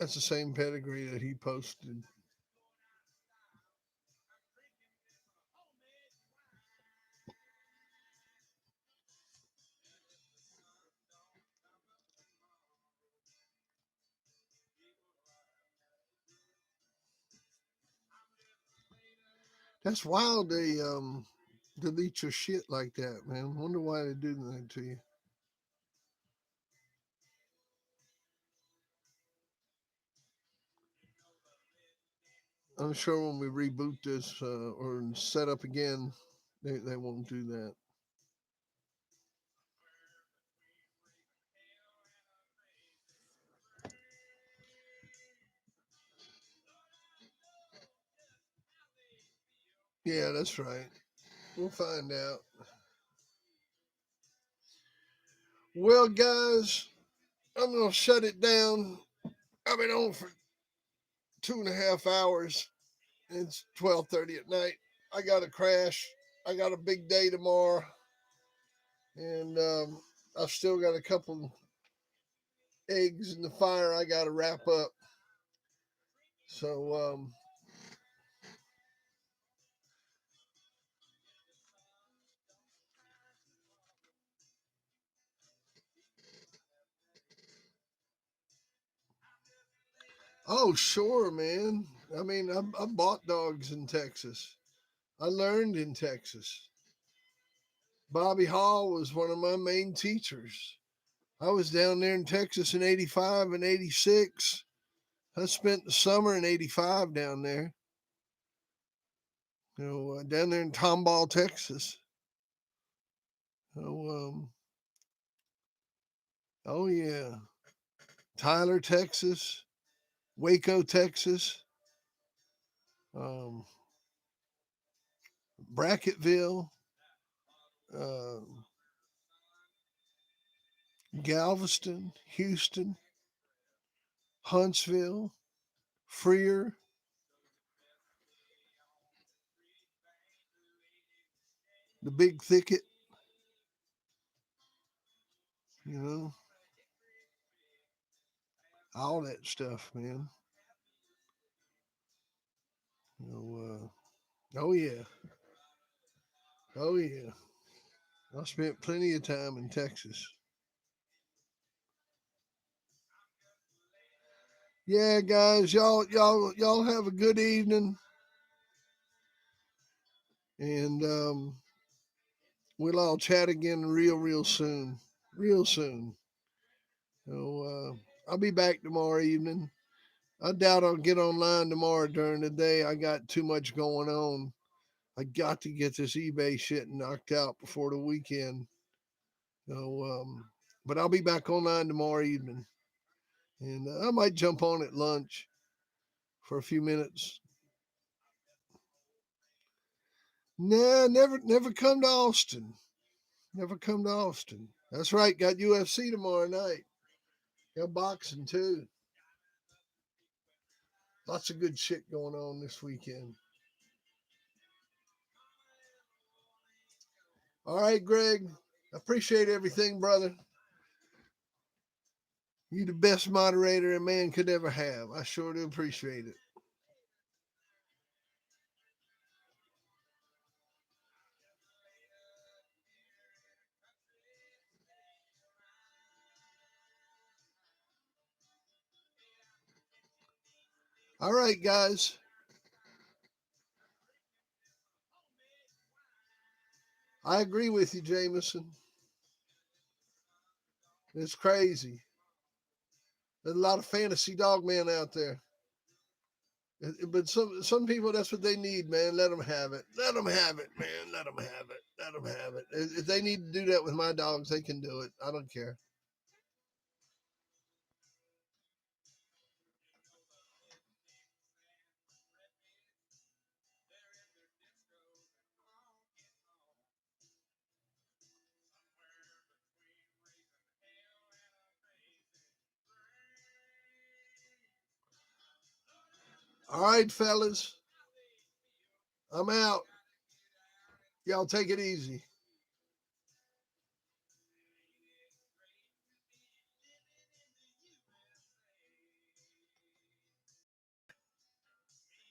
That's the same pedigree that he posted. That's wild. They delete your shit like that, man. Wonder why they do that to you. I'm sure when we reboot this or set up again, they won't do that. Yeah, that's right. We'll find out. Well, guys, I'm gonna shut it down. I've been on for 2.5 hours. It's 12:30 at night. I got to crash. I got a big day tomorrow, and I've still got a couple eggs in the fire I got to wrap up. So, oh, sure, man. I mean, I bought dogs in Texas. I learned in Texas. Bobby Hall was one of my main teachers. I was down there in Texas in 85 and 86. I spent the summer in 85 down there, down there in Tomball, Texas. Oh, oh yeah. Tyler, Texas, Waco, Texas, um, Brackettville, uh, Galveston, Houston, Huntsville, Freer, the Big Thicket, you know, all that stuff, man. Oh yeah, oh yeah. I spent plenty of time in Texas. Yeah, guys, y'all have a good evening, and we'll all chat again real soon, real soon. So I'll be back tomorrow evening. I doubt I'll get online tomorrow during the day. I got too much going on. I got to get this eBay shit knocked out before the weekend. So, but I'll be back online tomorrow evening, and I might jump on at lunch for a few minutes. Nah, never come to Austin. Never come to Austin. That's right. Got UFC tomorrow night. Got boxing too. Lots of good shit going on this weekend. All right, Greg. Appreciate everything, brother. You the best moderator a man could ever have. I sure do appreciate it. All right, guys. I agree with you, Jameson. It's crazy. There's a lot of fantasy dog men out there. But some people, that's what they need, man. Let them have it. Let them have it, man. Let them have it. Let them have it. If they need to do that with my dogs, they can do it. I don't care. All right, fellas. I'm out. Y'all take it easy.